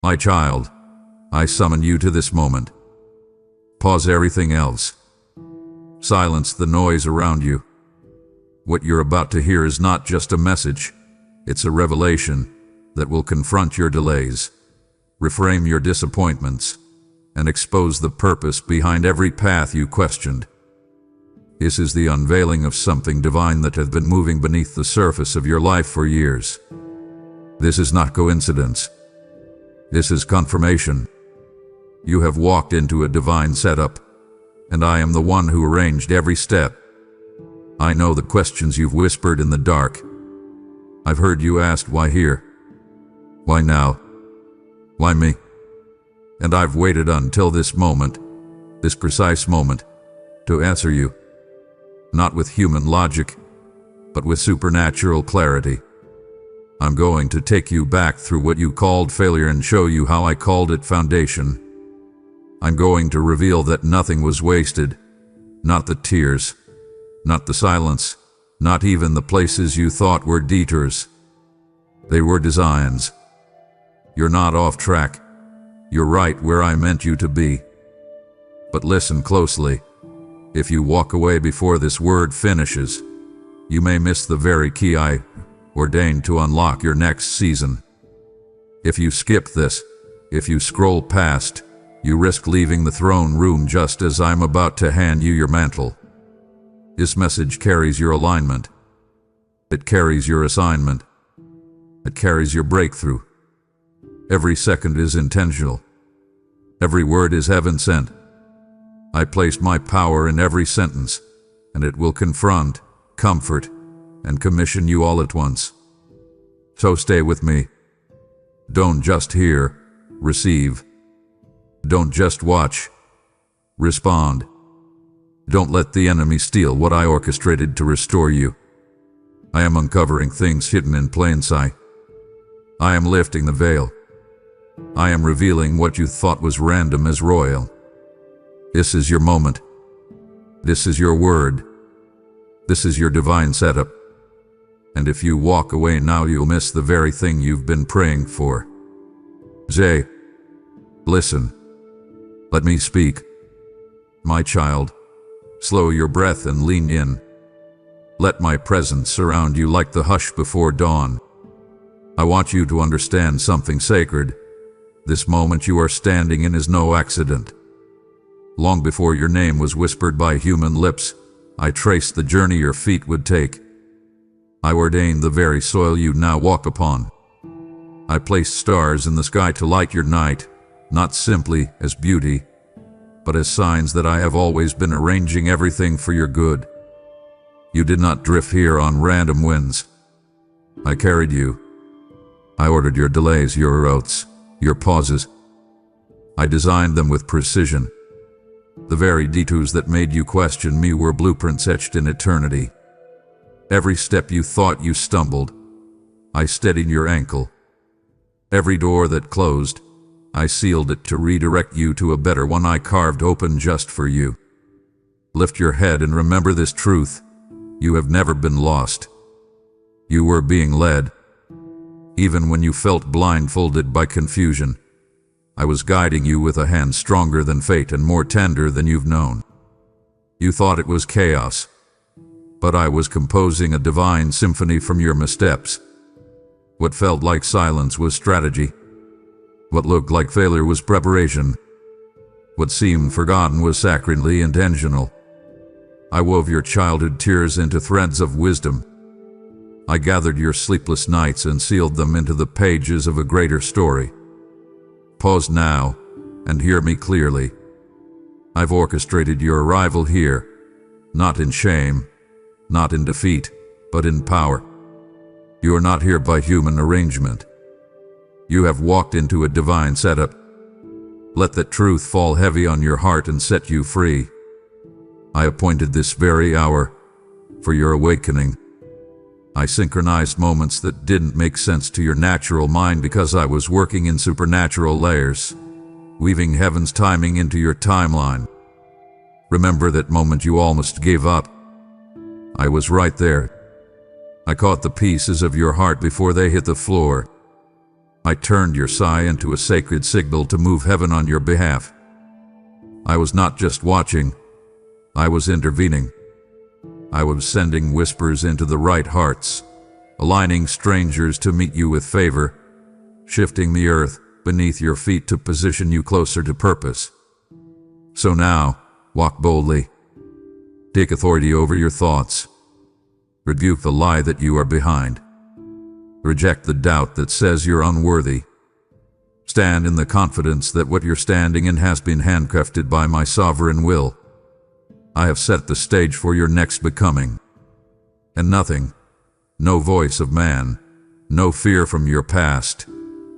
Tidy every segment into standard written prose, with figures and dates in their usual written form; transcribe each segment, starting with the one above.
My child, I summon you to this moment. Pause everything else. Silence the noise around you. What you're about to hear is not just a message, it's a revelation that will confront your delays, reframe your disappointments, and expose the purpose behind every path you questioned. This is the unveiling of something divine that has been moving beneath the surface of your life for years. This is not coincidence. This is confirmation. You have walked into a divine setup, and I am the one who arranged every step. I know the questions you've whispered in the dark. I've heard you asked why here? Why now? Why me? And I've waited until this moment, this precise moment, to answer you. Not with human logic, but with supernatural clarity. I'm going to take you back through what you called failure and show you how I called it foundation. I'm going to reveal that nothing was wasted, not the tears, not the silence, not even the places you thought were detours. They were designs. You're not off track. You're right where I meant you to be. But listen closely. If you walk away before this word finishes, you may miss the very key I ordained to unlock your next season. If you skip this, if you scroll past, you risk leaving the throne room just as I'm about to hand you your mantle. This message carries your alignment. It carries your assignment. It carries your breakthrough. Every second is intentional. Every word is heaven sent. I placed my power in every sentence, and it will confront, comfort, and commission you all at once. So stay with me. Don't just hear, receive. Don't just watch, respond. Don't let the enemy steal what I orchestrated to restore you. I am uncovering things hidden in plain sight. I am lifting the veil. I am revealing what you thought was random as royal. This is your moment. This is your word. This is your divine setup. And if you walk away now, you'll miss the very thing you've been praying for. Zay, listen. Let me speak. My child, slow your breath and lean in. Let my presence surround you like the hush before dawn. I want you to understand something sacred. This moment you are standing in is no accident. Long before your name was whispered by human lips, I traced the journey your feet would take. I ordained the very soil you now walk upon. I placed stars in the sky to light your night, not simply as beauty, but as signs that I have always been arranging everything for your good. You did not drift here on random winds. I carried you. I ordered your delays, your routes, your pauses. I designed them with precision. The very detours that made you question me were blueprints etched in eternity. Every step you thought you stumbled, I steadied your ankle. Every door that closed, I sealed it to redirect you to a better one I carved open just for you. Lift your head and remember this truth. You have never been lost. You were being led. Even when you felt blindfolded by confusion, I was guiding you with a hand stronger than fate and more tender than you've known. You thought it was chaos, but I was composing a divine symphony from your missteps. What felt like silence was strategy. What looked like failure was preparation. What seemed forgotten was sacredly intentional. I wove your childhood tears into threads of wisdom. I gathered your sleepless nights and sealed them into the pages of a greater story. Pause now and hear me clearly. I've orchestrated your arrival here, not in shame, not in defeat, but in power. You are not here by human arrangement. You have walked into a divine setup. Let that truth fall heavy on your heart and set you free. I appointed this very hour for your awakening. I synchronized moments that didn't make sense to your natural mind because I was working in supernatural layers, weaving heaven's timing into your timeline. Remember that moment you almost gave up? I was right there. I caught the pieces of your heart before they hit the floor. I turned your sigh into a sacred signal to move heaven on your behalf. I was not just watching, I was intervening. I was sending whispers into the right hearts, aligning strangers to meet you with favor, shifting the earth beneath your feet to position you closer to purpose. So now, walk boldly. Take authority over your thoughts. Rebuke the lie that you are behind. Reject the doubt that says you're unworthy. Stand in the confidence that what you're standing in has been handcrafted by my sovereign will. I have set the stage for your next becoming. And nothing, no voice of man, no fear from your past,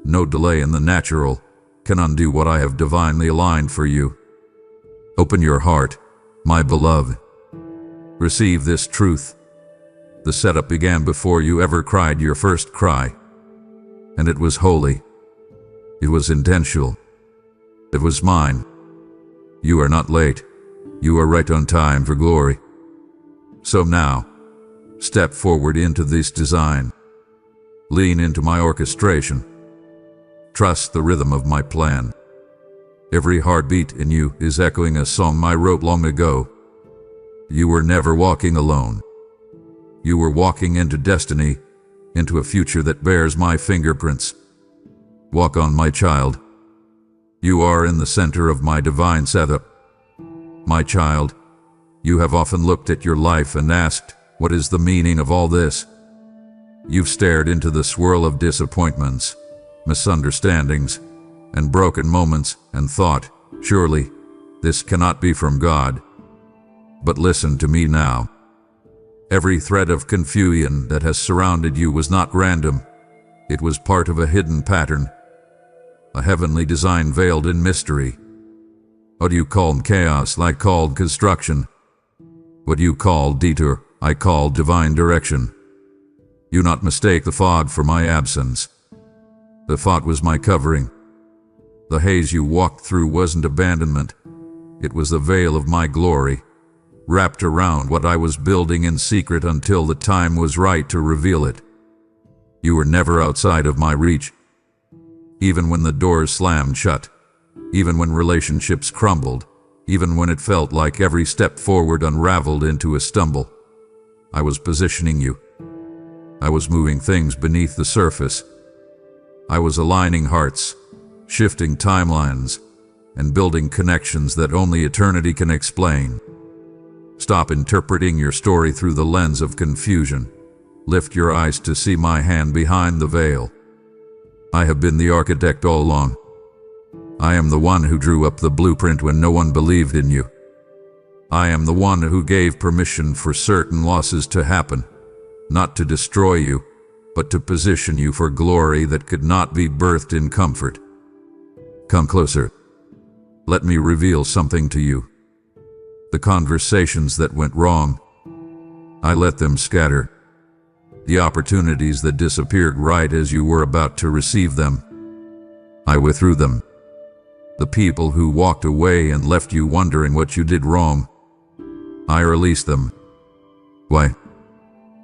no delay in the natural, can undo what I have divinely aligned for you. Open your heart, my beloved. Receive this truth. The setup began before you ever cried your first cry. And it was holy. It was intentional. It was mine. You are not late. You are right on time for glory. So now, step forward into this design. Lean into my orchestration. Trust the rhythm of my plan. Every heartbeat in you is echoing a song I wrote long ago. You were never walking alone. You were walking into destiny, into a future that bears my fingerprints. Walk on, my child. You are in the center of my divine setup. My child, you have often looked at your life and asked, what is the meaning of all this? You've stared into the swirl of disappointments, misunderstandings, and broken moments and thought, surely, this cannot be from God. But listen to me now. Every thread of confusion that has surrounded you was not random. It was part of a hidden pattern, a heavenly design veiled in mystery. What you called chaos, I called construction. What you called detour, I called divine direction. You not mistake the fog for my absence. The fog was my covering. The haze you walked through wasn't abandonment. It was the veil of my glory, wrapped around what I was building in secret until the time was right to reveal it. You were never outside of my reach. Even when the doors slammed shut, even when relationships crumbled, even when it felt like every step forward unraveled into a stumble, I was positioning you. I was moving things beneath the surface. I was aligning hearts, shifting timelines, and building connections that only eternity can explain. Stop interpreting your story through the lens of confusion. Lift your eyes to see my hand behind the veil. I have been the architect all along. I am the one who drew up the blueprint when no one believed in you. I am the one who gave permission for certain losses to happen, not to destroy you, but to position you for glory that could not be birthed in comfort. Come closer. Let me reveal something to you. The conversations that went wrong, I let them scatter. The opportunities that disappeared right as you were about to receive them, I withdrew them. The people who walked away and left you wondering what you did wrong, I released them. Why?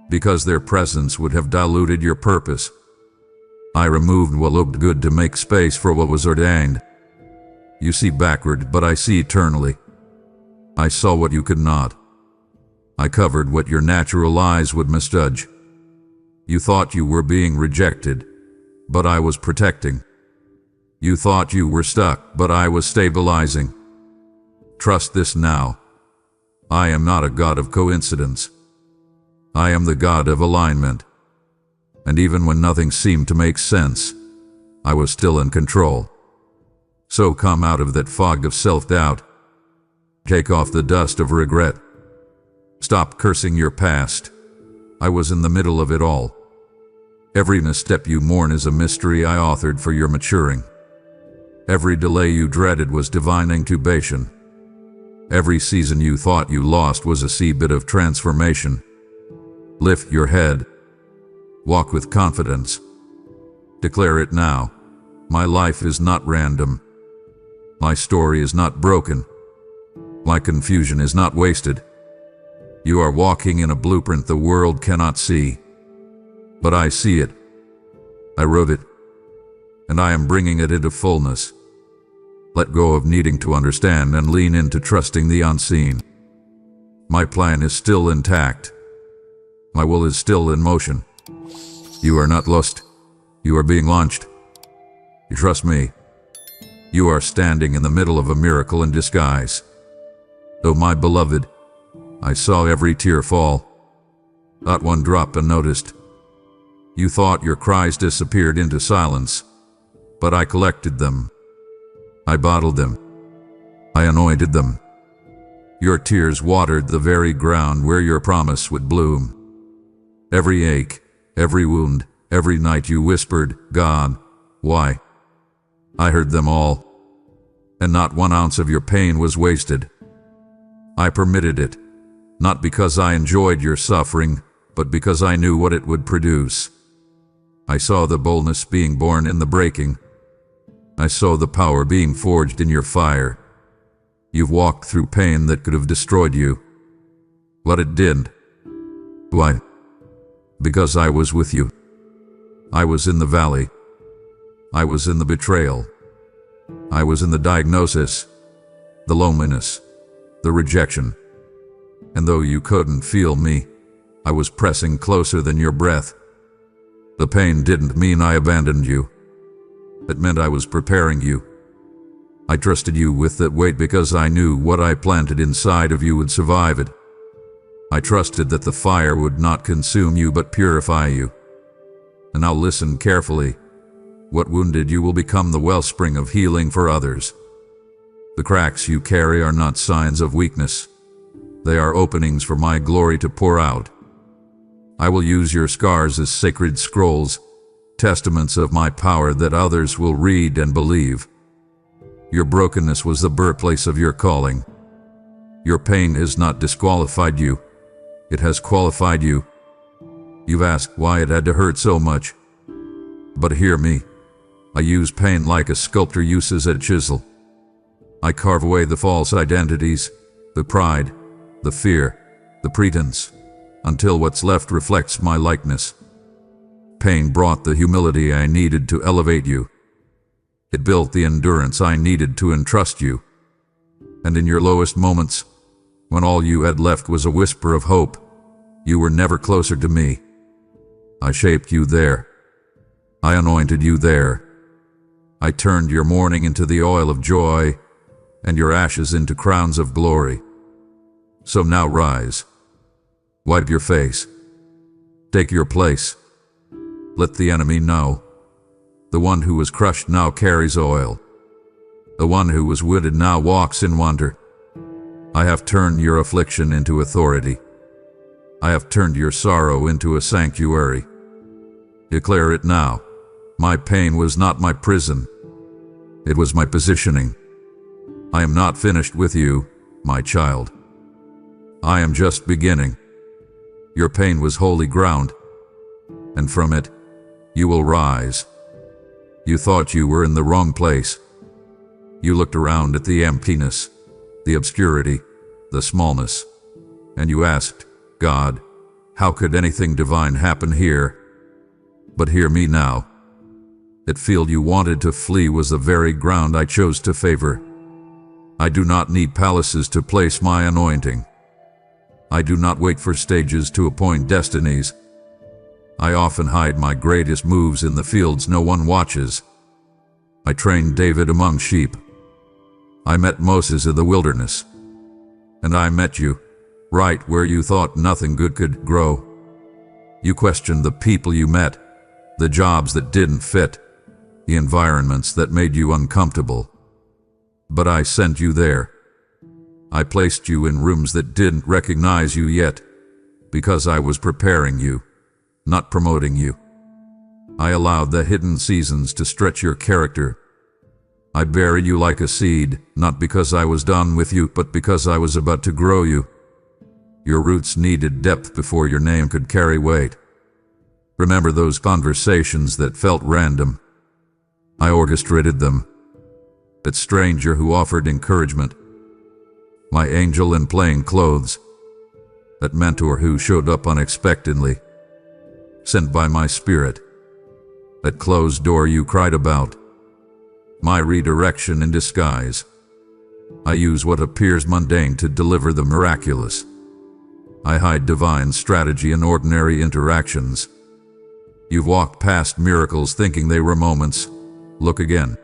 Because their presence would have diluted your purpose. I removed what looked good to make space for what was ordained. You see backward, but I see eternally. I saw what you could not. I covered what your natural eyes would misjudge. You thought you were being rejected, but I was protecting. You thought you were stuck, but I was stabilizing. Trust this now. I am not a God of coincidence. I am the God of alignment. And even when nothing seemed to make sense, I was still in control. So come out of that fog of self-doubt. Take off the dust of regret. Stop cursing your past. I was in the middle of it all. Every misstep you mourn is a mystery I authored for your maturing. Every delay you dreaded was divine incubation. Every season you thought you lost was a seedbed of transformation. Lift your head. Walk with confidence. Declare it now. My life is not random. My story is not broken. My confusion is not wasted. You are walking in a blueprint the world cannot see. But I see it. I wrote it. and I am bringing it into fullness. Let go of needing to understand and lean into trusting the unseen. My plan is still intact. My will is still in motion. You are not lost. You are being launched. You trust me. You are standing in the middle of a miracle in disguise. Oh, my beloved, I saw every tear fall. Not one drop unnoticed. You thought your cries disappeared into silence, but I collected them. I bottled them. I anointed them. Your tears watered the very ground where your promise would bloom. Every ache, every wound, every night you whispered, God, why? I heard them all, and not 1 ounce of your pain was wasted. I permitted it, not because I enjoyed your suffering, but because I knew what it would produce. I saw the boldness being born in the breaking. I saw the power being forged in your fire. You've walked through pain that could have destroyed you, but it didn't. Why? Because I was with you. I was in the valley. I was in the betrayal. I was in the diagnosis, the loneliness, the rejection. And though you couldn't feel me, I was pressing closer than your breath. The pain didn't mean I abandoned you. It meant I was preparing you. I trusted you with that weight because I knew what I planted inside of you would survive it. I trusted that the fire would not consume you but purify you. And now listen carefully. What wounded you will become the wellspring of healing for others. The cracks you carry are not signs of weakness. They are openings for my glory to pour out. I will use your scars as sacred scrolls, testaments of my power that others will read and believe. Your brokenness was the birthplace of your calling. Your pain has not disqualified you. It has qualified you. You've asked why it had to hurt so much. But hear me. I use pain like a sculptor uses a chisel. I carve away the false identities, the pride, the fear, the pretense, until what's left reflects my likeness. Pain brought the humility I needed to elevate you. It built the endurance I needed to entrust you. And in your lowest moments, when all you had left was a whisper of hope, you were never closer to me. I shaped you there. I anointed you there. I turned your mourning into the oil of joy, and your ashes into crowns of glory. So now rise. Wipe your face. Take your place. Let the enemy know. The one who was crushed now carries oil. The one who was wounded now walks in wonder. I have turned your affliction into authority. I have turned your sorrow into a sanctuary. Declare it now. My pain was not my prison. It was my positioning. I am not finished with you, my child. I am just beginning. Your pain was holy ground, and from it, you will rise. You thought you were in the wrong place. You looked around at the emptiness, the obscurity, the smallness, and you asked, God, how could anything divine happen here? But hear me now. That field you wanted to flee was the very ground I chose to favor. I do not need palaces to place my anointing. I do not wait for stages to appoint destinies. I often hide my greatest moves in the fields no one watches. I trained David among sheep. I met Moses in the wilderness. And I met you, right where you thought nothing good could grow. You questioned the people you met, the jobs that didn't fit, the environments that made you uncomfortable. But I sent you there. I placed you in rooms that didn't recognize you yet, because I was preparing you, not promoting you. I allowed the hidden seasons to stretch your character. I buried you like a seed, not because I was done with you, but because I was about to grow you. Your roots needed depth before your name could carry weight. Remember those conversations that felt random? I orchestrated them. That stranger who offered encouragement. My angel in plain clothes. That mentor who showed up unexpectedly. Sent by my spirit. That closed door you cried about. My redirection in disguise. I use what appears mundane to deliver the miraculous. I hide divine strategy in ordinary interactions. You've walked past miracles thinking they were moments. Look again.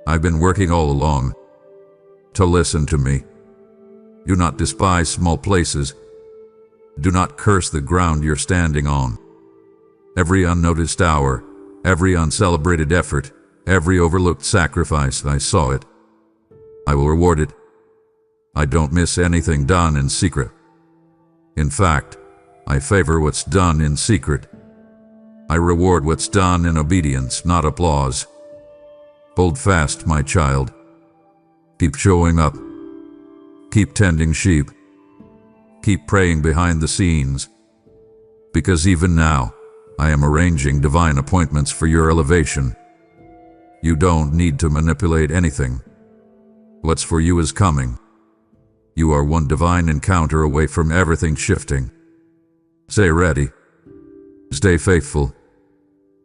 I've been working all along to listen to me. Do not despise small places. Do not curse the ground you're standing on. Every unnoticed hour, every uncelebrated effort, every overlooked sacrifice, I saw it. I will reward it. I don't miss anything done in secret. In fact, I favor what's done in secret. I reward what's done in obedience, not applause. Hold fast, my child. Keep showing up. Keep tending sheep. Keep praying behind the scenes. Because even now, I am arranging divine appointments for your elevation. You don't need to manipulate anything. What's for you is coming. You are one divine encounter away from everything shifting. Stay ready. Stay faithful.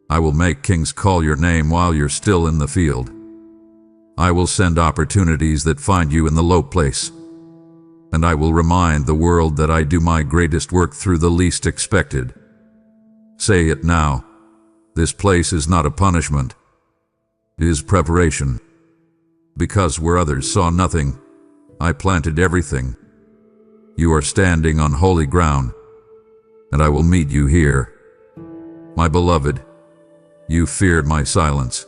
I will make kings call your name while you're still in the field. I will send opportunities that find you in the low place. And I will remind the world that I do my greatest work through the least expected. Say it now. This place is not a punishment. It is preparation. Because where others saw nothing, I planted everything. You are standing on holy ground, and I will meet you here. My beloved, you feared my silence.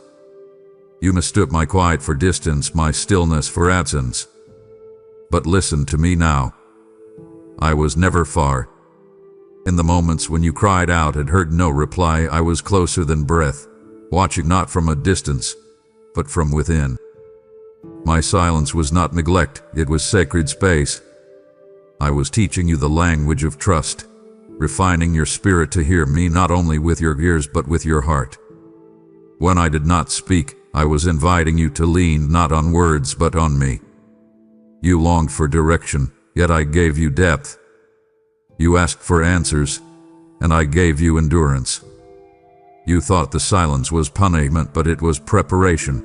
You mistook my quiet for distance, my stillness for absence. But listen to me now. I was never far. In the moments when you cried out and heard no reply, I was closer than breath, watching not from a distance, but from within. My silence was not neglect, it was sacred space. I was teaching you the language of trust, refining your spirit to hear me not only with your ears but with your heart. When I did not speak, I was inviting you to lean not on words but on me. You longed for direction, yet I gave you depth. You asked for answers, and I gave you endurance. You thought the silence was punishment, but it was preparation.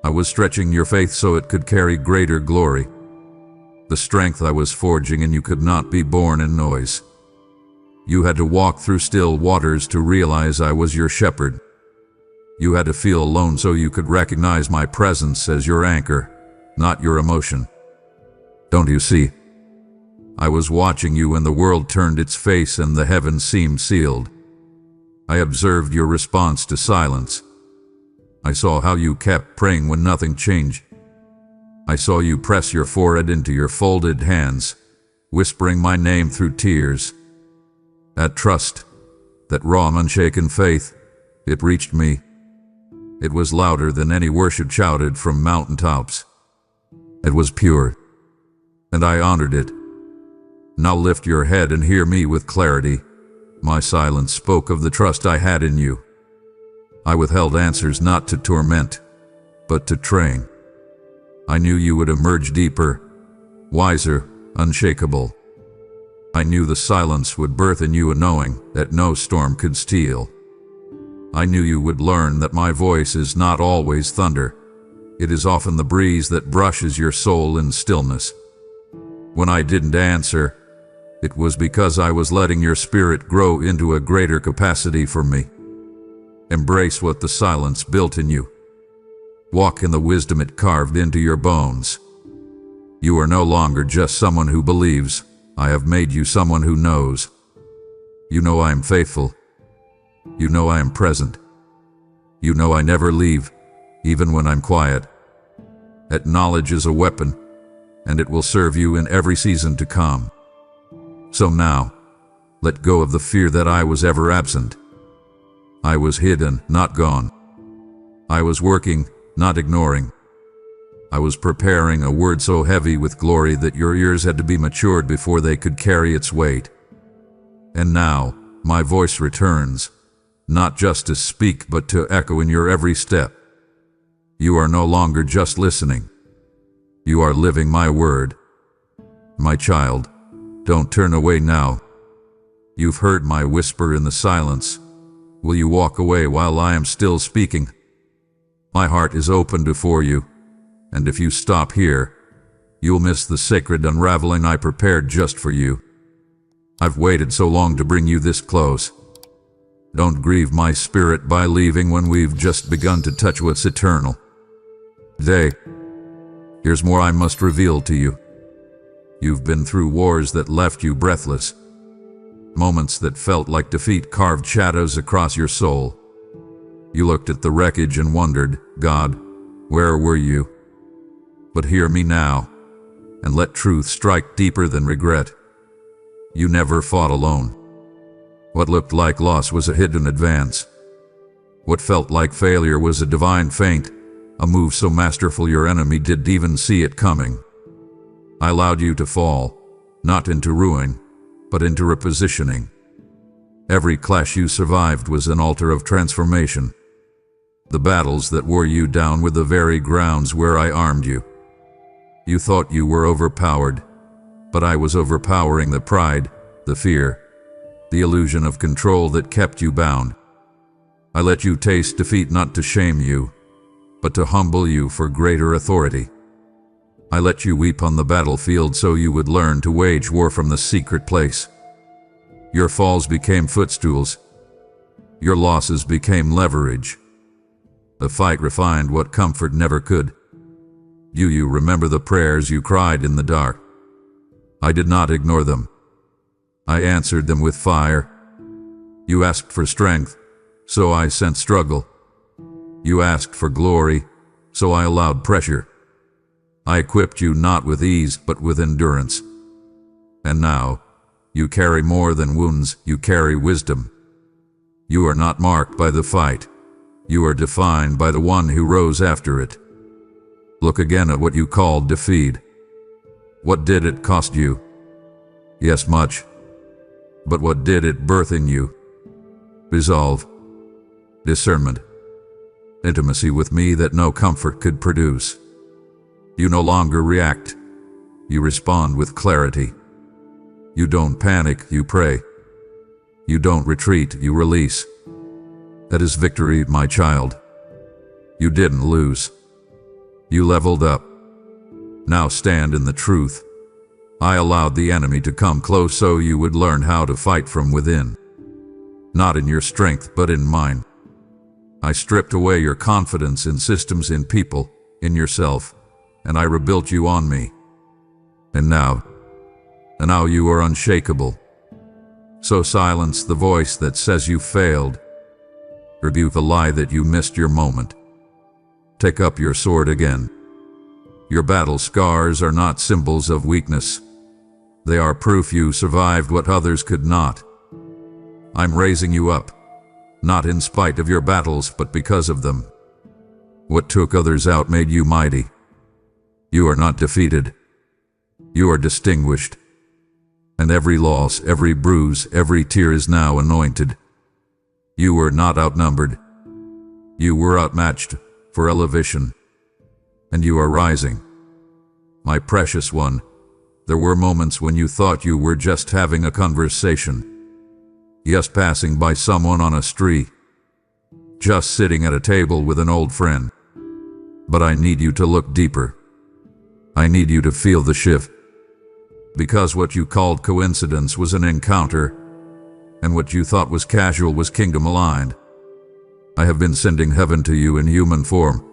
I was stretching your faith so it could carry greater glory. The strength I was forging in you could not be born in noise. You had to walk through still waters to realize I was your shepherd. You had to feel alone so you could recognize my presence as your anchor, not your emotion. Don't you see? I was watching you when the world turned its face and the heavens seemed sealed. I observed your response to silence. I saw how you kept praying when nothing changed. I saw you press your forehead into your folded hands, whispering my name through tears. That trust, that raw, unshaken faith, it reached me. It was louder than any worship shouted from mountaintops. It was pure, and I honored it. Now lift your head and hear me with clarity. My silence spoke of the trust I had in you. I withheld answers not to torment, but to train. I knew you would emerge deeper, wiser, unshakable. I knew the silence would birth in you a knowing that no storm could steal. I knew you would learn that my voice is not always thunder. It is often the breeze that brushes your soul in stillness. When I didn't answer, it was because I was letting your spirit grow into a greater capacity for me. Embrace what the silence built in you. Walk in the wisdom it carved into your bones. You are no longer just someone who believes. I have made you someone who knows. You know I am faithful. You know I am present. You know I never leave, even when I'm quiet. That knowledge is a weapon, and it will serve you in every season to come. So now, let go of the fear that I was ever absent. I was hidden, not gone. I was working, not ignoring. I was preparing a word so heavy with glory that your ears had to be matured before they could carry its weight. And now, my voice returns, not just to speak but to echo in your every step. You are no longer just listening. You are living my word. My child, don't turn away now. You've heard my whisper in the silence. Will you walk away while I am still speaking? My heart is open before you, and if you stop here, you'll miss the sacred unraveling I prepared just for you. I've waited so long to bring you this close. Don't grieve my spirit by leaving when we've just begun to touch what's eternal. Today, here's more I must reveal to you. You've been through wars that left you breathless. Moments that felt like defeat carved shadows across your soul. You looked at the wreckage and wondered, God, where were you? But hear me now, and let truth strike deeper than regret. You never fought alone. What looked like loss was a hidden advance. What felt like failure was a divine feint, a move so masterful your enemy didn't even see it coming. I allowed you to fall, not into ruin, but into repositioning. Every clash you survived was an altar of transformation. The battles that wore you down were the very grounds where I armed you. You thought you were overpowered, but I was overpowering the pride, the fear, the illusion of control that kept you bound. I let you taste defeat not to shame you, but to humble you for greater authority. I let you weep on the battlefield so you would learn to wage war from the secret place. Your falls became footstools. Your losses became leverage. The fight refined what comfort never could. You remember the prayers you cried in the dark. I did not ignore them. I answered them with fire. You asked for strength, so I sent struggle. You asked for glory, so I allowed pressure. I equipped you not with ease, but with endurance. And now, you carry more than wounds, you carry wisdom. You are not marked by the fight. You are defined by the one who rose after it. Look again at what you called defeat. What did it cost you? Yes, much. But what did it birth in you? Resolve, discernment, intimacy with me that no comfort could produce. You no longer react. You respond with clarity. You don't panic, you pray. You don't retreat, you release. That is victory, my child. You didn't lose. You leveled up. Now stand in the truth. I allowed the enemy to come close so you would learn how to fight from within. Not in your strength, but in mine. I stripped away your confidence in systems, in people, in yourself, and I rebuilt you on me. And now you are unshakable. So silence the voice that says you failed. Rebuke the lie that you missed your moment. Take up your sword again. Your battle scars are not symbols of weakness. They are proof you survived what others could not. I'm raising you up, not in spite of your battles, but because of them. What took others out made you mighty. You are not defeated. You are distinguished. And every loss, every bruise, every tear is now anointed. You were not outnumbered. You were outmatched for elevation. And you are rising. My precious one, there were moments when you thought you were just having a conversation. Just passing by someone on a street. Just sitting at a table with an old friend. But I need you to look deeper. I need you to feel the shift. Because what you called coincidence was an encounter, and what you thought was casual was kingdom aligned. I have been sending heaven to you in human form,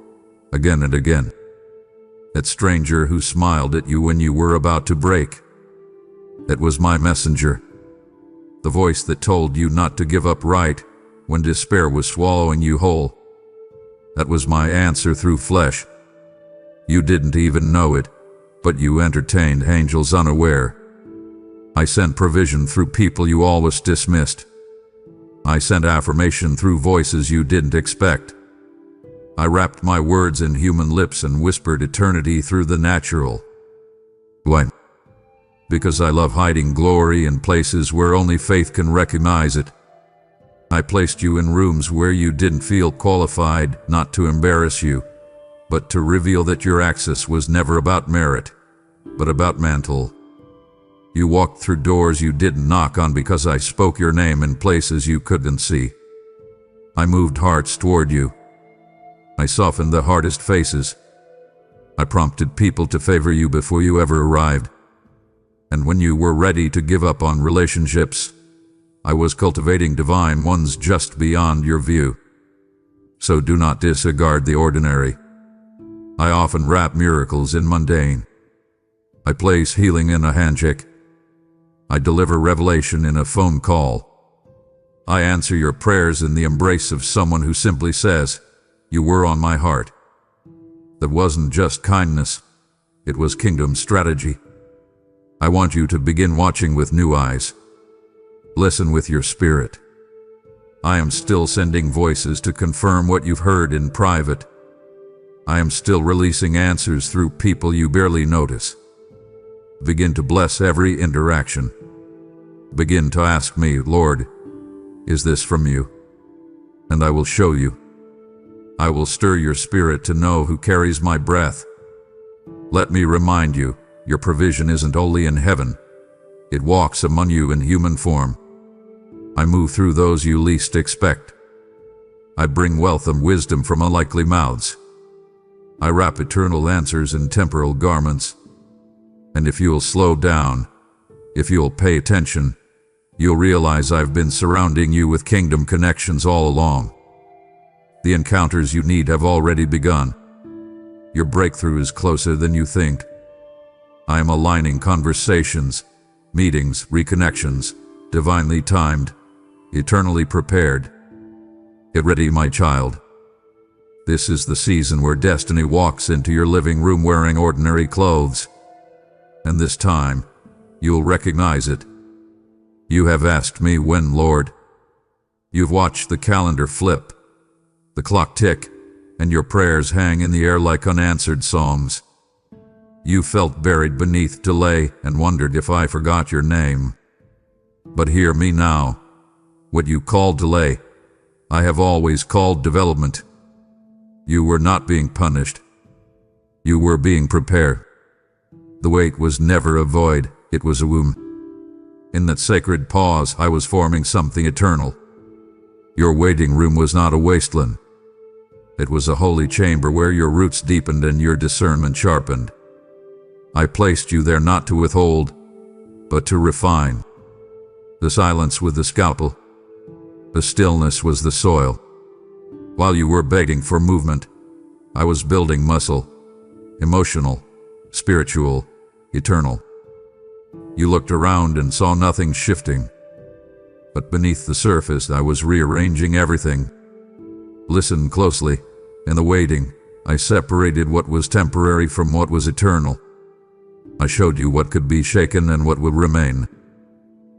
again and again. That stranger who smiled at you when you were about to break. It was my messenger. The voice that told you not to give up right when despair was swallowing you whole. That was my answer through flesh. You didn't even know it, but you entertained angels unaware. I sent provision through people you always dismissed. I sent affirmation through voices you didn't expect. I wrapped my words in human lips and whispered eternity through the natural. Why? Because I love hiding glory in places where only faith can recognize it. I placed you in rooms where you didn't feel qualified, not to embarrass you, but to reveal that your access was never about merit, but about mantle. You walked through doors you didn't knock on because I spoke your name in places you couldn't see. I moved hearts toward you. I softened the hardest faces. I prompted people to favor you before you ever arrived. And when you were ready to give up on relationships, I was cultivating divine ones just beyond your view. So do not disregard the ordinary. I often wrap miracles in mundane. I place healing in a handshake. I deliver revelation in a phone call. I answer your prayers in the embrace of someone who simply says, "You were on my heart." That wasn't just kindness, it was kingdom strategy. I want you to begin watching with new eyes. Listen with your spirit. I am still sending voices to confirm what you've heard in private. I am still releasing answers through people you barely notice. Begin to bless every interaction. Begin to ask me, "Lord, is this from you?" And I will show you. I will stir your spirit to know who carries my breath. Let me remind you, your provision isn't only in heaven. It walks among you in human form. I move through those you least expect. I bring wealth and wisdom from unlikely mouths. I wrap eternal answers in temporal garments. And if you'll slow down, if you'll pay attention, you'll realize I've been surrounding you with kingdom connections all along. The encounters you need have already begun. Your breakthrough is closer than you think. I am aligning conversations, meetings, reconnections, divinely timed, eternally prepared. Get ready, my child. This is the season where destiny walks into your living room wearing ordinary clothes. And this time, you'll recognize it. You have asked me when, Lord. You've watched the calendar flip, the clock tick, and your prayers hang in the air like unanswered songs. You felt buried beneath delay and wondered if I forgot your name. But hear me now. What you call delay, I have always called development. You were not being punished. You were being prepared. The wait was never a void, it was a womb. In that sacred pause, I was forming something eternal. Your waiting room was not a wasteland. It was a holy chamber where your roots deepened and your discernment sharpened. I placed you there not to withhold, but to refine. The silence was the scalpel. The stillness was the soil. While you were begging for movement, I was building muscle, emotional, spiritual, eternal. You looked around and saw nothing shifting. But beneath the surface, I was rearranging everything. Listen closely. In the waiting, I separated what was temporary from what was eternal. I showed you what could be shaken and what would remain.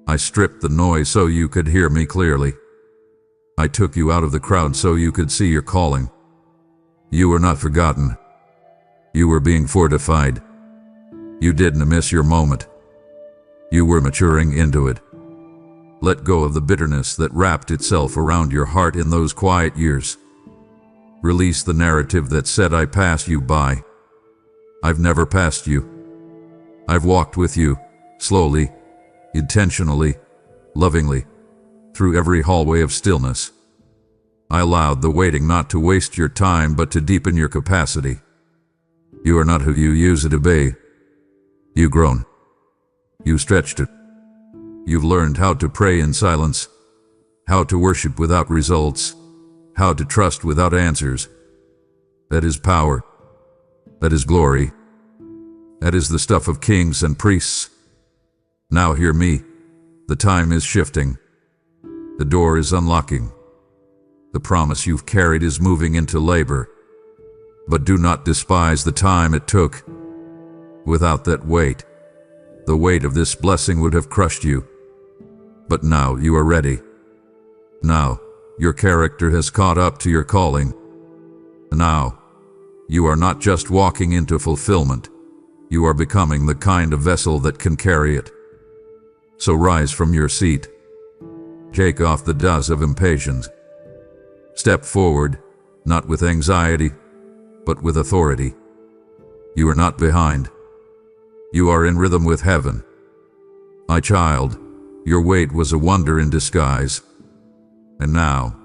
I stripped the noise so you could hear me clearly. I took you out of the crowd so you could see your calling. You were not forgotten. You were being fortified. You didn't miss your moment. You were maturing into it. Let go of the bitterness that wrapped itself around your heart in those quiet years. Release the narrative that said I passed you by. I've never passed you. I've walked with you, slowly, intentionally, lovingly, through every hallway of stillness. I allowed the waiting not to waste your time but to deepen your capacity. You are not who you used to be. You've grown. You stretched it. You've learned how to pray in silence, how to worship without results, how to trust without answers. That is power. That is glory. That is the stuff of kings and priests. Now hear me. The time is shifting. The door is unlocking. The promise you've carried is moving into labor. But do not despise the time it took. Without that weight, the weight of this blessing would have crushed you. But now you are ready. Now, your character has caught up to your calling. Now, you are not just walking into fulfillment. You are becoming the kind of vessel that can carry it. So rise from your seat. Shake off the dust of impatience. Step forward, not with anxiety, but with authority. You are not behind. You are in rhythm with heaven. My child, your wait was a wonder in disguise. And now,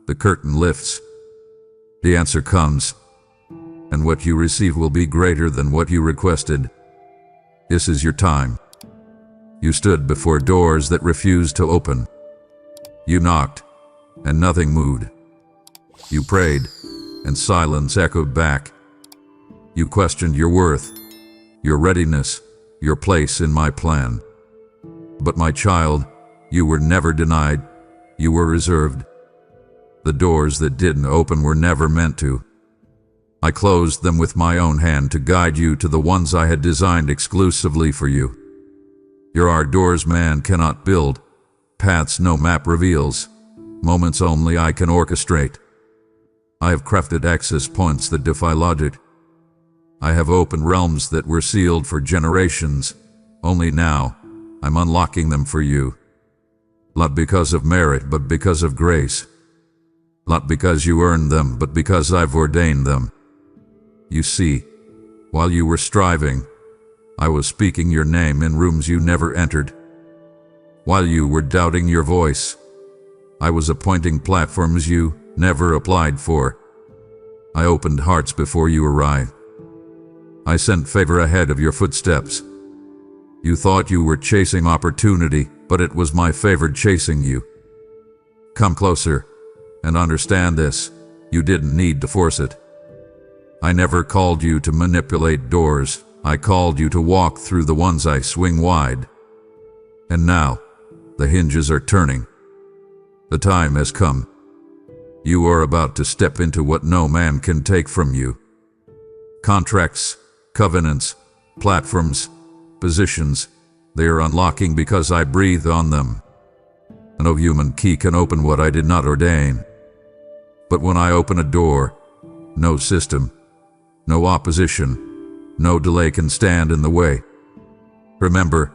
the curtain lifts. The answer comes, and what you receive will be greater than what you requested. This is your time. You stood before doors that refused to open. You knocked, and nothing moved. You prayed, and silence echoed back. You questioned your worth, your readiness, your place in my plan. But my child, you were never denied. You were reserved. The doors that didn't open were never meant to. I closed them with my own hand to guide you to the ones I had designed exclusively for you. There are doors man cannot build, paths no map reveals, moments only I can orchestrate. I have crafted access points that defy logic. I have opened realms that were sealed for generations. Only now, I'm unlocking them for you. Not because of merit, but because of grace. Not because you earned them, but because I've ordained them. You see, while you were striving, I was speaking your name in rooms you never entered. While you were doubting your voice, I was appointing platforms you never applied for. I opened hearts before you arrived. I sent favor ahead of your footsteps. You thought you were chasing opportunity, but it was my favor chasing you. Come closer and understand this. You didn't need to force it. I never called you to manipulate doors. I called you to walk through the ones I swing wide. And now, the hinges are turning. The time has come. You are about to step into what no man can take from you. Contracts, covenants, platforms, positions, they are unlocking because I breathe on them. No human key can open what I did not ordain. But when I open a door, no system, no opposition, no delay can stand in the way. Remember,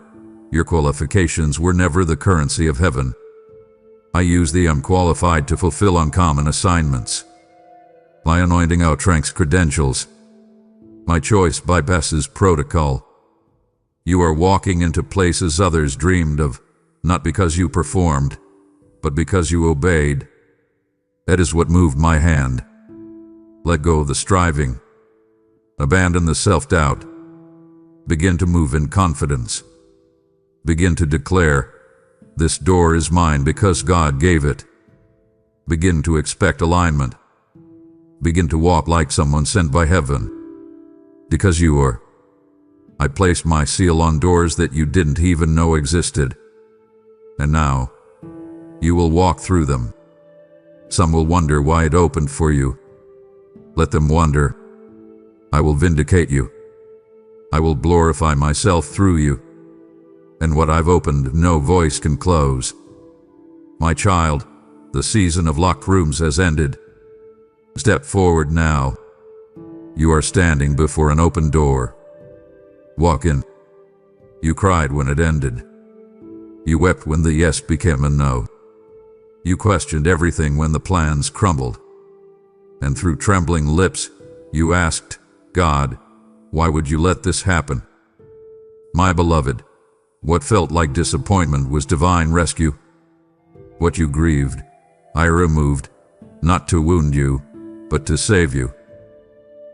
your qualifications were never the currency of heaven. I use the unqualified to fulfill uncommon assignments. My anointing outranks credentials. My choice bypasses protocol. You are walking into places others dreamed of, not because you performed, but because you obeyed. That is what moved my hand. Let go of the striving. Abandon the self-doubt. Begin to move in confidence. Begin to declare, this door is mine because God gave it. Begin to expect alignment. Begin to walk like someone sent by heaven. Because you are. I placed my seal on doors that you didn't even know existed. And now, you will walk through them. Some will wonder why it opened for you. Let them wonder. I will vindicate you. I will glorify myself through you. And what I've opened, no voice can close. My child, the season of locked rooms has ended. Step forward now. You are standing before an open door. Walk in. You cried when it ended. You wept when the yes became a no. You questioned everything when the plans crumbled. And through trembling lips, you asked, God, why would you let this happen? My beloved, what felt like disappointment was divine rescue. What you grieved, I removed, not to wound you, but to save you.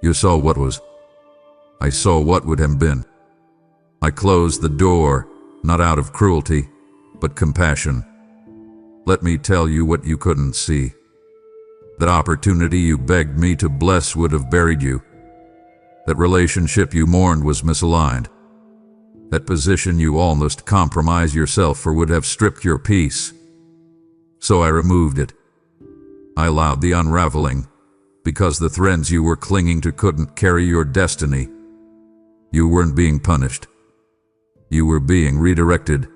You saw what was. I saw what would have been. I closed the door, not out of cruelty, but compassion. Let me tell you what you couldn't see. That opportunity you begged me to bless would have buried you. That relationship you mourned was misaligned. That position you almost compromised yourself for would have stripped your peace. So I removed it. I allowed the unraveling, because the threads you were clinging to couldn't carry your destiny. You weren't being punished. You were being redirected.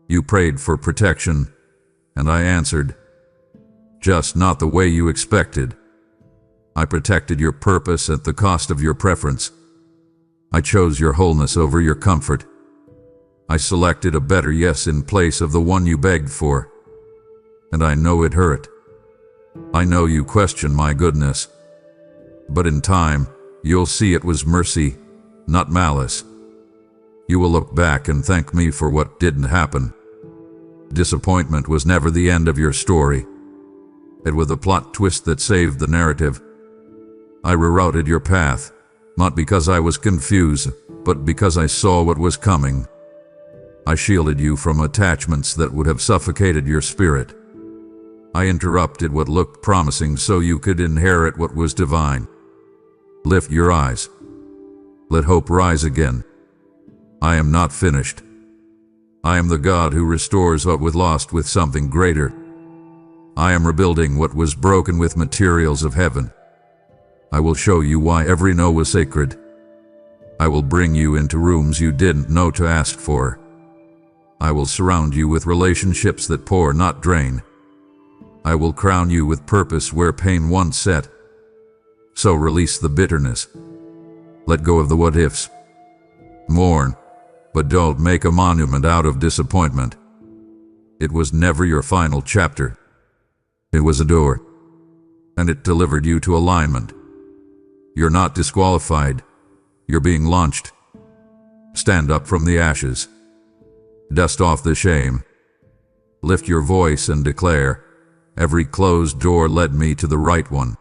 You prayed for protection, and I answered. Just not the way you expected. I protected your purpose at the cost of your preference. I chose your wholeness over your comfort. I selected a better yes in place of the one you begged for. And I know it hurt. I know you question my goodness. But in time, you'll see it was mercy, not malice. You will look back and thank me for what didn't happen. Disappointment was never the end of your story. and with a plot twist that saved the narrative. I rerouted your path, not because I was confused, but because I saw what was coming. I shielded you from attachments that would have suffocated your spirit. I interrupted what looked promising so you could inherit what was divine. Lift your eyes. Let hope rise again. I am not finished. I am the God who restores what was lost with something greater. I am rebuilding what was broken with materials of heaven. I will show you why every no was sacred. I will bring you into rooms you didn't know to ask for. I will surround you with relationships that pour, not drain. I will crown you with purpose where pain once set. So release the bitterness. Let go of the what-ifs. Mourn, but don't make a monument out of disappointment. It was never your final chapter. It was a door, and it delivered you to alignment. You're not disqualified. You're being launched. Stand up from the ashes. Dust off the shame. Lift your voice and declare, every closed door led me to the right one.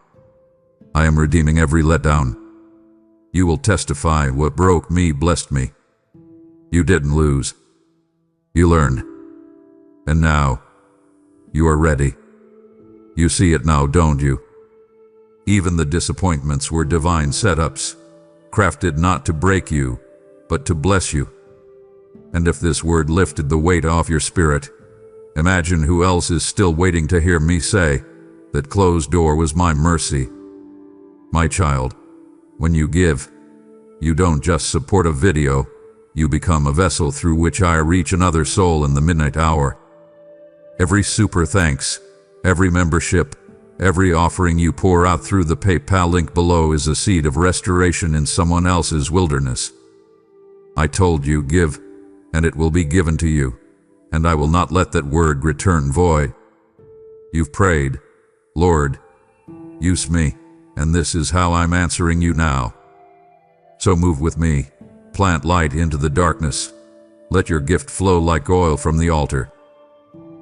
I am redeeming every letdown. You will testify what broke me blessed me. You didn't lose. You learned. And now, you are ready. You see it now, don't you? Even the disappointments were divine setups, crafted not to break you, but to bless you. And if this word lifted the weight off your spirit, imagine who else is still waiting to hear me say, that closed door was my mercy. My child, when you give, you don't just support a video, you become a vessel through which I reach another soul in the midnight hour. Every super thanks, every membership, every offering you pour out through the PayPal link below is a seed of restoration in someone else's wilderness. I told you, give, and it will be given to you, and I will not let that word return void. You've prayed, Lord, use me, and this is how I'm answering you now. So move with me, plant light into the darkness, let your gift flow like oil from the altar.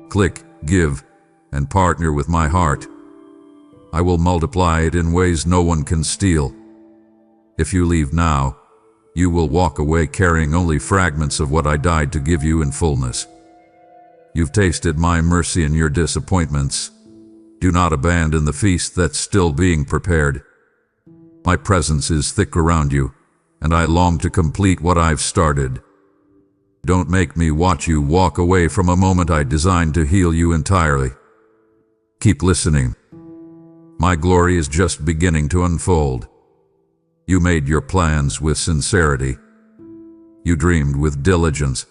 Click, give, and partner with my heart. I will multiply it in ways no one can steal. If you leave now, you will walk away carrying only fragments of what I died to give you in fullness. You've tasted my mercy in your disappointments. Do not abandon the feast that's still being prepared. My presence is thick around you, and I long to complete what I've started. Don't make me watch you walk away from a moment I designed to heal you entirely. Keep listening. My glory is just beginning to unfold. You made your plans with sincerity. You dreamed with diligence.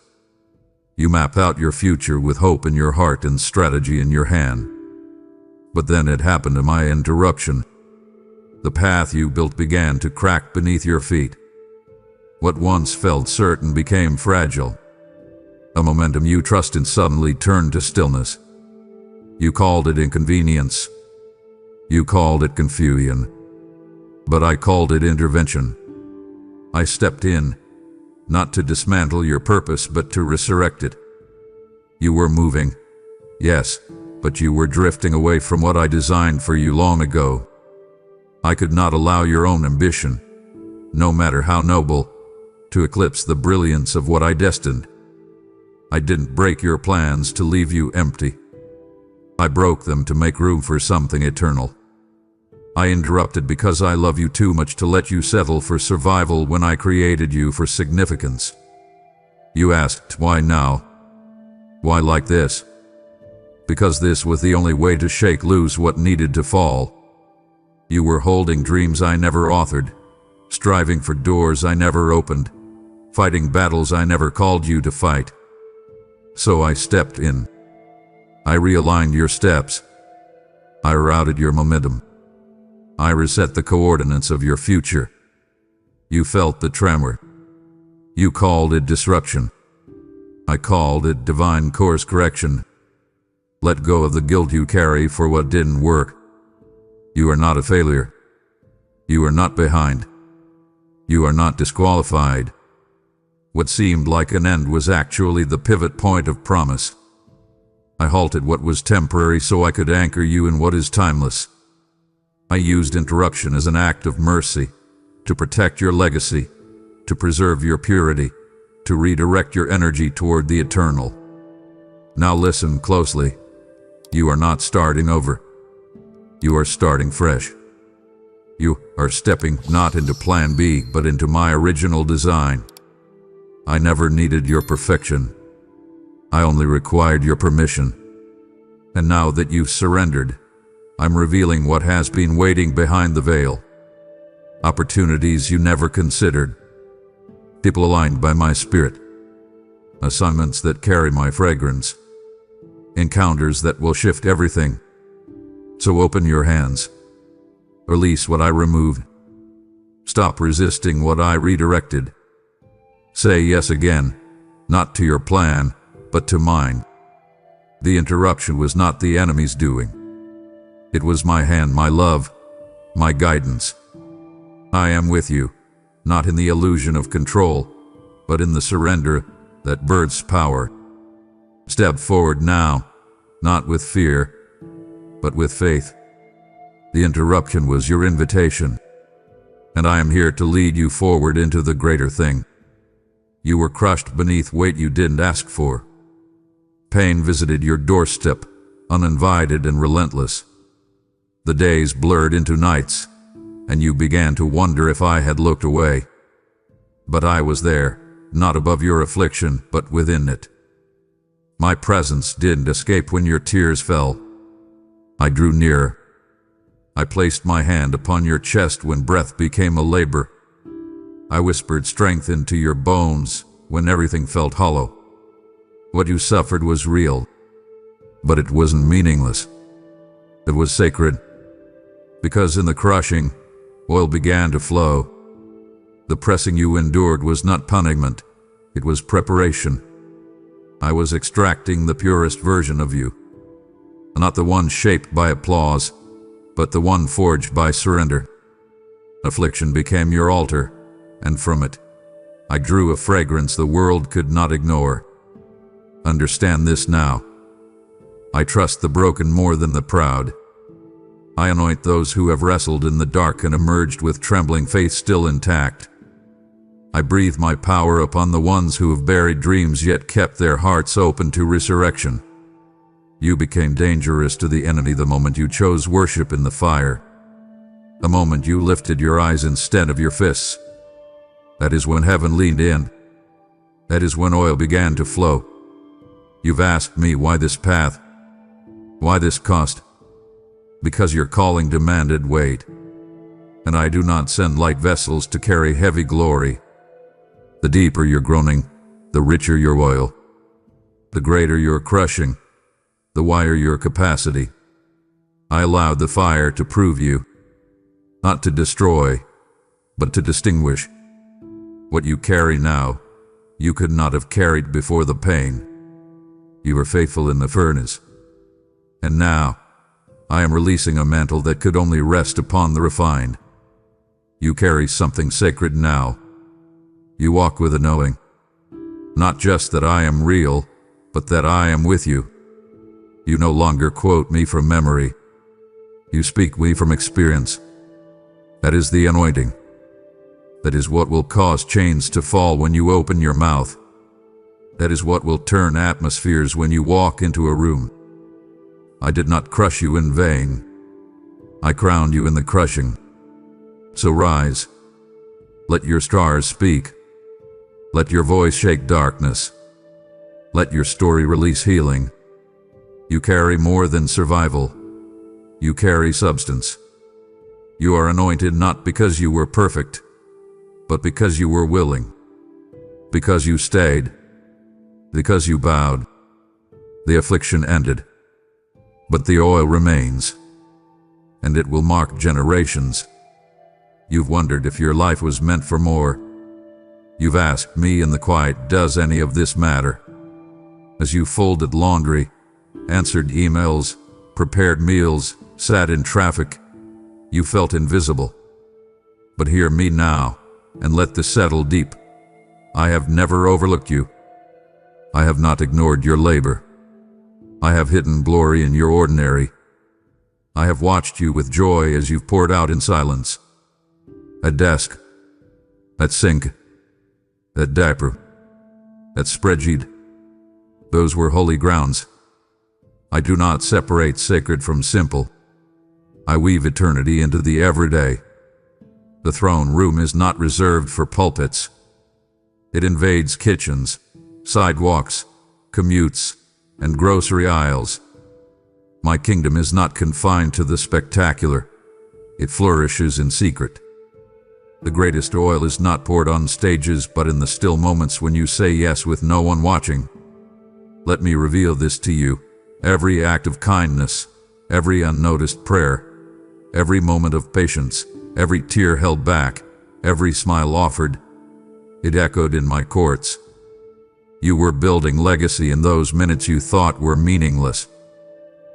You map out your future with hope in your heart and strategy in your hand. But then it happened to my interruption. The path you built began to crack beneath your feet. What once felt certain became fragile. A momentum you trusted suddenly turned to stillness. You called it inconvenience. You called it confusion. But I called it intervention. I stepped in, not to dismantle your purpose, but to resurrect it. You were moving, yes, but you were drifting away from what I designed for you long ago. I could not allow your own ambition, no matter how noble, to eclipse the brilliance of what I destined. I didn't break your plans to leave you empty. I broke them to make room for something eternal. I interrupted because I love you too much to let you settle for survival when I created you for significance. You asked, why now? Why like this? Because this was the only way to shake loose what needed to fall. You were holding dreams I never authored, striving for doors I never opened, fighting battles I never called you to fight. So I stepped in. I realigned your steps. I routed your momentum. I reset the coordinates of your future. You felt the tremor. You called it disruption. I called it divine course correction. Let go of the guilt you carry for what didn't work. You are not a failure. You are not behind. You are not disqualified. What seemed like an end was actually the pivot point of promise. I halted what was temporary so I could anchor you in what is timeless. I used interruption as an act of mercy, to protect your legacy, to preserve your purity, to redirect your energy toward the eternal. Now listen closely. You are not starting over. You are starting fresh. You are stepping not into Plan B, but into my original design. I never needed your perfection. I only required your permission. And now that you've surrendered, I'm revealing what has been waiting behind the veil. Opportunities you never considered. People aligned by my spirit. Assignments that carry my fragrance. Encounters that will shift everything. So open your hands. Release what I removed. Stop resisting what I redirected. Say yes again, not to your plan, but to mine. The interruption was not the enemy's doing. It was my hand, my love, my guidance. I am with you, not in the illusion of control, but in the surrender that births power. Step forward now, not with fear, but with faith. The interruption was your invitation, and I am here to lead you forward into the greater thing. You were crushed beneath weight you didn't ask for. Pain visited your doorstep, uninvited and relentless. The days blurred into nights, and you began to wonder if I had looked away. But I was there, not above your affliction, but within it. My presence didn't escape when your tears fell. I drew nearer. I placed my hand upon your chest when breath became a labor. I whispered strength into your bones when everything felt hollow. What you suffered was real, but it wasn't meaningless. It was sacred, because in the crushing, oil began to flow. The pressing you endured was not punishment, it was preparation. I was extracting the purest version of you, not the one shaped by applause, but the one forged by surrender. Affliction became your altar, and from it, I drew a fragrance the world could not ignore. Understand this now. I trust the broken more than the proud. I anoint those who have wrestled in the dark and emerged with trembling faith still intact. I breathe my power upon the ones who have buried dreams yet kept their hearts open to resurrection. You became dangerous to the enemy the moment you chose worship in the fire. The moment you lifted your eyes instead of your fists. That is when heaven leaned in. That is when oil began to flow. You've asked me why this path? Why this cost? Because your calling demanded weight. And I do not send light vessels to carry heavy glory. The deeper your groaning, the richer your oil. The greater your crushing, the wider your capacity. I allowed the fire to prove you, not to destroy, but to distinguish. What you carry now, you could not have carried before the pain. You were faithful in the furnace. And now, I am releasing a mantle that could only rest upon the refined. You carry something sacred now. You walk with a knowing. Not just that I am real, but that I am with you. You no longer quote me from memory. You speak me from experience. That is the anointing. That is what will cause chains to fall when you open your mouth. That is what will turn atmospheres when you walk into a room. I did not crush you in vain. I crowned you in the crushing. So rise. Let your stars speak. Let your voice shake darkness. Let your story release healing. You carry more than survival. You carry substance. You are anointed not because you were perfect, but because you were willing. Because you stayed. Because you bowed. The affliction ended. But the oil remains. And it will mark generations. You've wondered if your life was meant for more. You've asked me in the quiet, does any of this matter? As you folded laundry, answered emails, prepared meals, sat in traffic, you felt invisible. But hear me now, and let this settle deep. I have never overlooked you. I have not ignored your labor. I have hidden glory in your ordinary. I have watched you with joy as you've poured out in silence. At desk, at sink, at diaper, at spreadsheet. Those were holy grounds. I do not separate sacred from simple. I weave eternity into the everyday. The throne room is not reserved for pulpits. It invades kitchens, sidewalks, commutes, and grocery aisles. My kingdom is not confined to the spectacular. It flourishes in secret. The greatest oil is not poured on stages, but in the still moments when you say yes with no one watching. Let me reveal this to you. Every act of kindness, every unnoticed prayer, every moment of patience, every tear held back, every smile offered, it echoed in my courts. You were building legacy in those minutes you thought were meaningless.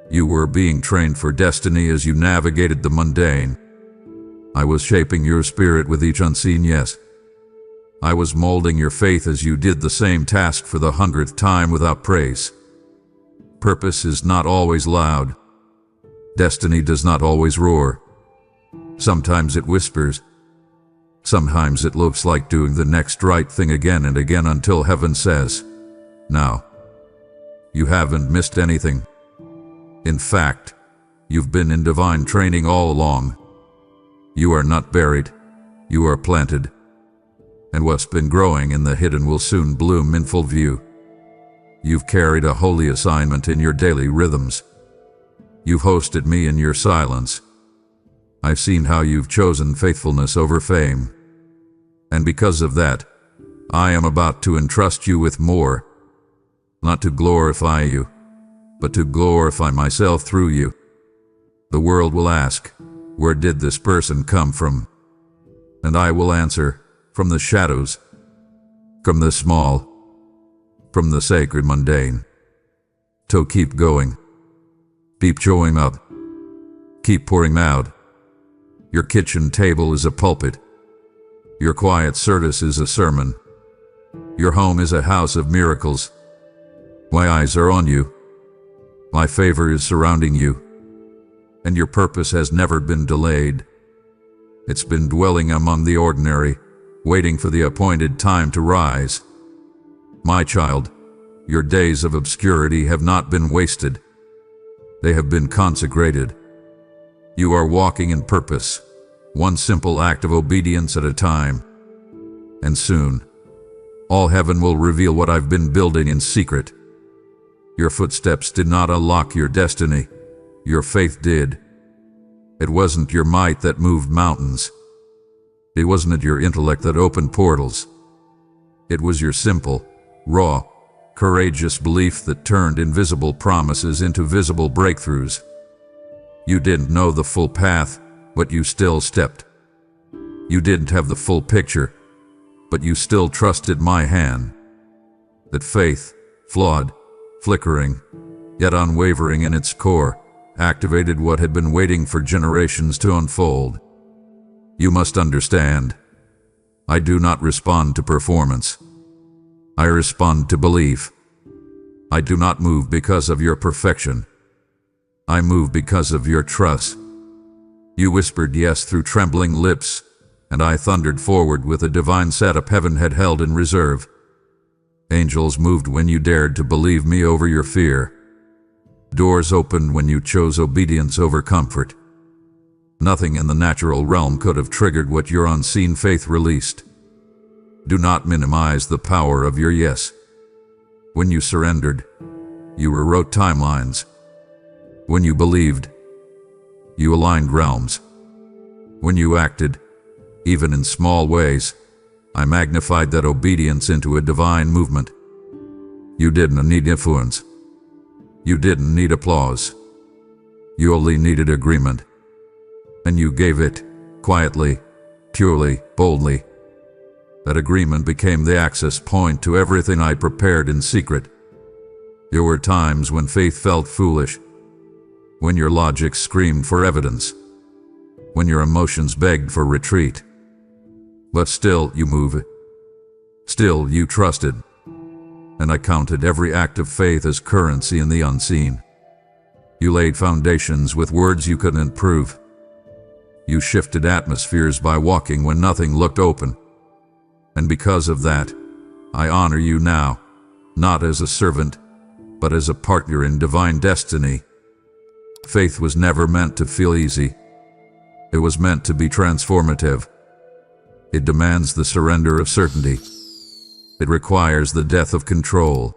You were being trained for destiny as you navigated the mundane. I was shaping your spirit with each unseen yes. I was molding your faith as you did the same task for the 100th time without praise. Purpose is not always loud. Destiny does not always roar. Sometimes it whispers. Sometimes it looks like doing the next right thing again and again until heaven says, "Now." You haven't missed anything. In fact, you've been in divine training all along. You are not buried. You are planted. And what's been growing in the hidden will soon bloom in full view. You've carried a holy assignment in your daily rhythms. You've hosted me in your silence. I've seen how you've chosen faithfulness over fame. And because of that, I am about to entrust you with more. Not to glorify you, but to glorify myself through you. The world will ask, "Where did this person come from?" And I will answer, "From the shadows, from the small, from the sacred mundane." So keep going. Keep showing up. Keep pouring out. Your kitchen table is a pulpit. Your quiet service is a sermon. Your home is a house of miracles. My eyes are on you. My favor is surrounding you. And your purpose has never been delayed. It's been dwelling among the ordinary, waiting for the appointed time to rise. My child, your days of obscurity have not been wasted. They have been consecrated. You are walking in purpose, one simple act of obedience at a time. And soon, all heaven will reveal what I've been building in secret. Your footsteps did not unlock your destiny. Your faith did. It wasn't your might that moved mountains. It wasn't your intellect that opened portals. It was your simple, raw, courageous belief that turned invisible promises into visible breakthroughs. You didn't know the full path, but you still stepped. You didn't have the full picture, but you still trusted my hand. That faith, flawed, flickering, yet unwavering in its core, activated what had been waiting for generations to unfold. You must understand, I do not respond to performance. I respond to belief. I do not move because of your perfection. I move because of your trust. You whispered yes through trembling lips, and I thundered forward with a divine setup heaven had held in reserve. Angels moved when you dared to believe me over your fear. Doors opened when you chose obedience over comfort. Nothing in the natural realm could have triggered what your unseen faith released. Do not minimize the power of your yes. When you surrendered, you rewrote timelines. When you believed, you aligned realms. When you acted, even in small ways, I magnified that obedience into a divine movement. You didn't need influence. You didn't need applause. You only needed agreement. And you gave it, quietly, purely, boldly. That agreement became the access point to everything I prepared in secret. There were times when faith felt foolish, when your logic screamed for evidence, when your emotions begged for retreat. But still you moved. Still you trusted. and I counted every act of faith as currency in the unseen. You laid foundations with words you couldn't prove. You shifted atmospheres by walking when nothing looked open. And because of that, I honor you now, not as a servant, but as a partner in divine destiny. Faith was never meant to feel easy. It was meant to be transformative. It demands the surrender of certainty. It requires the death of control.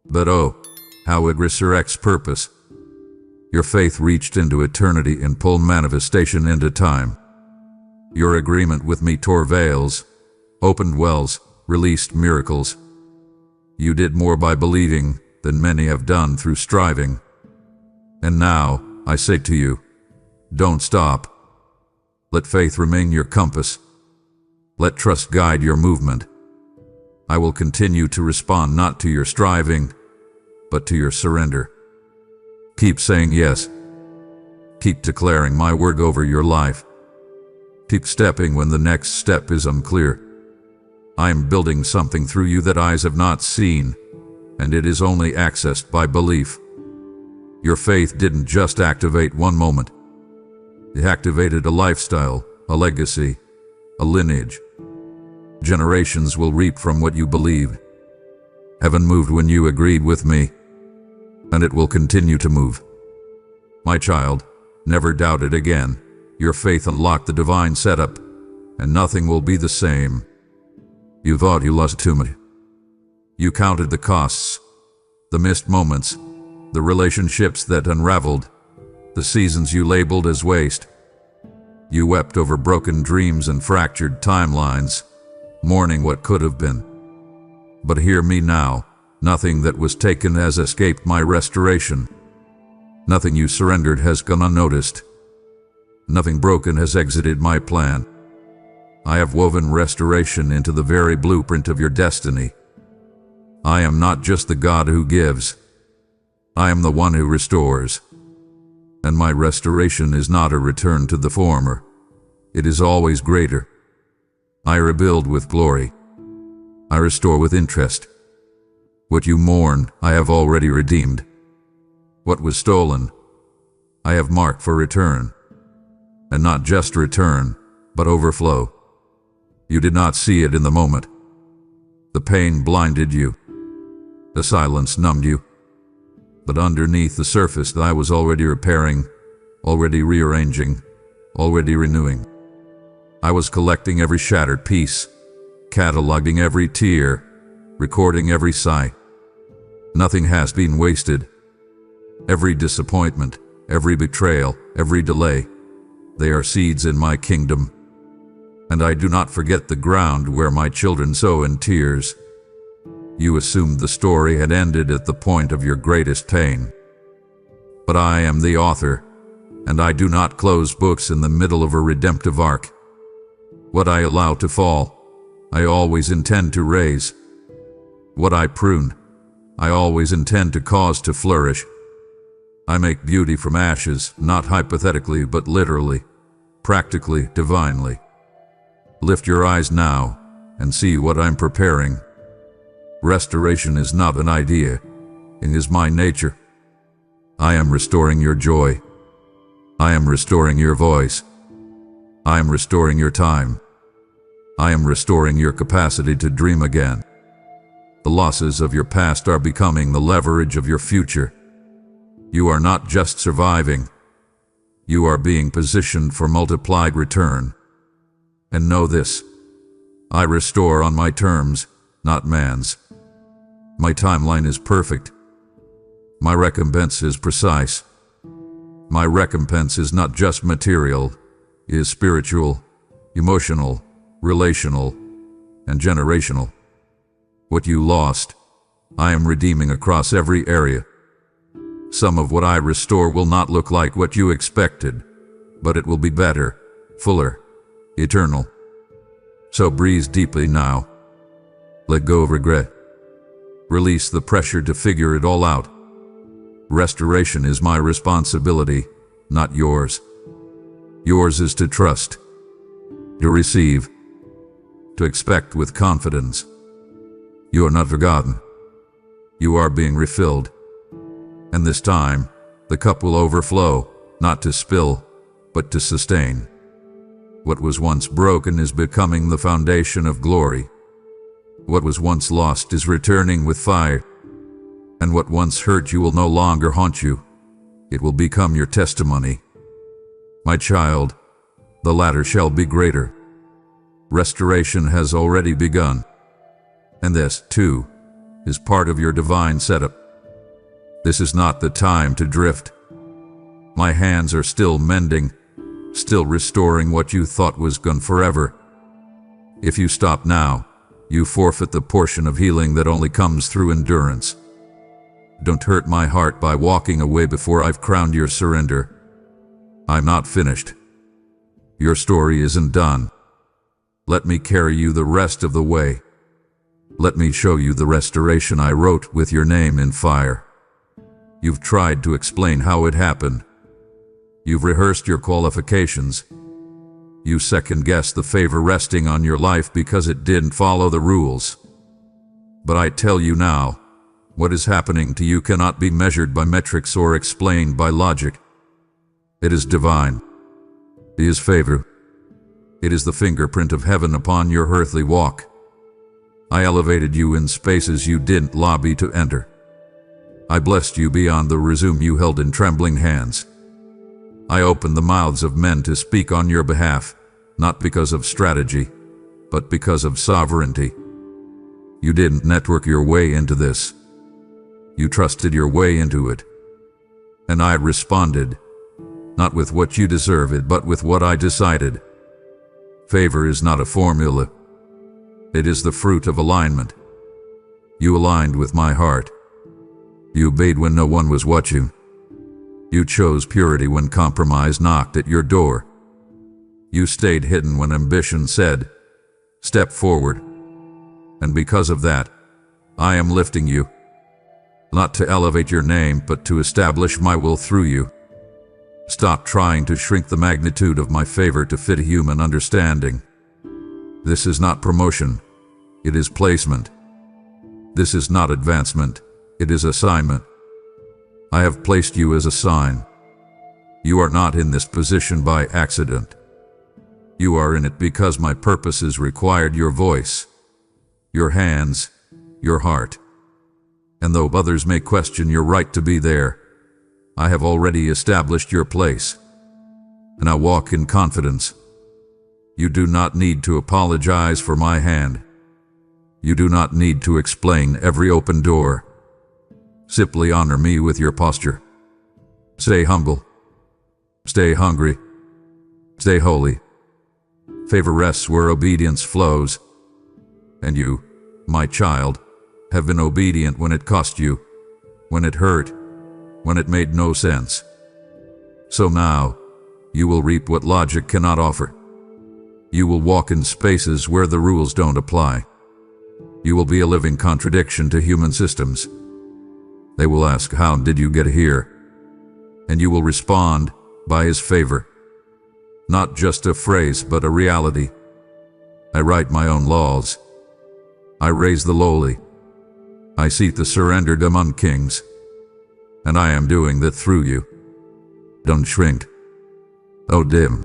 But oh, how it resurrects purpose. Your faith reached into eternity and pulled manifestation into time. Your agreement with me tore veils, opened wells, released miracles. You did more by believing than many have done through striving. And now, I say to you, don't stop. Let faith remain your compass. Let trust guide your movement. I will continue to respond not to your striving, but to your surrender. Keep saying yes. Keep declaring my word over your life. Keep stepping when the next step is unclear. I am building something through you that eyes have not seen, and it is only accessed by belief. Your faith didn't just activate one moment. It activated a lifestyle, a legacy, a lineage. Generations will reap from what you believe. Heaven moved when you agreed with me, and it will continue to move. My child, never doubt it again. Your faith unlocked the divine setup, and nothing will be the same. You thought you lost too much. You counted the costs, the missed moments, the relationships that unraveled, the seasons you labeled as waste. You wept over broken dreams and fractured timelines, mourning what could have been. But hear me now, nothing that was taken has escaped my restoration. Nothing you surrendered has gone unnoticed. Nothing broken has exited my plan. I have woven restoration into the very blueprint of your destiny. I am not just the God who gives. I am the one who restores. And my restoration is not a return to the former. It is always greater. I rebuild with glory. I restore with interest. What you mourn, I have already redeemed. What was stolen, I have marked for return. And not just return, but overflow. You did not see it in the moment. The pain blinded you. The silence numbed you. But underneath the surface, I was already repairing, already rearranging, already renewing. I was collecting every shattered piece, cataloging every tear, recording every sigh. Nothing has been wasted. Every disappointment, every betrayal, every delay, they are seeds in my kingdom. And I do not forget the ground where my children sow in tears. You assumed the story had ended at the point of your greatest pain. But I am the author, and I do not close books in the middle of a redemptive arc. What I allow to fall, I always intend to raise. What I prune, I always intend to cause to flourish. I make beauty from ashes, not hypothetically but literally, practically, divinely. Lift your eyes now and see what I'm preparing. Restoration is not an idea. It is my nature. I am restoring your joy. I am restoring your voice. I am restoring your time. I am restoring your capacity to dream again. The losses of your past are becoming the leverage of your future. You are not just surviving. You are being positioned for multiplied return. And know this, I restore on my terms, not man's. My timeline is perfect. My recompense is precise. My recompense is not just material, it is spiritual, emotional, relational, and generational. What you lost, I am redeeming across every area. Some of what I restore will not look like what you expected, but it will be better, fuller, eternal. So breathe deeply now. Let go of regret. Release the pressure to figure it all out. Restoration is my responsibility, not yours. Yours is to trust, to receive, to expect with confidence. You are not forgotten. You are being refilled. And this time, the cup will overflow, not to spill, but to sustain. What was once broken is becoming the foundation of glory. What was once lost is returning with fire. And what once hurt you will no longer haunt you. It will become your testimony. My child, the latter shall be greater. Restoration has already begun. And this, too, is part of your divine setup. This is not the time to drift. My hands are still mending, still restoring what you thought was gone forever. If you stop now, you forfeit the portion of healing that only comes through endurance. Don't hurt my heart by walking away before I've crowned your surrender. I'm not finished. Your story isn't done. Let me carry you the rest of the way. Let me show you the restoration I wrote with your name in fire. You've tried to explain how it happened. You've rehearsed your qualifications. You second-guessed the favor resting on your life because it didn't follow the rules. But I tell you now, what is happening to you cannot be measured by metrics or explained by logic. It is divine. It is favor. It is the fingerprint of heaven upon your earthly walk. I elevated you in spaces you didn't lobby to enter. I blessed you beyond the resume you held in trembling hands. I opened the mouths of men to speak on your behalf, not because of strategy, but because of sovereignty. You didn't network your way into this. You trusted your way into it. And I responded, not with what you deserved, but with what I decided. Favor is not a formula. It is the fruit of alignment. You aligned with my heart. You obeyed when no one was watching. You chose purity when compromise knocked at your door. You stayed hidden when ambition said, "Step forward." And because of that, I am lifting you. Not to elevate your name, but to establish my will through you. Stop trying to shrink the magnitude of my favor to fit human understanding. This is not promotion. It is placement. This is not advancement. It is assignment. I have placed you as a sign. You are not in this position by accident. You are in it because my purposes required your voice, your hands, your heart. And though others may question your right to be there, I have already established your place. And I walk in confidence. You do not need to apologize for my hand. You do not need to explain every open door. Simply honor me with your posture. Stay humble. Stay hungry. Stay holy. Favor rests where obedience flows. And you, my child, have been obedient when it cost you, when it hurt, when it made no sense. So now, you will reap what logic cannot offer. You will walk in spaces where the rules don't apply. You will be a living contradiction to human systems. They will ask, "How did you get here?" And you will respond, "By His favor." Not just a phrase, but a reality. I write my own laws. I raise the lowly. I seat the surrendered among kings. And I am doing that through you. Don't shrink. Don't dim.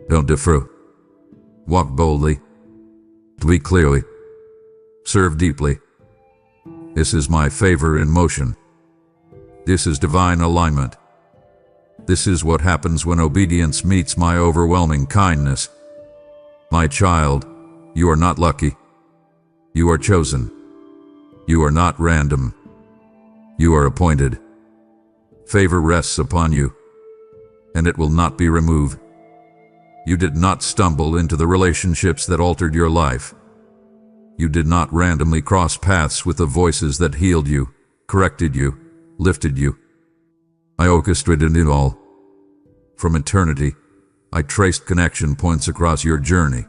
Don't defer. Walk boldly. Speak clearly. Serve deeply. This is my favor in motion. This is divine alignment. This is what happens when obedience meets my overwhelming kindness. My child, you are not lucky. You are chosen. You are not random. You are appointed. Favor rests upon you, and it will not be removed. You did not stumble into the relationships that altered your life. You did not randomly cross paths with the voices that healed you, corrected you, lifted you. I orchestrated it all. From eternity, I traced connection points across your journey.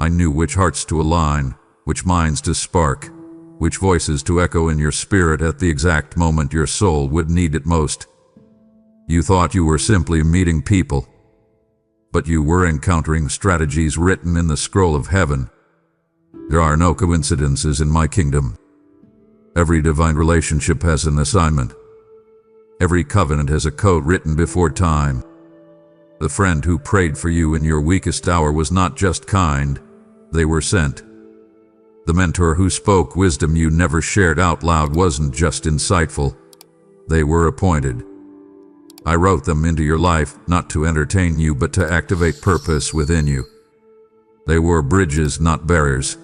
I knew which hearts to align, which minds to spark, which voices to echo in your spirit at the exact moment your soul would need it most. You thought you were simply meeting people, but you were encountering strategies written in the scroll of heaven. There are no coincidences in my kingdom. Every divine relationship has an assignment. Every covenant has a code written before time. The friend who prayed for you in your weakest hour was not just kind, they were sent. The mentor who spoke wisdom you never shared out loud wasn't just insightful, they were appointed. I wrote them into your life, not to entertain you, but to activate purpose within you. They were bridges, not barriers.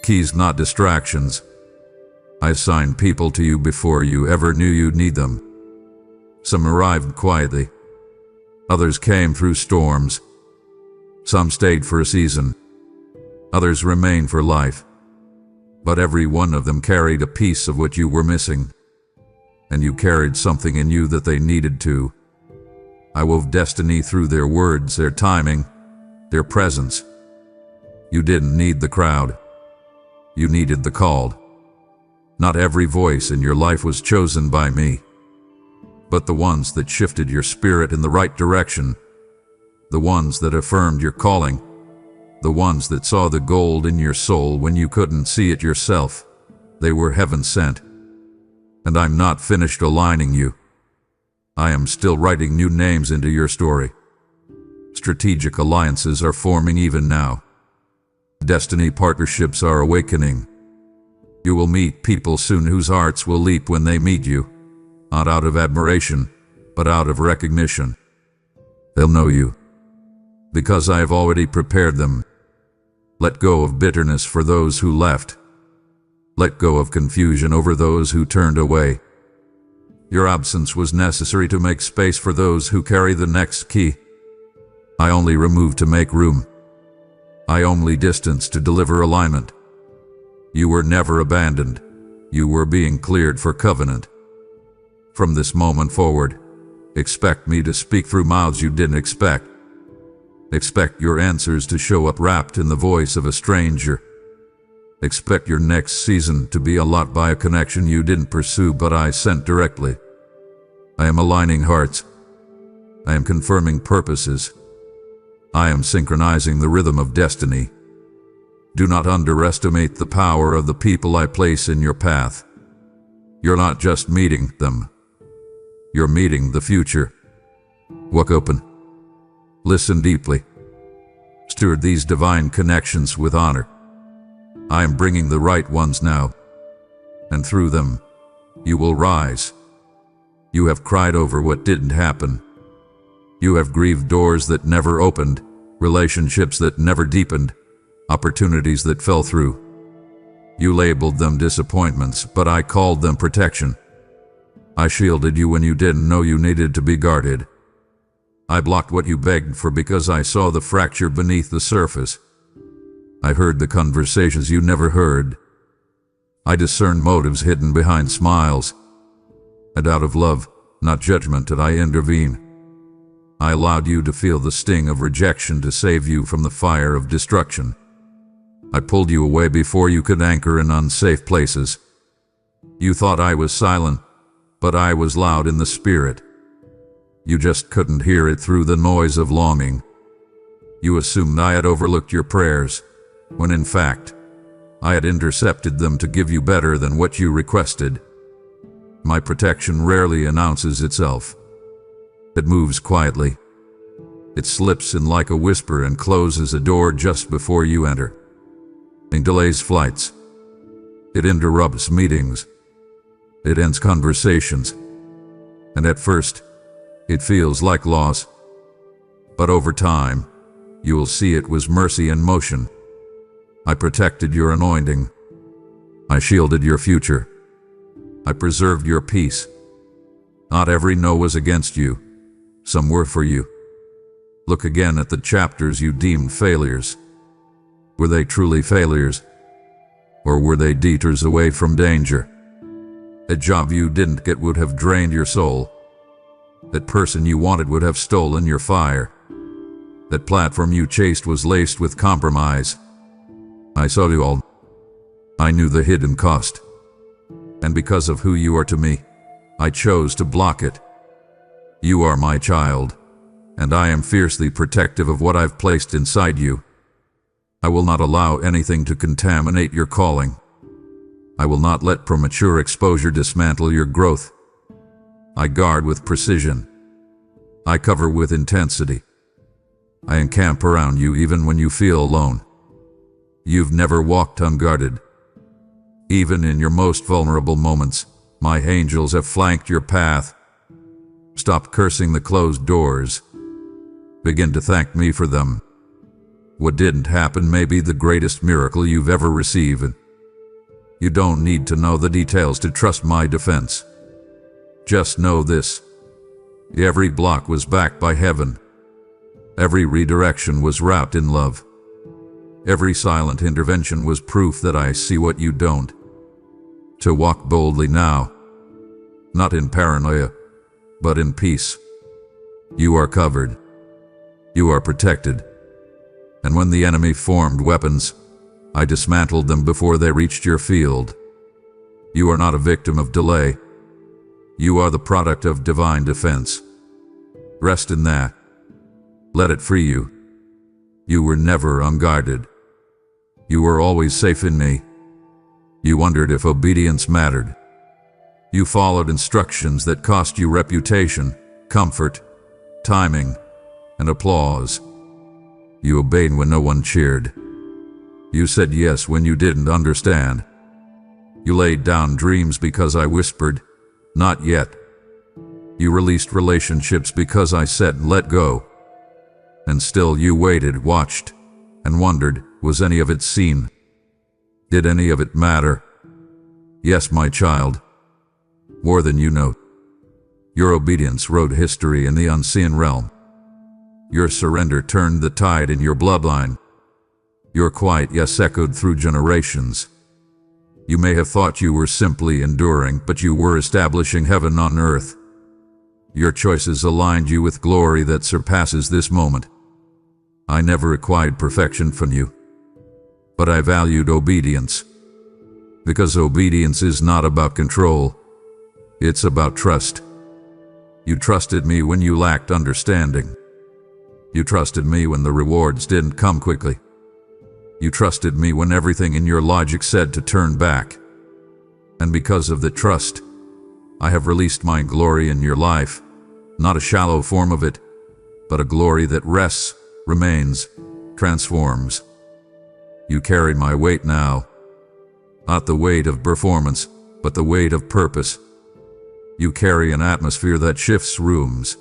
Keys, not distractions. I assigned people to you before you ever knew you'd need them. Some arrived quietly. Others came through storms. Some stayed for a season. Others remained for life. But every one of them carried a piece of what you were missing. And you carried something in you that they needed to. I wove destiny through their words, their timing, their presence. You didn't need the crowd. You needed the called. Not every voice in your life was chosen by me, but the ones that shifted your spirit in the right direction, the ones that affirmed your calling, the ones that saw the gold in your soul when you couldn't see it yourself. They were heaven sent. And I'm not finished aligning you. I am still writing new names into your story. Strategic alliances are forming even now. Destiny partnerships are awakening. You will meet people soon whose hearts will leap when they meet you, not out of admiration, but out of recognition. They'll know you, because I have already prepared them. Let go of bitterness for those who left. Let go of confusion over those who turned away. Your absence was necessary to make space for those who carry the next key. I only removed to make room. I only distanced to deliver alignment. You were never abandoned. You were being cleared for covenant. From this moment forward, expect me to speak through mouths you didn't expect. Expect your answers to show up wrapped in the voice of a stranger. Expect your next season to be unlocked by a connection you didn't pursue but I sent directly. I am aligning hearts. I am confirming purposes. I am synchronizing the rhythm of destiny. Do not underestimate the power of the people I place in your path. You're not just meeting them. You're meeting the future. Walk open. Listen deeply. Steward these divine connections with honor. I am bringing the right ones now, and through them, you will rise. You have cried over what didn't happen. You have grieved doors that never opened, relationships that never deepened, opportunities that fell through. You labeled them disappointments, but I called them protection. I shielded you when you didn't know you needed to be guarded. I blocked what you begged for because I saw the fracture beneath the surface. I heard the conversations you never heard. I discerned motives hidden behind smiles. And out of love, not judgment, did I intervene. I allowed you to feel the sting of rejection to save you from the fire of destruction. I pulled you away before you could anchor in unsafe places. You thought I was silent, but I was loud in the spirit. You just couldn't hear it through the noise of longing. You assumed I had overlooked your prayers, when in fact, I had intercepted them to give you better than what you requested. My protection rarely announces itself. It moves quietly. It slips in like a whisper and closes a door just before you enter. It delays flights. It interrupts meetings. It ends conversations. And at first, it feels like loss. But over time, you will see it was mercy in motion. I protected your anointing. I shielded your future. I preserved your peace. Not every no was against you. Some were for you. Look again at the chapters you deemed failures. Were they truly failures? Or were they detours away from danger? A job you didn't get would have drained your soul. That person you wanted would have stolen your fire. That platform you chased was laced with compromise. I saw it all. I knew the hidden cost. And because of who you are to me, I chose to block it. You are my child, and I am fiercely protective of what I've placed inside you. I will not allow anything to contaminate your calling. I will not let premature exposure dismantle your growth. I guard with precision. I cover with intensity. I encamp around you even when you feel alone. You've never walked unguarded. Even in your most vulnerable moments, my angels have flanked your path. Stop cursing the closed doors. Begin to thank me for them. What didn't happen may be the greatest miracle you've ever received. You don't need to know the details to trust my defense. Just know this. Every block was backed by heaven. Every redirection was wrapped in love. Every silent intervention was proof that I see what you don't. To walk boldly now, not in paranoia, but in peace. You are covered. You are protected. And when the enemy formed weapons, I dismantled them before they reached your field. You are not a victim of delay. You are the product of divine defense. Rest in that. Let it free you. You were never unguarded. You were always safe in me. You wondered if obedience mattered. You followed instructions that cost you reputation, comfort, timing, and applause. You obeyed when no one cheered. You said yes when you didn't understand. You laid down dreams because I whispered, "Not yet." You released relationships because I said, "Let go." And still you waited, watched, and wondered, was any of it seen? Did any of it matter? Yes, my child. More than you know. Your obedience wrote history in the unseen realm. Your surrender turned the tide in your bloodline. Your quiet yes echoed through generations. You may have thought you were simply enduring, but you were establishing heaven on earth. Your choices aligned you with glory that surpasses this moment. I never required perfection from you, but I valued obedience. Because obedience is not about control, it's about trust. You trusted me when you lacked understanding. You trusted me when the rewards didn't come quickly. You trusted me when everything in your logic said to turn back. And because of the trust, I have released my glory in your life, not a shallow form of it, but a glory that rests, remains, transforms. You carry my weight now, not the weight of performance, but the weight of purpose. You carry an atmosphere that shifts rooms.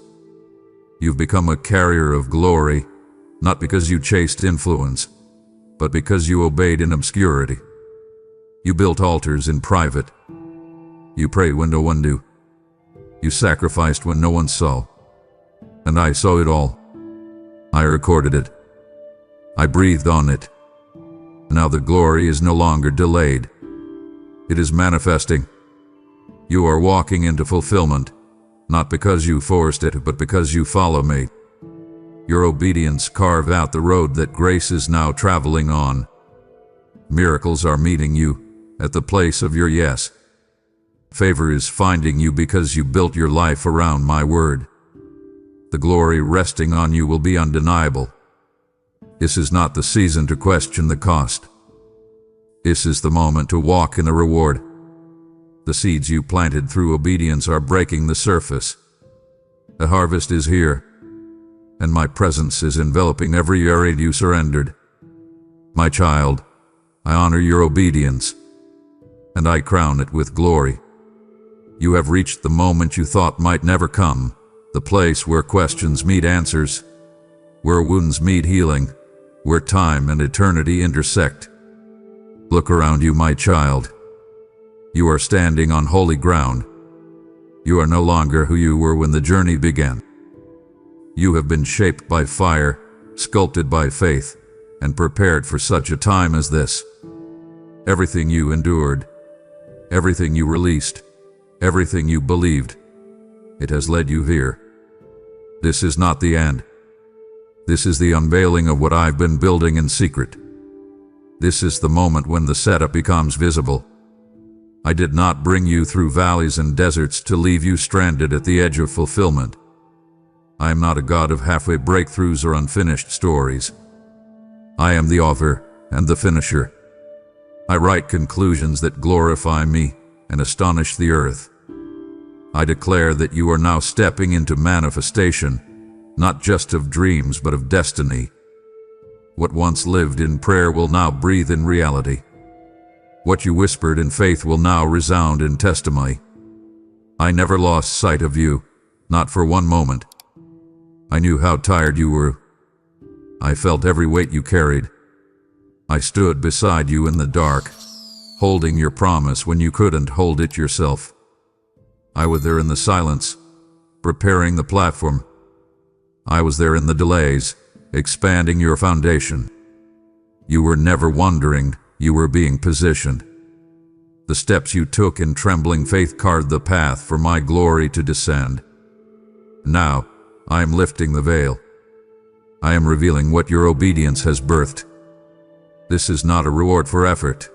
You've become a carrier of glory, not because you chased influence, but because you obeyed in obscurity. You built altars in private. You prayed when no one knew. You sacrificed when no one saw. And I saw it all. I recorded it. I breathed on it. Now the glory is no longer delayed. It is manifesting. You are walking into fulfillment, not because you forced it, but because you follow me. Your obedience carved out the road that grace is now traveling on. Miracles are meeting you at the place of your yes. Favor is finding you because you built your life around my word. The glory resting on you will be undeniable. This is not the season to question the cost. This is the moment to walk in the reward. The seeds you planted through obedience are breaking the surface. The harvest is here, and my presence is enveloping every area you surrendered. My child, I honor your obedience, and I crown it with glory. You have reached the moment you thought might never come, the place where questions meet answers, where wounds meet healing, where time and eternity intersect. Look around you, my child. You are standing on holy ground. You are no longer who you were when the journey began. You have been shaped by fire, sculpted by faith, and prepared for such a time as this. Everything you endured, everything you released, everything you believed, it has led you here. This is not the end. This is the unveiling of what I've been building in secret. This is the moment when the setup becomes visible. I did not bring you through valleys and deserts to leave you stranded at the edge of fulfillment. I am not a God of halfway breakthroughs or unfinished stories. I am the author and the finisher. I write conclusions that glorify me and astonish the earth. I declare that you are now stepping into manifestation, not just of dreams but of destiny. What once lived in prayer will now breathe in reality. What you whispered in faith will now resound in testimony. I never lost sight of you, not for one moment. I knew how tired you were. I felt every weight you carried. I stood beside you in the dark, holding your promise when you couldn't hold it yourself. I was there in the silence, preparing the platform. I was there in the delays, expanding your foundation. You were never wondering, you were being positioned. The steps you took in trembling faith carved the path for my glory to descend. Now, I am lifting the veil. I am revealing what your obedience has birthed. This is not a reward for effort.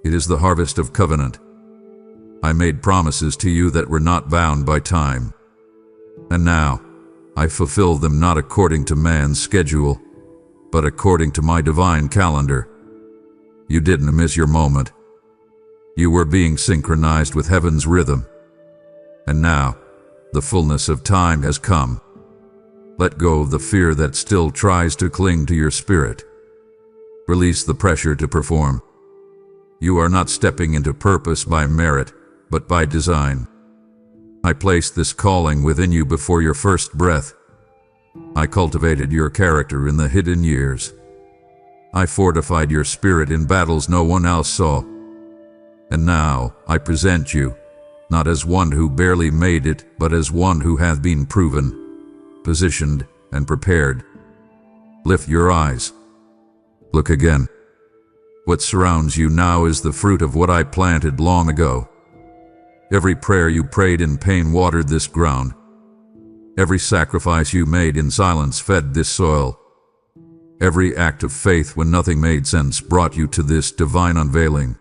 It is the harvest of covenant. I made promises to you that were not bound by time. And now, I fulfill them not according to man's schedule, but according to my divine calendar. You didn't miss your moment. You were being synchronized with heaven's rhythm. And now, the fullness of time has come. Let go of the fear that still tries to cling to your spirit. Release the pressure to perform. You are not stepping into purpose by merit, but by design. I placed this calling within you before your first breath. I cultivated your character in the hidden years. I fortified your spirit in battles no one else saw. And now I present you, not as one who barely made it, but as one who hath been proven, positioned, and prepared. Lift your eyes. Look again. What surrounds you now is the fruit of what I planted long ago. Every prayer you prayed in pain watered this ground. Every sacrifice you made in silence fed this soil. Every act of faith when nothing made sense brought you to this divine unveiling.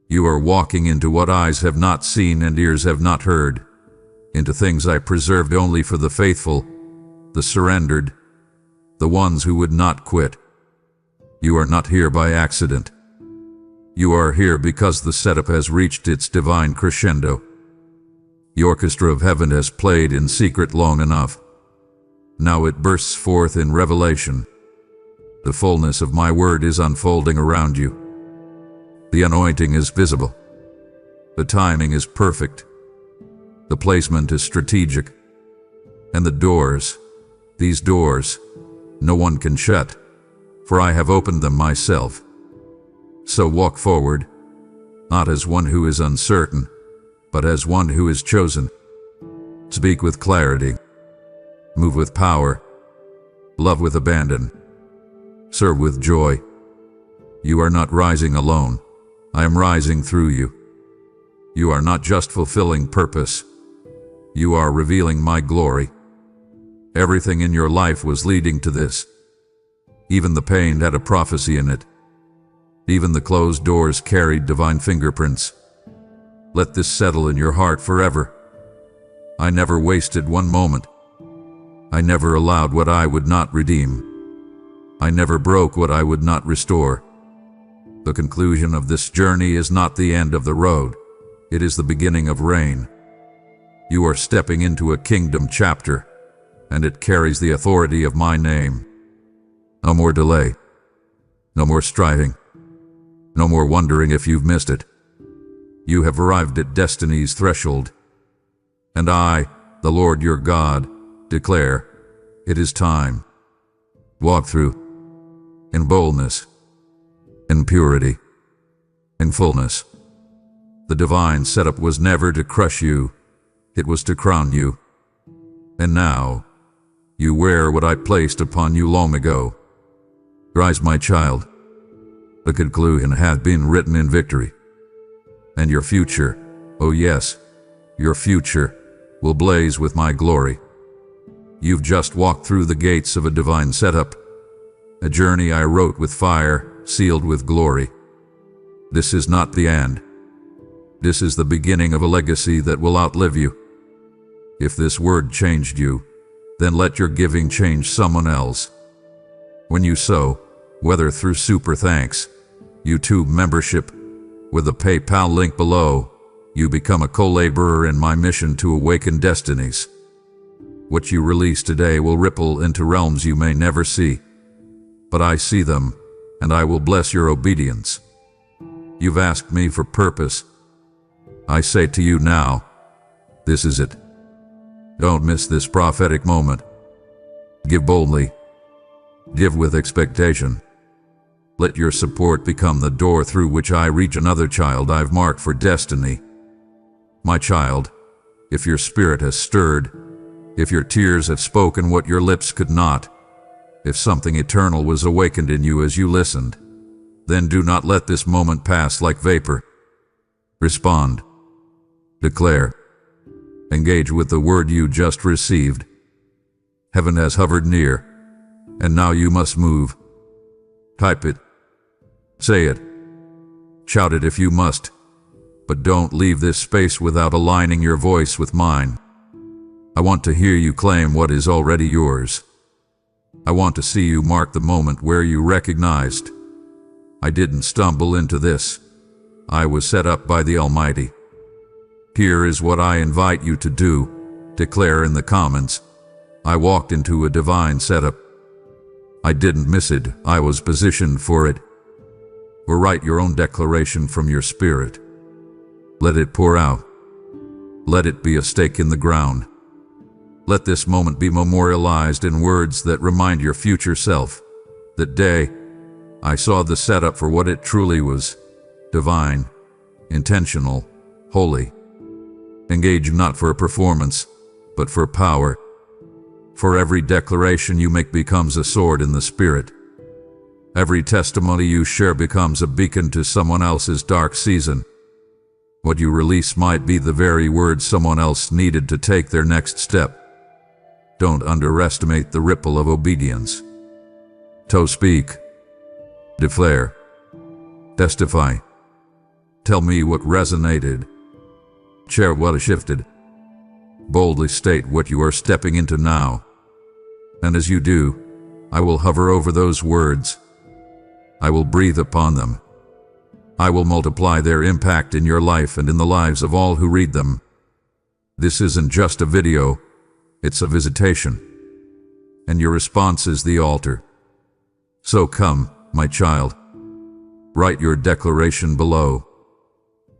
You are walking into what eyes have not seen and ears have not heard, into things I preserved only for the faithful, the surrendered, the ones who would not quit. You are not here by accident. You are here because the setup has reached its divine crescendo. The orchestra of heaven has played in secret long enough. Now it bursts forth in revelation. The fullness of my word is unfolding around you. The anointing is visible. The timing is perfect. The placement is strategic. And the doors, these doors, no one can shut, for I have opened them myself. So walk forward, not as one who is uncertain, but as one who is chosen. Speak with clarity. Move with power. Love with abandon. Serve with joy. You are not rising alone. I am rising through you. You are not just fulfilling purpose. You are revealing my glory. Everything in your life was leading to this. Even the pain had a prophecy in it. Even the closed doors carried divine fingerprints. Let this settle in your heart forever. I never wasted one moment. I never allowed what I would not redeem. I never broke what I would not restore. The conclusion of this journey is not the end of the road. It is the beginning of reign. You are stepping into a kingdom chapter, and it carries the authority of my name. No more delay. No more striving. No more wondering if you've missed it. You have arrived at destiny's threshold. And I, the Lord your God, declare, it is time. Walk through, in boldness, in purity, in fullness. The divine setup was never to crush you, it was to crown you. And now, you wear what I placed upon you long ago. Rise, my child. The conclusion hath been written in victory. And your future, oh yes, your future, will blaze with my glory. You've just walked through the gates of a divine setup, a journey I wrote with fire, sealed with glory. This is not the end. This is the beginning of a legacy that will outlive you. If this word changed you, then let your giving change someone else. When you sow, whether through super thanks, YouTube membership with a PayPal link below. You become a co-laborer in my mission to awaken destinies. What you release today will ripple into realms you may never see. But I see them, and I will bless your obedience. You've asked me for purpose. I say to you now, this is it. Don't miss this prophetic moment. Give boldly. Give with expectation. Let your support become the door through which I reach another child I've marked for destiny. My child, if your spirit has stirred, if your tears have spoken what your lips could not, if something eternal was awakened in you as you listened, then do not let this moment pass like vapor. Respond. Declare. Engage with the word you just received. Heaven has hovered near, and now you must move. Type it. Say it. Shout it if you must, but don't leave this space without aligning your voice with mine. I want to hear you claim what is already yours. I want to see you mark the moment where you recognized, I didn't stumble into this. I was set up by the Almighty. Here is what I invite you to do. Declare in the comments, I walked into a divine setup. I didn't miss it, I was positioned for it. Or write your own declaration from your spirit. Let it pour out. Let it be a stake in the ground. Let this moment be memorialized in words that remind your future self. That day, I saw the setup for what it truly was. Divine, intentional, holy. Engage not for a performance, but for power. For every declaration you make becomes a sword in the spirit. Every testimony you share becomes a beacon to someone else's dark season. What you release might be the very words someone else needed to take their next step. Don't underestimate the ripple of obedience. To speak. Declare. Testify. Tell me what resonated. Share what has shifted. Boldly state what you are stepping into now. And as you do, I will hover over those words. I will breathe upon them. I will multiply their impact in your life and in the lives of all who read them. This isn't just a video, it's a visitation. And your response is the altar. So come, my child. Write your declaration below.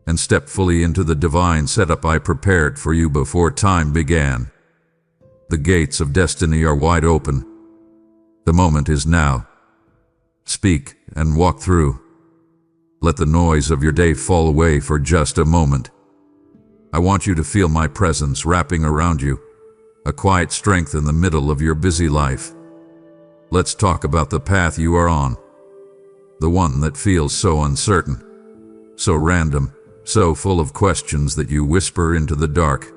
And step fully into the divine setup I prepared for you before time began. The gates of destiny are wide open. The moment is now. Speak and walk through. Let the noise of your day fall away for just a moment. I want you to feel my presence wrapping around you, a quiet strength in the middle of your busy life. Let's talk about the path you are on. The one that feels so uncertain, so random, so full of questions that you whisper into the dark.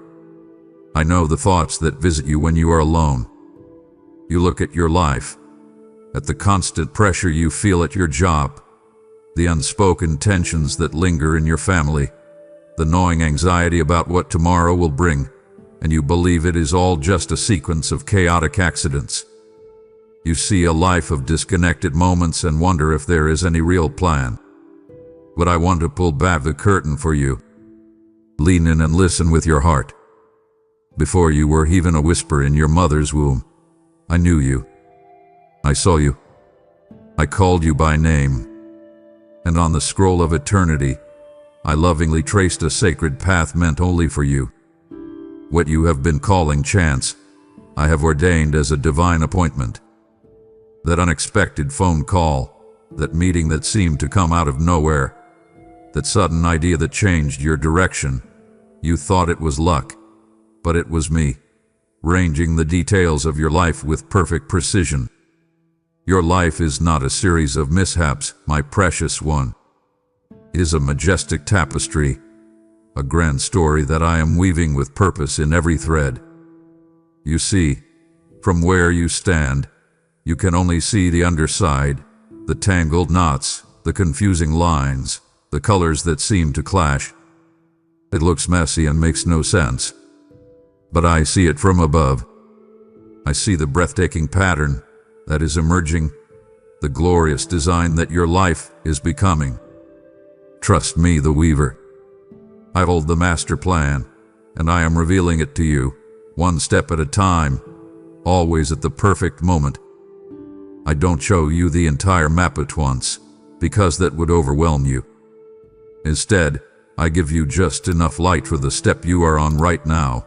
I know the thoughts that visit you when you are alone. You look at your life, at the constant pressure you feel at your job, the unspoken tensions that linger in your family, the gnawing anxiety about what tomorrow will bring, and you believe it is all just a sequence of chaotic accidents. You see a life of disconnected moments and wonder if there is any real plan. But I want to pull back the curtain for you. Lean in and listen with your heart. Before you were even a whisper in your mother's womb, I knew you. I saw you. I called you by name. And on the scroll of eternity, I lovingly traced a sacred path meant only for you. What you have been calling chance, I have ordained as a divine appointment. That unexpected phone call, that meeting that seemed to come out of nowhere, that sudden idea that changed your direction. You thought it was luck, but it was me, arranging the details of your life with perfect precision. Your life is not a series of mishaps, my precious one. It is a majestic tapestry, a grand story that I am weaving with purpose in every thread. You see, from where you stand, you can only see the underside, the tangled knots, the confusing lines, the colors that seem to clash. It looks messy and makes no sense. But I see it from above. I see the breathtaking pattern that is emerging, the glorious design that your life is becoming. Trust me, the weaver. I hold the master plan, and I am revealing it to you, one step at a time, always at the perfect moment. I don't show you the entire map at once, because that would overwhelm you. Instead, I give you just enough light for the step you are on right now.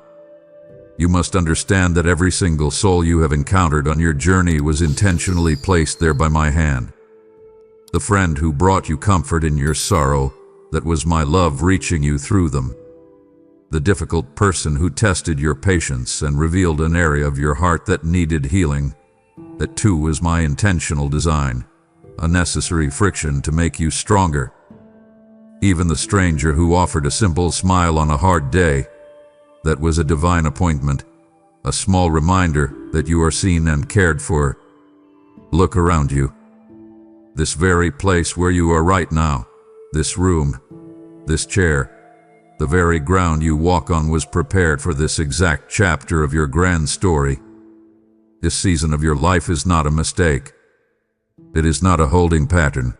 You must understand that every single soul you have encountered on your journey was intentionally placed there by my hand. The friend who brought you comfort in your sorrow, that was my love reaching you through them. The difficult person who tested your patience and revealed an area of your heart that needed healing, that too was my intentional design, a necessary friction to make you stronger. Even the stranger who offered a simple smile on a hard day, that was a divine appointment, a small reminder that you are seen and cared for. Look around you. This very place where you are right now, this room, this chair, the very ground you walk on was prepared for this exact chapter of your grand story. This season of your life is not a mistake. It is not a holding pattern.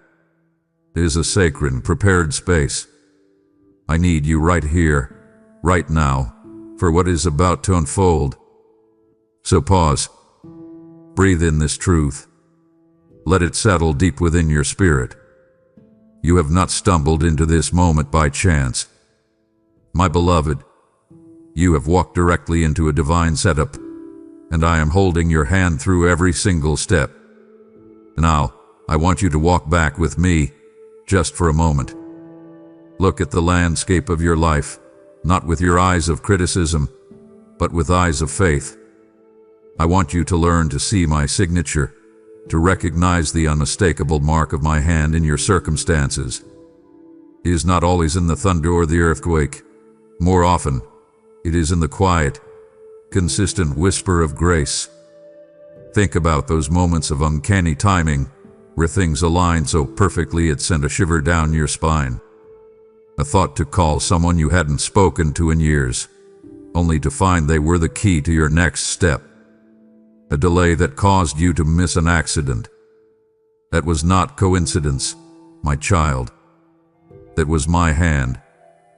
It is a sacred, prepared space. I need you right here, right now, for what is about to unfold. So pause. Breathe in this truth. Let it settle deep within your spirit. You have not stumbled into this moment by chance. My beloved, you have walked directly into a divine setup, and I am holding your hand through every single step. Now, I want you to walk back with me, just for a moment. Look at the landscape of your life, not with your eyes of criticism, but with eyes of faith. I want you to learn to see my signature, to recognize the unmistakable mark of my hand in your circumstances. It is not always in the thunder or the earthquake. More often, it is in the quiet, consistent whisper of grace. Think about those moments of uncanny timing, where things aligned so perfectly it sent a shiver down your spine. A thought to call someone you hadn't spoken to in years, only to find they were the key to your next step. A delay that caused you to miss an accident. That was not coincidence, my child. That was my hand,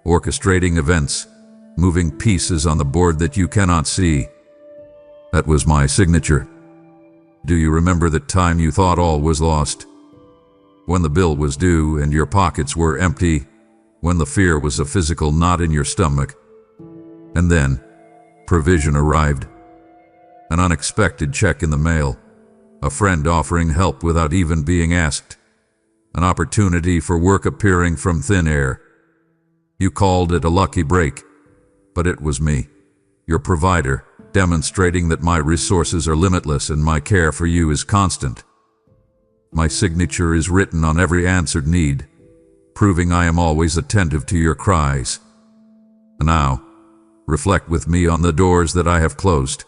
orchestrating events, moving pieces on the board that you cannot see. That was my signature. Do you remember that time you thought all was lost? When the bill was due and your pockets were empty, when the fear was a physical knot in your stomach. And then, provision arrived. An unexpected check in the mail, a friend offering help without even being asked, an opportunity for work appearing from thin air. You called it a lucky break, but it was me, your provider, demonstrating that my resources are limitless and my care for you is constant. My signature is written on every answered need, proving I am always attentive to your cries. Now, reflect with me on the doors that I have closed.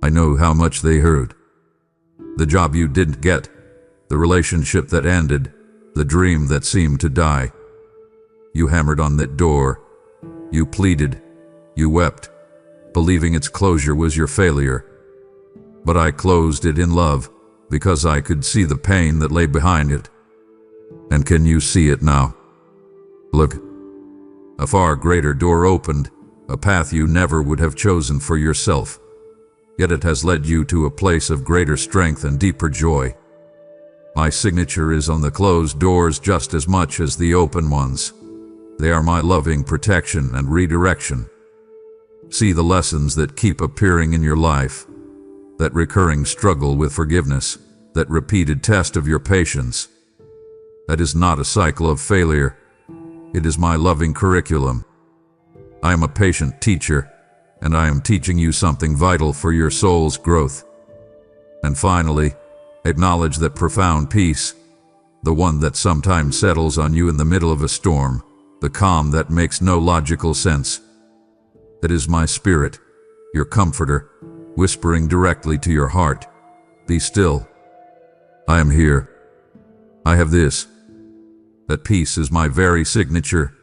I know how much they hurt. The job you didn't get, the relationship that ended, the dream that seemed to die. You hammered on that door. You pleaded. You wept, believing its closure was your failure. But I closed it in love, because I could see the pain that lay behind it. And can you see it now? Look. A far greater door opened, a path you never would have chosen for yourself. Yet it has led you to a place of greater strength and deeper joy. My signature is on the closed doors just as much as the open ones. They are my loving protection and redirection. See the lessons that keep appearing in your life, that recurring struggle with forgiveness, that repeated test of your patience. That is not a cycle of failure. It is my loving curriculum. I am a patient teacher, and I am teaching you something vital for your soul's growth. And finally, acknowledge that profound peace, the one that sometimes settles on you in the middle of a storm, the calm that makes no logical sense. That is my spirit, your comforter, whispering directly to your heart. Be still. I am here. I have this. That peace is my very signature,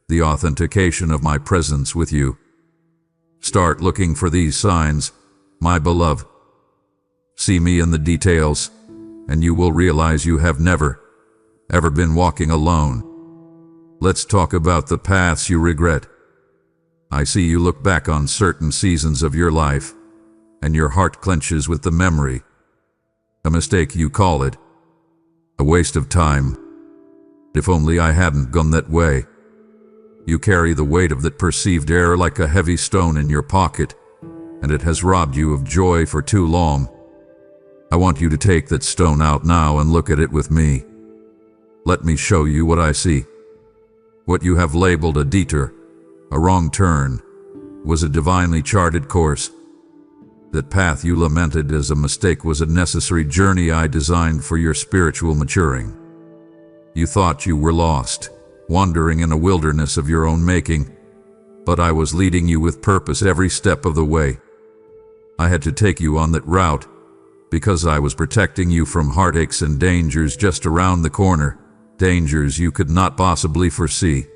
the authentication of my presence with you. Start looking for these signs, my beloved. See me in the details, and you will realize you have never, ever been walking alone. Let's talk about the paths you regret. I see you look back on certain seasons of your life, and your heart clenches with the memory. A mistake, you call it. A waste of time. If only I hadn't gone that way. You carry the weight of that perceived error like a heavy stone in your pocket, and it has robbed you of joy for too long. I want you to take that stone out now and look at it with me. Let me show you what I see. What you have labeled a detour, a wrong turn, was a divinely charted course. That path you lamented as a mistake was a necessary journey I designed for your spiritual maturing. You thought you were lost, wandering in a wilderness of your own making, but I was leading you with purpose every step of the way. I had to take you on that route because I was protecting you from heartaches and dangers just around the corner, dangers you could not possibly foresee.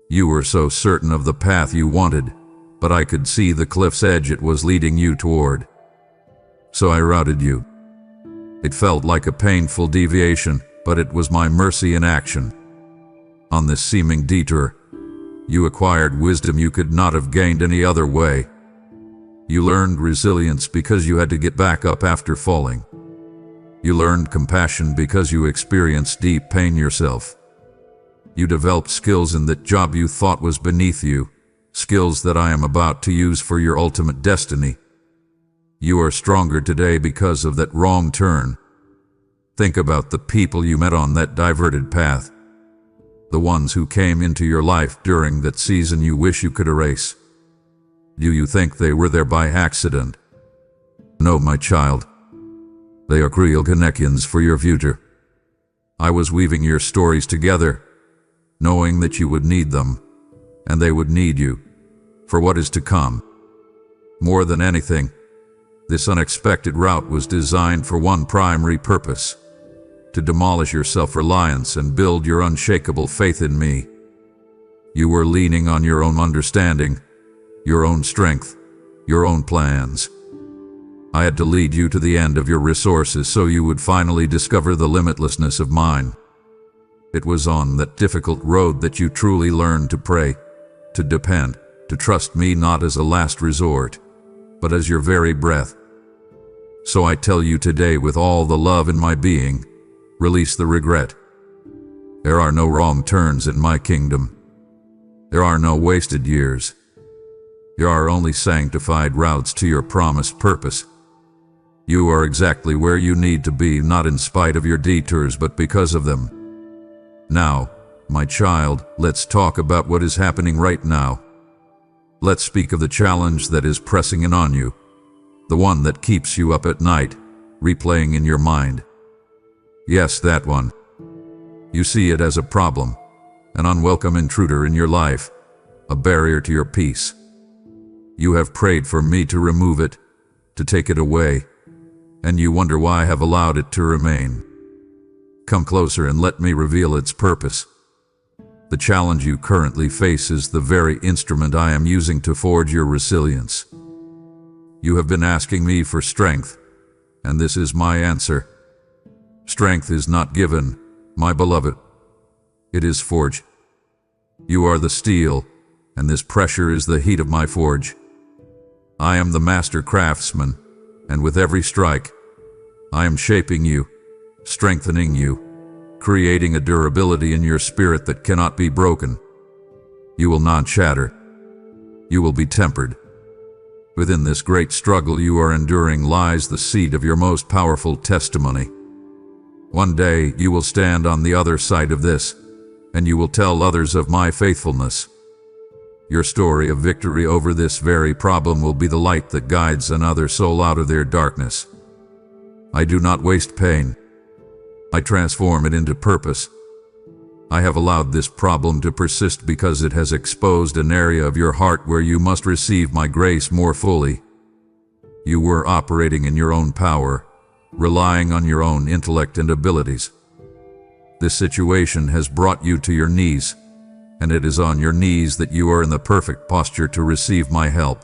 You were so certain of the path you wanted, but I could see the cliff's edge it was leading you toward. So I routed you. It felt like a painful deviation, but it was my mercy in action. On this seeming detour, you acquired wisdom you could not have gained any other way. You learned resilience because you had to get back up after falling. You learned compassion because you experienced deep pain yourself. You developed skills in that job you thought was beneath you, skills that I am about to use for your ultimate destiny. You are stronger today because of that wrong turn. Think about the people you met on that diverted path, the ones who came into your life during that season you wish you could erase. Do you think they were there by accident? No, my child. They are real connections for your future. I was weaving your stories together, knowing that you would need them, and they would need you, for what is to come. More than anything, this unexpected route was designed for one primary purpose: to demolish your self-reliance and build your unshakable faith in me. You were leaning on your own understanding, your own strength, your own plans. I had to lead you to the end of your resources so you would finally discover the limitlessness of mine. It was on that difficult road that you truly learned to pray, to depend, to trust me not as a last resort, but as your very breath. So I tell you today with all the love in my being, release the regret. There are no wrong turns in my kingdom. There are no wasted years. There are only sanctified routes to your promised purpose. You are exactly where you need to be, not in spite of your detours, but because of them. Now, my child, let's talk about what is happening right now. Let's speak of the challenge that is pressing in on you, the one that keeps you up at night, replaying in your mind. Yes, that one. You see it as a problem, an unwelcome intruder in your life, a barrier to your peace. You have prayed for me to remove it, to take it away, and you wonder why I have allowed it to remain. Come closer and let me reveal its purpose. The challenge you currently face is the very instrument I am using to forge your resilience. You have been asking me for strength, and this is my answer. Strength is not given, my beloved. It is forged. You are the steel, and this pressure is the heat of my forge. I am the master craftsman, and with every strike, I am shaping you, strengthening you, creating a durability in your spirit that cannot be broken. You will not shatter. You will be tempered. Within this great struggle you are enduring lies the seed of your most powerful testimony. One day you will stand on the other side of this, and you will tell others of my faithfulness. Your story of victory over this very problem will be the light that guides another soul out of their darkness. I do not waste pain. I transform it into purpose. I have allowed this problem to persist because it has exposed an area of your heart where you must receive my grace more fully. You were operating in your own power, relying on your own intellect and abilities. This situation has brought you to your knees, and it is on your knees that you are in the perfect posture to receive my help.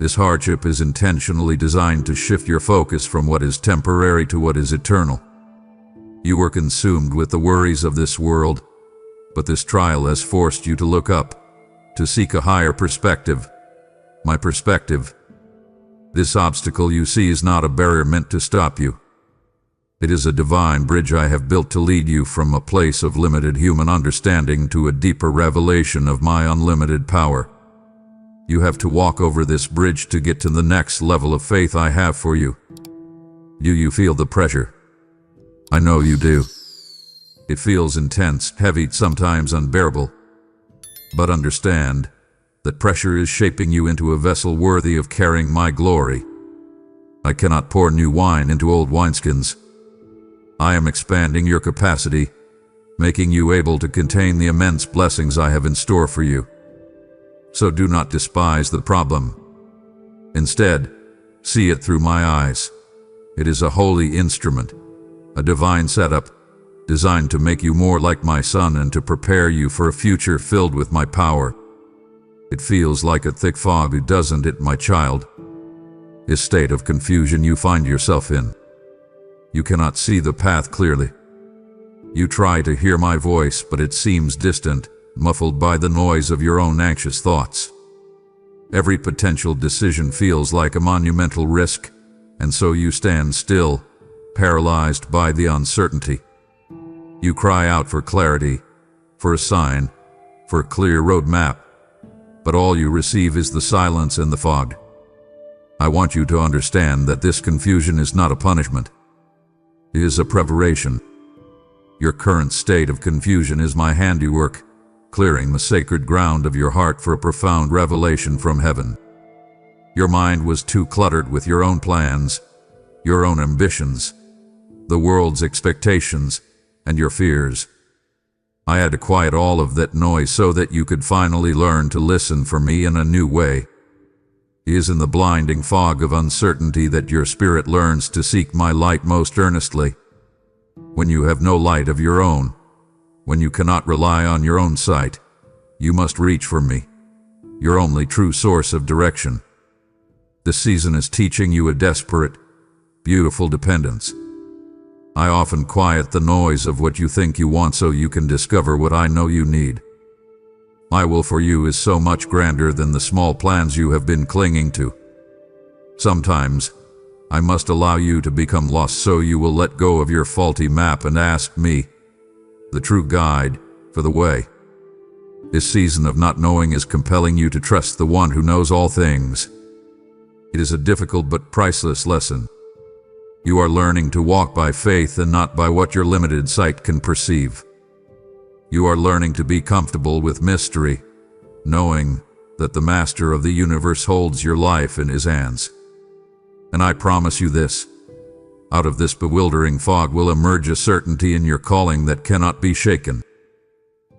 This hardship is intentionally designed to shift your focus from what is temporary to what is eternal. You were consumed with the worries of this world, but this trial has forced you to look up, to seek a higher perspective. My perspective. This obstacle you see is not a barrier meant to stop you. It is a divine bridge I have built to lead you from a place of limited human understanding to a deeper revelation of my unlimited power. You have to walk over this bridge to get to the next level of faith I have for you. Do you feel the pressure? I know you do. It feels intense, heavy, sometimes unbearable. But understand that pressure is shaping you into a vessel worthy of carrying my glory. I cannot pour new wine into old wineskins. I am expanding your capacity, making you able to contain the immense blessings I have in store for you. So do not despise the problem. Instead, see it through my eyes. It is a holy instrument, a divine setup, designed to make you more like my son and to prepare you for a future filled with my power. It feels like a thick fog, doesn't it, my child? This state of confusion you find yourself in. You cannot see the path clearly. You try to hear my voice, but it seems distant, muffled by the noise of your own anxious thoughts. Every potential decision feels like a monumental risk, and so you stand still, paralyzed by the uncertainty. You cry out for clarity, for a sign, for a clear roadmap, but all you receive is the silence and the fog. I want you to understand that this confusion is not a punishment. It is a preparation. Your current state of confusion is my handiwork, clearing the sacred ground of your heart for a profound revelation from heaven. Your mind was too cluttered with your own plans, your own ambitions, the world's expectations, and your fears. I had to quiet all of that noise so that you could finally learn to listen for me in a new way. It is in the blinding fog of uncertainty that your spirit learns to seek my light most earnestly. When you have no light of your own, when you cannot rely on your own sight, you must reach for me, your only true source of direction. This season is teaching you a desperate, beautiful dependence. I often quiet the noise of what you think you want so you can discover what I know you need. My will for you is so much grander than the small plans you have been clinging to. Sometimes, I must allow you to become lost so you will let go of your faulty map and ask me, the true guide, for the way. This season of not knowing is compelling you to trust the one who knows all things. It is a difficult but priceless lesson. You are learning to walk by faith and not by what your limited sight can perceive. You are learning to be comfortable with mystery, knowing that the Master of the universe holds your life in his hands. And I promise you this, out of this bewildering fog will emerge a certainty in your calling that cannot be shaken.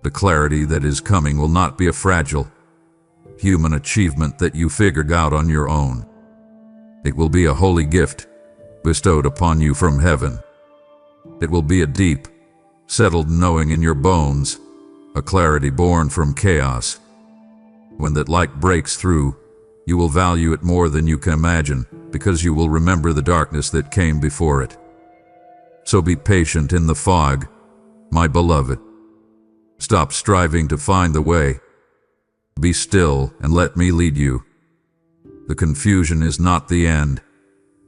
The clarity that is coming will not be a fragile, human achievement that you figured out on your own. It will be a holy gift bestowed upon you from heaven. It will be a deep, settled knowing in your bones, a clarity born from chaos. When that light breaks through, you will value it more than you can imagine, because you will remember the darkness that came before it. So be patient in the fog, my beloved. Stop striving to find the way. Be still and let me lead you. The confusion is not the end.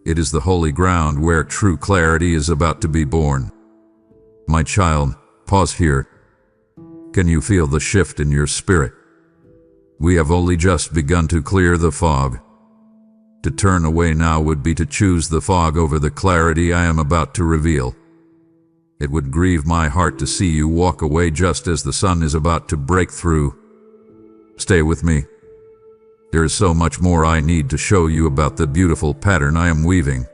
It is the holy ground where true clarity is about to be born. My child, pause here. Can you feel the shift in your spirit? We have only just begun to clear the fog. To turn away now would be to choose the fog over the clarity I am about to reveal. It would grieve my heart to see you walk away just as the sun is about to break through. Stay with me. There is so much more I need to show you about the beautiful pattern I am weaving.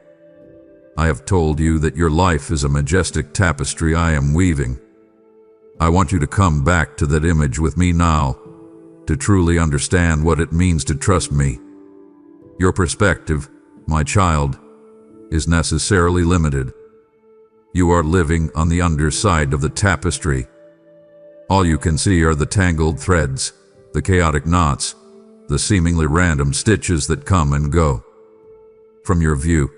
I have told you that your life is a majestic tapestry I am weaving. I want you to come back to that image with me now, to truly understand what it means to trust me. Your perspective, my child, is necessarily limited. You are living on the underside of the tapestry. All you can see are the tangled threads, the chaotic knots, the seemingly random stitches that come and go. From your view,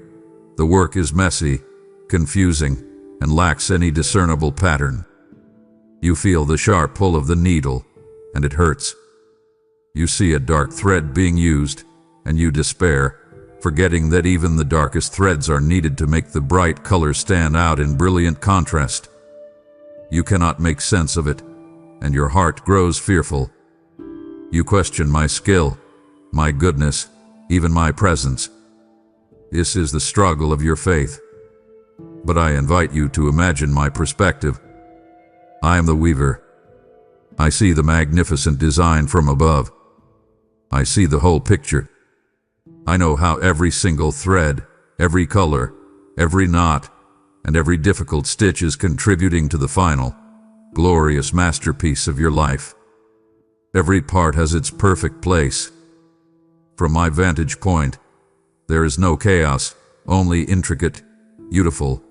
the work is messy, confusing, and lacks any discernible pattern. You feel the sharp pull of the needle, and it hurts. You see a dark thread being used, and you despair, forgetting that even the darkest threads are needed to make the bright colors stand out in brilliant contrast. You cannot make sense of it, and your heart grows fearful. You question my skill, my goodness, even my presence. This is the struggle of your faith. But I invite you to imagine my perspective. I am the weaver. I see the magnificent design from above. I see the whole picture. I know how every single thread, every color, every knot, and every difficult stitch is contributing to the final, glorious masterpiece of your life. Every part has its perfect place. From my vantage point, there is no chaos, only intricate, beautiful,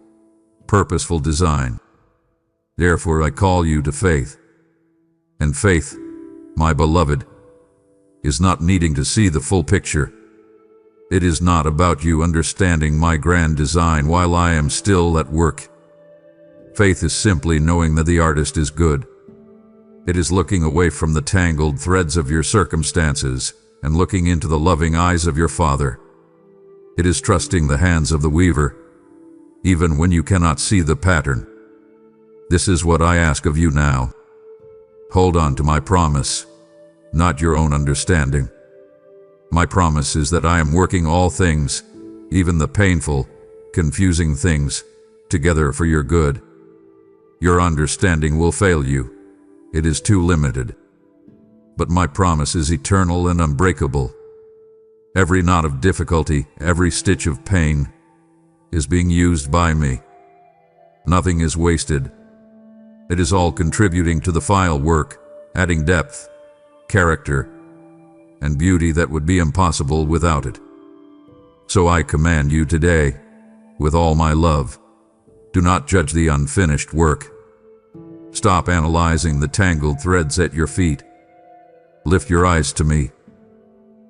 purposeful design. Therefore I call you to faith. And faith, my beloved, is not needing to see the full picture. It is not about you understanding my grand design while I am still at work. Faith is simply knowing that the artist is good. It is looking away from the tangled threads of your circumstances and looking into the loving eyes of your Father. It is trusting the hands of the weaver, even when you cannot see the pattern. This is what I ask of you now. Hold on to my promise, not your own understanding. My promise is that I am working all things, even the painful, confusing things, together for your good. Your understanding will fail you. It is too limited. But my promise is eternal and unbreakable. Every knot of difficulty, every stitch of pain, is being used by me. Nothing is wasted. It is all contributing to the final work, adding depth, character, and beauty that would be impossible without it. So I command you today, with all my love, do not judge the unfinished work. Stop analyzing the tangled threads at your feet. Lift your eyes to me.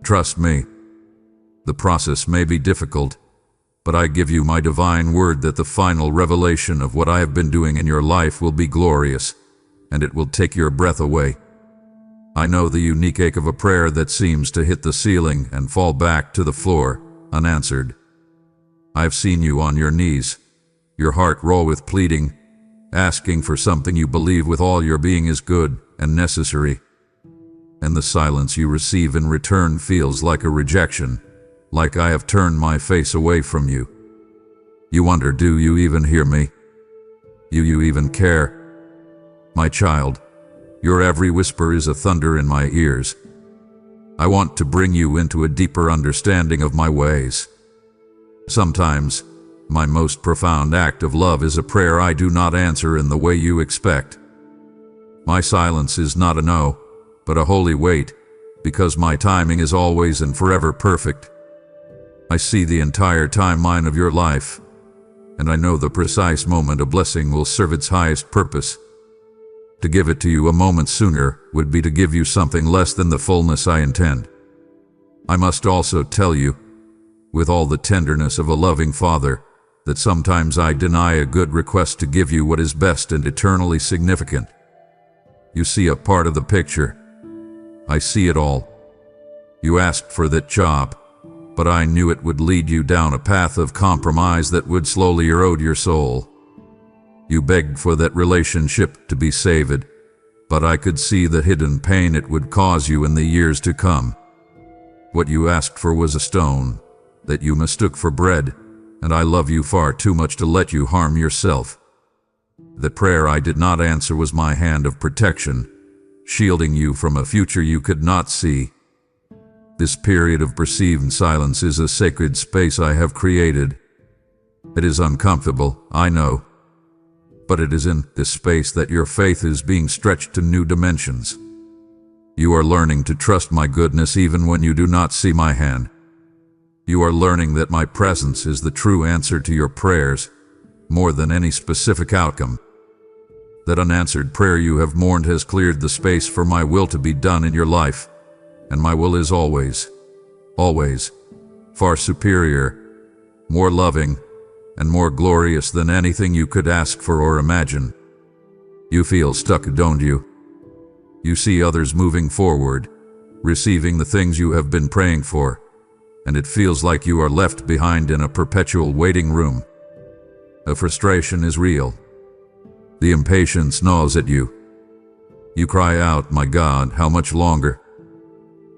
Trust me. The process may be difficult, but I give you my divine word that the final revelation of what I have been doing in your life will be glorious, and it will take your breath away. I know the unique ache of a prayer that seems to hit the ceiling and fall back to the floor, unanswered. I've seen you on your knees, your heart raw with pleading, asking for something you believe with all your being is good and necessary. And the silence you receive in return feels like a rejection, like I have turned my face away from you. You wonder, do you even hear me? Do you even care? My child, your every whisper is a thunder in my ears. I want to bring you into a deeper understanding of my ways. Sometimes, my most profound act of love is a prayer I do not answer in the way you expect. My silence is not a no, but a holy wait, because my timing is always and forever perfect. I see the entire timeline of your life, and I know the precise moment a blessing will serve its highest purpose. To give it to you a moment sooner would be to give you something less than the fullness I intend. I must also tell you, with all the tenderness of a loving father, that sometimes I deny a good request to give you what is best and eternally significant. You see a part of the picture. I see it all. You asked for that job, but I knew it would lead you down a path of compromise that would slowly erode your soul. You begged for that relationship to be saved, but I could see the hidden pain it would cause you in the years to come. What you asked for was a stone that you mistook for bread, and I love you far too much to let you harm yourself. The prayer I did not answer was my hand of protection, shielding you from a future you could not see. This period of perceived silence is a sacred space I have created. It is uncomfortable, I know, but it is in this space that your faith is being stretched to new dimensions. You are learning to trust my goodness even when you do not see my hand. You are learning that my presence is the true answer to your prayers, more than any specific outcome. That unanswered prayer you have mourned has cleared the space for my will to be done in your life, and my will is always, always, far superior, more loving, and more glorious than anything you could ask for or imagine. You feel stuck, don't you? You see others moving forward, receiving the things you have been praying for, and it feels like you are left behind in a perpetual waiting room. The frustration is real. The impatience gnaws at you. You cry out, "My God, how much longer?"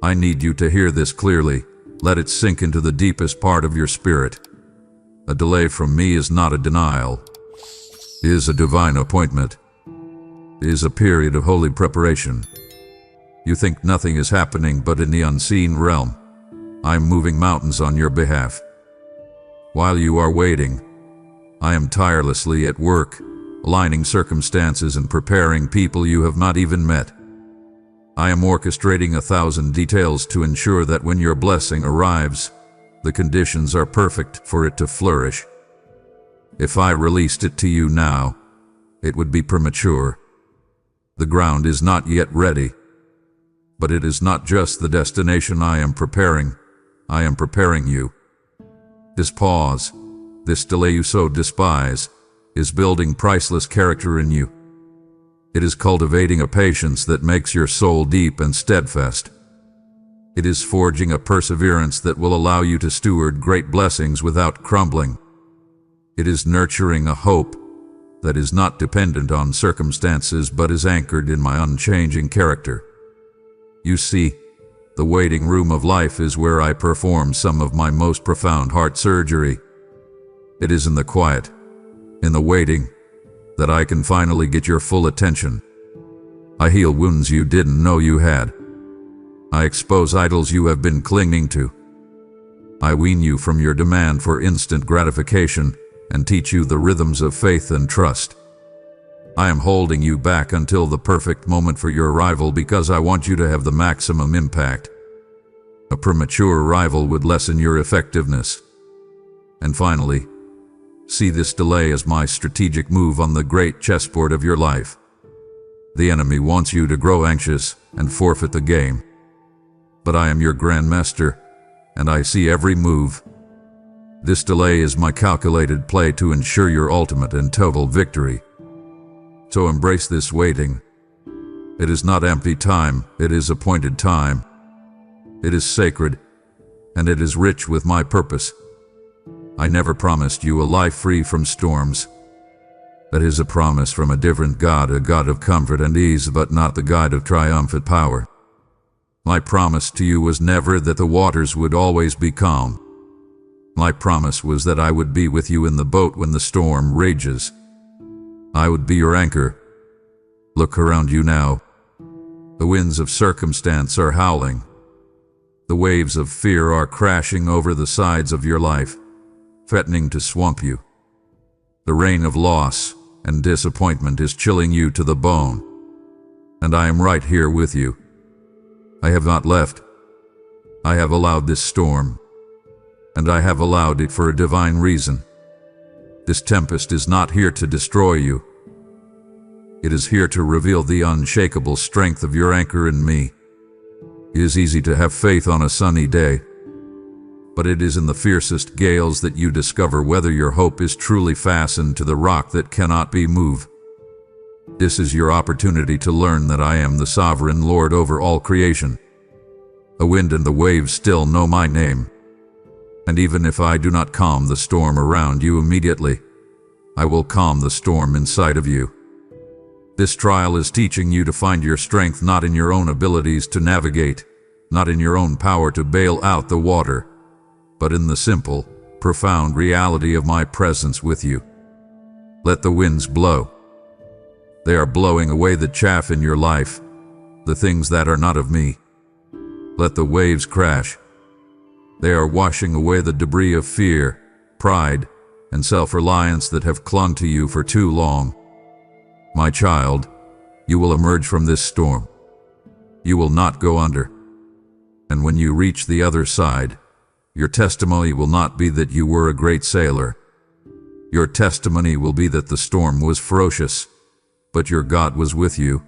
I need you to hear this clearly. Let it sink into the deepest part of your spirit. A delay from me is not a denial. It is a divine appointment. It is a period of holy preparation. You think nothing is happening, but in the unseen realm, I am moving mountains on your behalf. While you are waiting, I am tirelessly at work, aligning circumstances and preparing people you have not even met. I am orchestrating 1,000 details to ensure that when your blessing arrives, the conditions are perfect for it to flourish. If I released it to you now, it would be premature. The ground is not yet ready. But it is not just the destination I am preparing you. This pause, this delay you so despise, is building priceless character in you. It is cultivating a patience that makes your soul deep and steadfast. It is forging a perseverance that will allow you to steward great blessings without crumbling. It is nurturing a hope that is not dependent on circumstances but is anchored in my unchanging character. You see, the waiting room of life is where I perform some of my most profound heart surgery. It is in the quiet, in the waiting, that I can finally get your full attention. I heal wounds you didn't know you had. I expose idols you have been clinging to. I wean you from your demand for instant gratification and teach you the rhythms of faith and trust. I am holding you back until the perfect moment for your arrival because I want you to have the maximum impact. A premature arrival would lessen your effectiveness. And finally, see this delay as my strategic move on the great chessboard of your life. The enemy wants you to grow anxious and forfeit the game. But I am your grandmaster, and I see every move. This delay is my calculated play to ensure your ultimate and total victory. So embrace this waiting. It is not empty time, it is appointed time. It is sacred, and it is rich with my purpose. I never promised you a life free from storms. That is a promise from a different God, a God of comfort and ease, but not the God of triumphant power. My promise to you was never that the waters would always be calm. My promise was that I would be with you in the boat when the storm rages. I would be your anchor. Look around you now. The winds of circumstance are howling. The waves of fear are crashing over the sides of your life, threatening to swamp you. The rain of loss and disappointment is chilling you to the bone. And I am right here with you. I have not left. I have allowed this storm, and I have allowed it for a divine reason. This tempest is not here to destroy you. It is here to reveal the unshakable strength of your anchor in me. It is easy to have faith on a sunny day, but it is in the fiercest gales that you discover whether your hope is truly fastened to the rock that cannot be moved. This is your opportunity to learn that I am the sovereign Lord over all creation. The wind and the waves still know my name. And even if I do not calm the storm around you immediately, I will calm the storm inside of you. This trial is teaching you to find your strength not in your own abilities to navigate, not in your own power to bail out the water, but in the simple, profound reality of my presence with you. Let the winds blow. They are blowing away the chaff in your life, the things that are not of me. Let the waves crash. They are washing away the debris of fear, pride, and self-reliance that have clung to you for too long. My child, you will emerge from this storm. You will not go under. And when you reach the other side, your testimony will not be that you were a great sailor. Your testimony will be that the storm was ferocious, but your God was with you,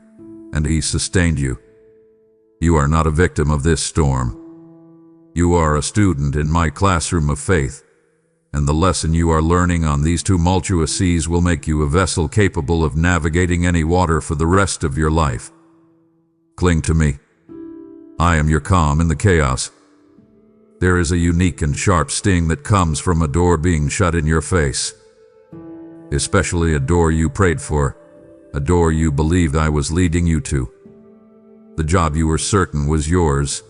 and He sustained you. You are not a victim of this storm. You are a student in my classroom of faith, and the lesson you are learning on these tumultuous seas will make you a vessel capable of navigating any water for the rest of your life. Cling to me. I am your calm in the chaos. There is a unique and sharp sting that comes from a door being shut in your face. Especially a door you prayed for, a door you believed I was leading you to. The job you were certain was yours,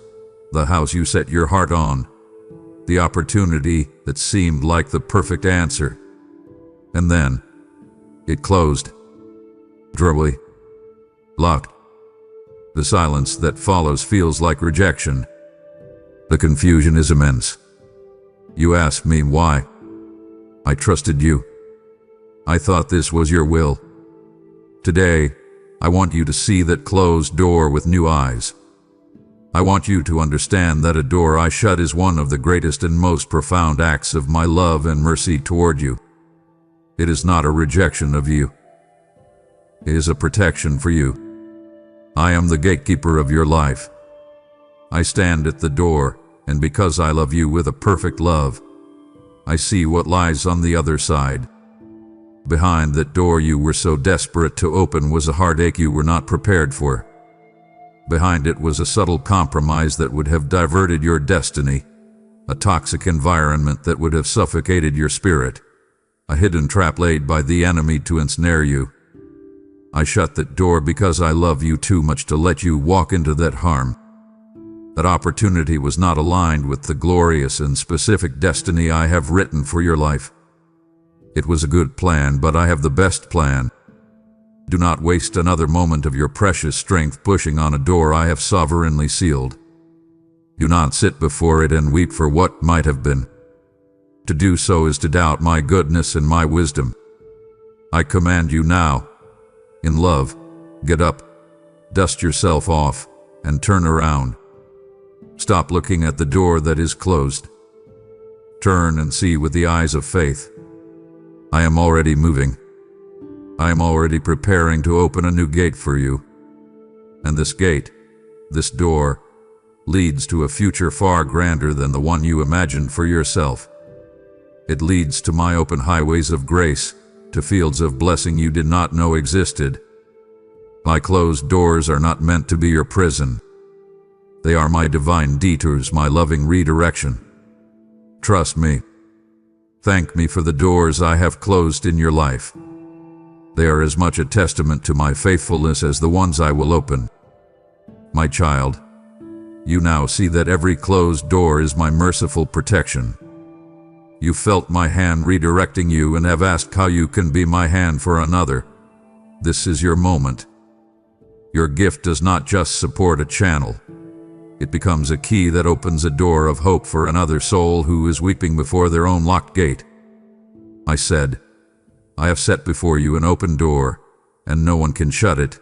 the house you set your heart on, the opportunity that seemed like the perfect answer. And then, it closed. Drearily. Locked. The silence that follows feels like rejection. The confusion is immense. You ask me why. I trusted you. I thought this was your will. Today, I want you to see that closed door with new eyes. I want you to understand that a door I shut is one of the greatest and most profound acts of my love and mercy toward you. It is not a rejection of you. It is a protection for you. I am the gatekeeper of your life. I stand at the door, and because I love you with a perfect love, I see what lies on the other side. Behind that door you were so desperate to open was a heartache you were not prepared for. Behind it was a subtle compromise that would have diverted your destiny, a toxic environment that would have suffocated your spirit, a hidden trap laid by the enemy to ensnare you. I shut that door because I love you too much to let you walk into that harm. That opportunity was not aligned with the glorious and specific destiny I have written for your life. It was a good plan, but I have the best plan. Do not waste another moment of your precious strength pushing on a door I have sovereignly sealed. Do not sit before it and weep for what might have been. To do so is to doubt my goodness and my wisdom. I command you now, in love, get up, dust yourself off, and turn around. Stop looking at the door that is closed. Turn and see with the eyes of faith. I am already moving. I am already preparing to open a new gate for you. And this gate, this door, leads to a future far grander than the one you imagined for yourself. It leads to my open highways of grace, to fields of blessing you did not know existed. My closed doors are not meant to be your prison. They are my divine detours, my loving redirection. Trust me. Thank me for the doors I have closed in your life. They are as much a testament to my faithfulness as the ones I will open. My child, you now see that every closed door is my merciful protection. You felt my hand redirecting you and have asked how you can be my hand for another. This is your moment. Your gift does not just support a channel. It becomes a key that opens a door of hope for another soul who is weeping before their own locked gate. I said, I have set before you an open door, and no one can shut it,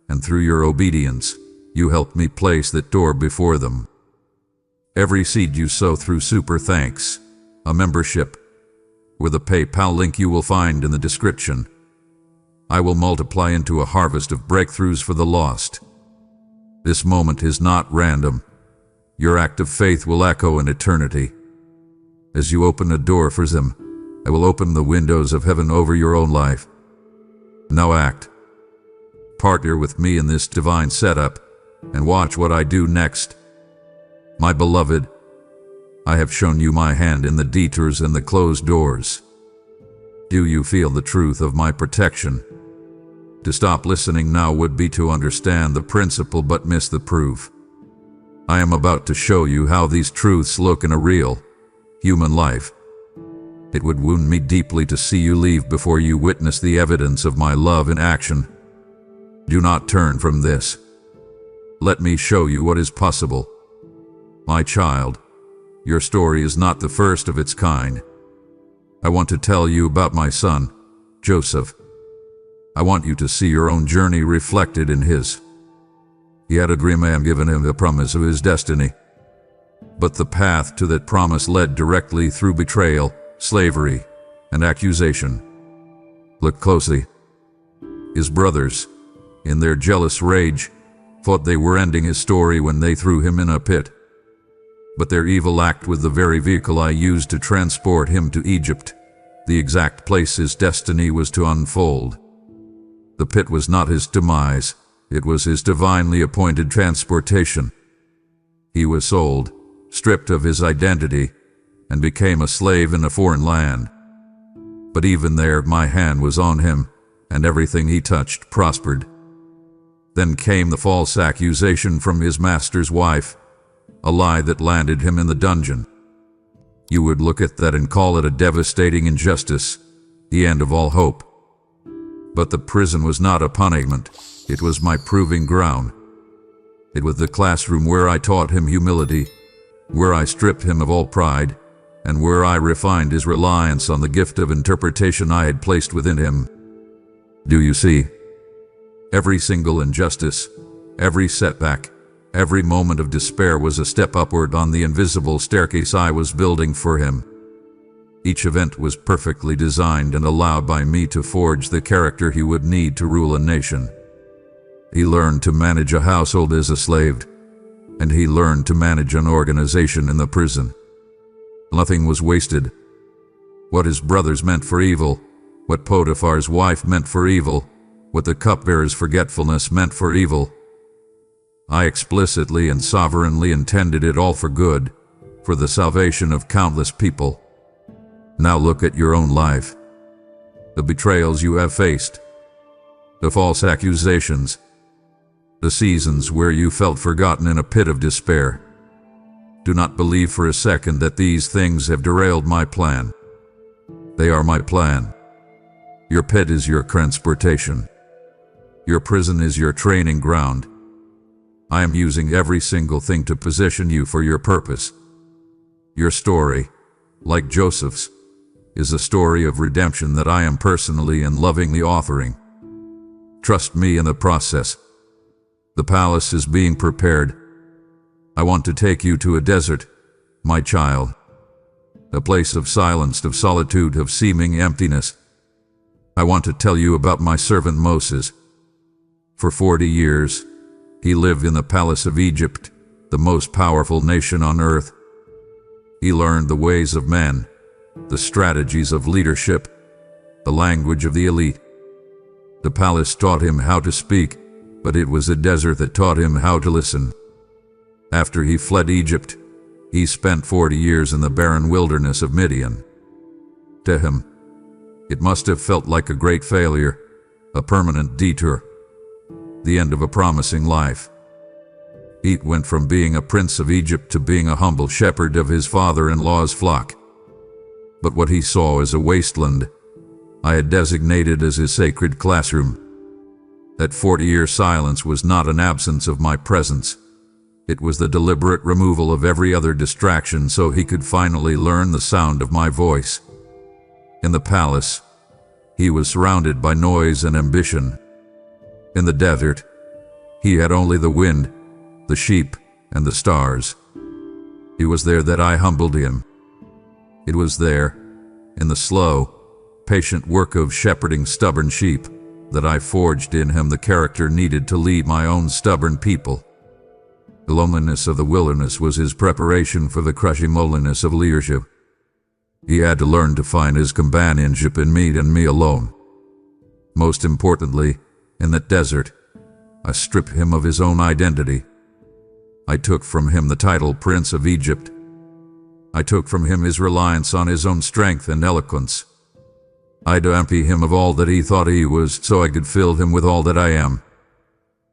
and through your obedience, you helped me place that door before them. Every seed you sow through Super Thanks, a membership, with a PayPal link you will find in the description, I will multiply into a harvest of breakthroughs for the lost. This moment is not random. Your act of faith will echo in eternity. As you open a door for them, I will open the windows of heaven over your own life. Now act. Partner with me in this divine setup, and watch what I do next. My beloved, I have shown you my hand in the detours and the closed doors. Do you feel the truth of my protection? To stop listening now would be to understand the principle but miss the proof. I am about to show you how these truths look in a real, human life. It would wound me deeply to see you leave before you witness the evidence of my love in action. Do not turn from this. Let me show you what is possible. My child, your story is not the first of its kind. I want to tell you about my son, Joseph. I want you to see your own journey reflected in his. He had a dream and given him the promise of his destiny. But the path to that promise led directly through betrayal, slavery, and accusation. Look closely. His brothers, in their jealous rage, thought they were ending his story when they threw him in a pit. But their evil act was the very vehicle I used to transport him to Egypt, the exact place his destiny was to unfold. The pit was not his demise, it was his divinely appointed transportation. He was sold, stripped of his identity, and became a slave in a foreign land. But even there, my hand was on him, and everything he touched prospered. Then came the false accusation from his master's wife, a lie that landed him in the dungeon. You would look at that and call it a devastating injustice, the end of all hope. But the prison was not a punishment, it was my proving ground. It was the classroom where I taught him humility, where I stripped him of all pride, and where I refined his reliance on the gift of interpretation I had placed within him. Do you see? Every single injustice, every setback, every moment of despair was a step upward on the invisible staircase I was building for him. Each event was perfectly designed and allowed by me to forge the character he would need to rule a nation. He learned to manage a household as a slave, and he learned to manage an organization in the prison. Nothing was wasted. What his brothers meant for evil, what Potiphar's wife meant for evil, what the cupbearer's forgetfulness meant for evil, I explicitly and sovereignly intended it all for good, for the salvation of countless people. Now look at your own life. The betrayals you have faced, the false accusations, the seasons where you felt forgotten in a pit of despair. Do not believe for a second that these things have derailed my plan. They are my plan. Your pit is your transportation. Your prison is your training ground. I am using every single thing to position you for your purpose. Your story, like Joseph's, is a story of redemption that I am personally and lovingly authoring. Trust me in the process. The palace is being prepared. I want to take you to a desert, my child. A place of silence, of solitude, of seeming emptiness. I want to tell you about my servant Moses. For 40 years, he lived in the palace of Egypt, the most powerful nation on earth. He learned the ways of men, the strategies of leadership, the language of the elite. The palace taught him how to speak, but it was the desert that taught him how to listen. After he fled Egypt, he spent 40 years in the barren wilderness of Midian. To him, it must have felt like a great failure, a permanent detour, the end of a promising life. He went from being a prince of Egypt to being a humble shepherd of his father-in-law's flock. But what he saw is a wasteland I had designated as his sacred classroom. That 40-year silence was not an absence of my presence. It was the deliberate removal of every other distraction so he could finally learn the sound of my voice. In the palace, he was surrounded by noise and ambition. In the desert, he had only the wind, the sheep, and the stars. It was there that I humbled him. It was there, in the slow, patient work of shepherding stubborn sheep, that I forged in him the character needed to lead my own stubborn people. The loneliness of the wilderness was his preparation for the crushing loneliness of leadership. He had to learn to find his companionship in me and me alone. Most importantly, in that desert, I stripped him of his own identity. I took from him the title Prince of Egypt. I took from him his reliance on his own strength and eloquence. I emptied him of all that he thought he was so I could fill him with all that I am.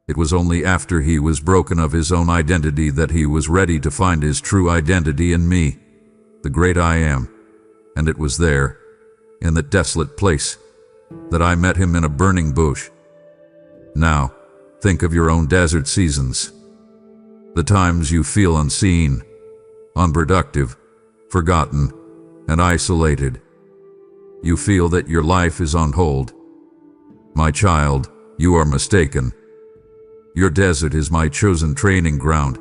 It was only after he was broken of his own identity that he was ready to find his true identity in me, the great I am. And it was there, in that desolate place, that I met him in a burning bush. Now, think of your own desert seasons. The times you feel unseen, unproductive, forgotten, and isolated. You feel that your life is on hold. My child, you are mistaken. Your desert is my chosen training ground.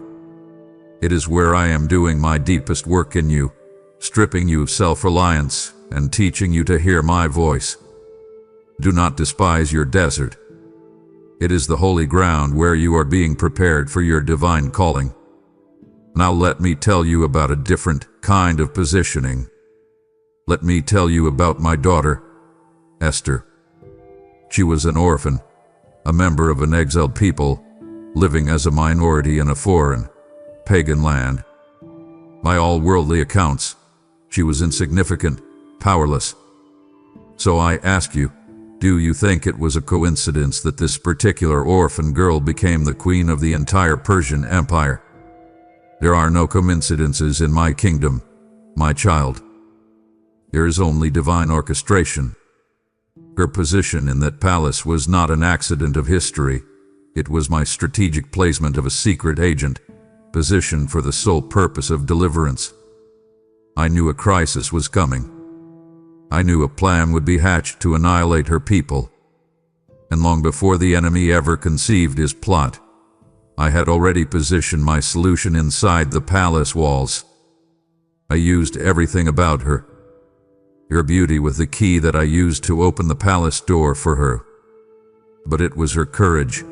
It is where I am doing my deepest work in you, stripping you of self-reliance and teaching you to hear my voice. Do not despise your desert. It is the holy ground where you are being prepared for your divine calling. Now let me tell you about a different kind of positioning. Let me tell you about my daughter, Esther. She was an orphan, a member of an exiled people, living as a minority in a foreign, pagan land. By all worldly accounts, she was insignificant, powerless. So I ask you, do you think it was a coincidence that this particular orphan girl became the queen of the entire Persian Empire? There are no coincidences in my kingdom, my child. There is only divine orchestration. Her position in that palace was not an accident of history. It was my strategic placement of a secret agent, positioned for the sole purpose of deliverance. I knew a crisis was coming. I knew a plan would be hatched to annihilate her people. And long before the enemy ever conceived his plot, I had already positioned my solution inside the palace walls. I used everything about her. Her beauty was the key that I used to open the palace door for her. But it was her courage,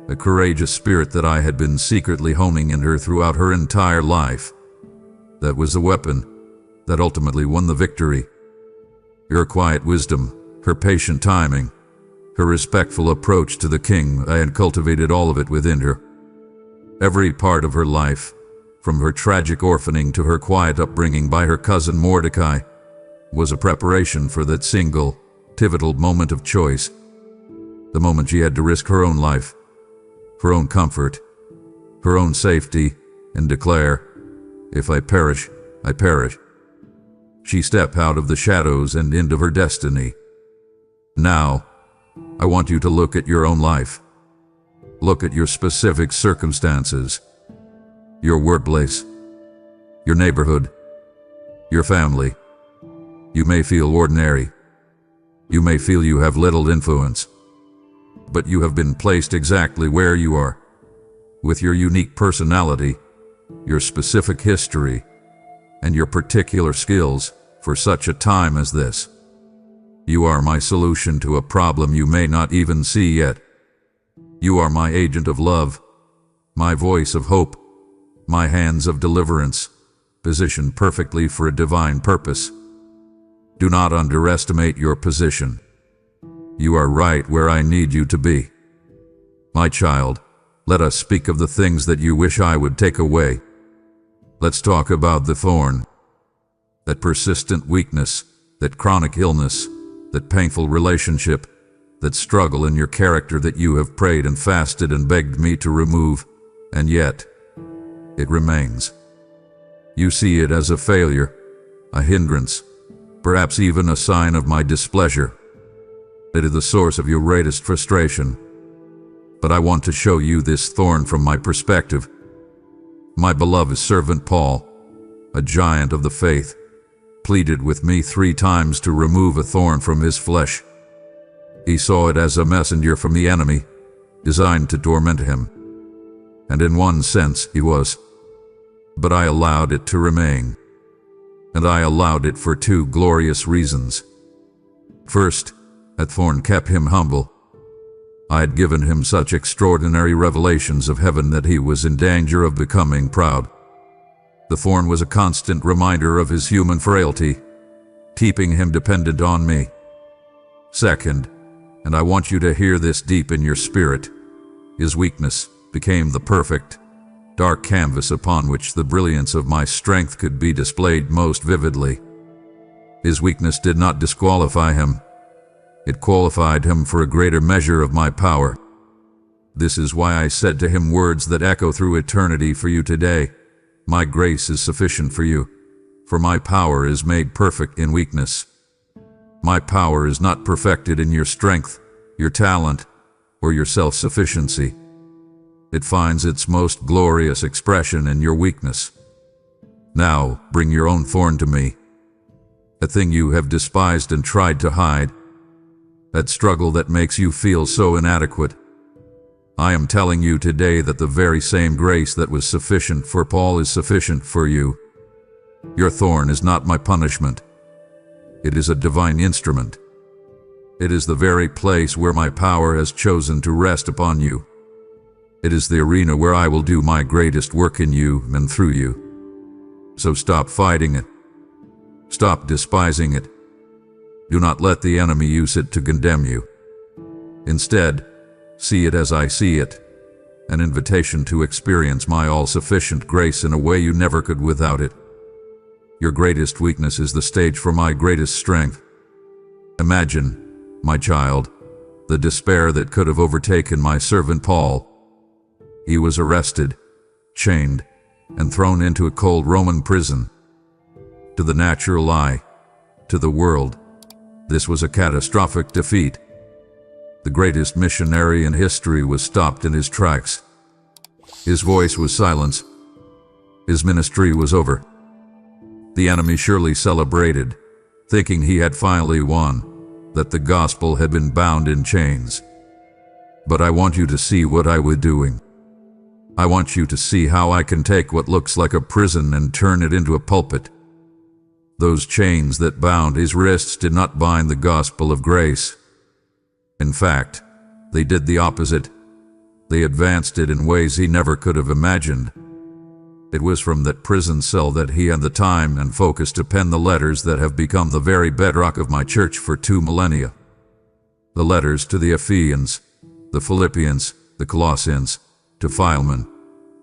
a courageous spirit that I had been secretly honing in her throughout her entire life. That was the weapon that ultimately won the victory. Her quiet wisdom, her patient timing, her respectful approach to the king, I had cultivated all of it within her. Every part of her life, from her tragic orphaning to her quiet upbringing by her cousin Mordecai, was a preparation for that single, pivotal moment of choice. The moment she had to risk her own life, her own comfort, her own safety, and declare, "If I perish, I perish." She stepped out of the shadows and into her destiny. Now, I want you to look at your own life. Look at your specific circumstances, your workplace, your neighborhood, your family. You may feel ordinary. You may feel you have little influence. But you have been placed exactly where you are, with your unique personality, your specific history, and your particular skills for such a time as this. You are my solution to a problem you may not even see yet. You are my agent of love, my voice of hope, my hands of deliverance, positioned perfectly for a divine purpose. Do not underestimate your position. You are right where I need you to be. My child, let us speak of the things that you wish I would take away. Let's talk about the thorn, that persistent weakness, that chronic illness, that painful relationship, that struggle in your character that you have prayed and fasted and begged me to remove, and yet it remains. You see it as a failure, a hindrance, perhaps even a sign of my displeasure. It is the source of your greatest frustration. But I want to show you this thorn from my perspective. My beloved servant Paul, a giant of the faith, pleaded with me 3 times to remove a thorn from his flesh. He saw it as a messenger from the enemy, designed to torment him. And in one sense he was. But I allowed it to remain. And I allowed it for 2 glorious reasons. First, that thorn kept him humble. I had given him such extraordinary revelations of heaven that he was in danger of becoming proud. The thorn was a constant reminder of his human frailty, keeping him dependent on me. Second, and I want you to hear this deep in your spirit, his weakness became the perfect, dark canvas upon which the brilliance of my strength could be displayed most vividly. His weakness did not disqualify him. It qualified him for a greater measure of my power. This is why I said to him words that echo through eternity for you today. My grace is sufficient for you, for my power is made perfect in weakness. My power is not perfected in your strength, your talent, or your self-sufficiency. It finds its most glorious expression in your weakness. Now, bring your own thorn to me, a thing you have despised and tried to hide, that struggle that makes you feel so inadequate. I am telling you today that the very same grace that was sufficient for Paul is sufficient for you. Your thorn is not my punishment. It is a divine instrument. It is the very place where my power has chosen to rest upon you. It is the arena where I will do my greatest work in you and through you. So stop fighting it. Stop despising it. Do not let the enemy use it to condemn you. Instead, see it as I see it, an invitation to experience my all-sufficient grace in a way you never could without it. Your greatest weakness is the stage for my greatest strength. Imagine, my child, the despair that could have overtaken my servant Paul. He was arrested, chained, and thrown into a cold Roman prison. To the natural eye, to the world, this was a catastrophic defeat. The greatest missionary in history was stopped in his tracks. His voice was silenced. His ministry was over. The enemy surely celebrated, thinking he had finally won, that the gospel had been bound in chains. But I want you to see what I was doing. I want you to see how I can take what looks like a prison and turn it into a pulpit. Those chains that bound his wrists did not bind the gospel of grace. In fact, they did the opposite. They advanced it in ways he never could have imagined. It was from that prison cell that he had the time and focus to pen the letters that have become the very bedrock of my church for 2 millennia. The letters to the Ephesians, the Philippians, the Colossians, to Philemon.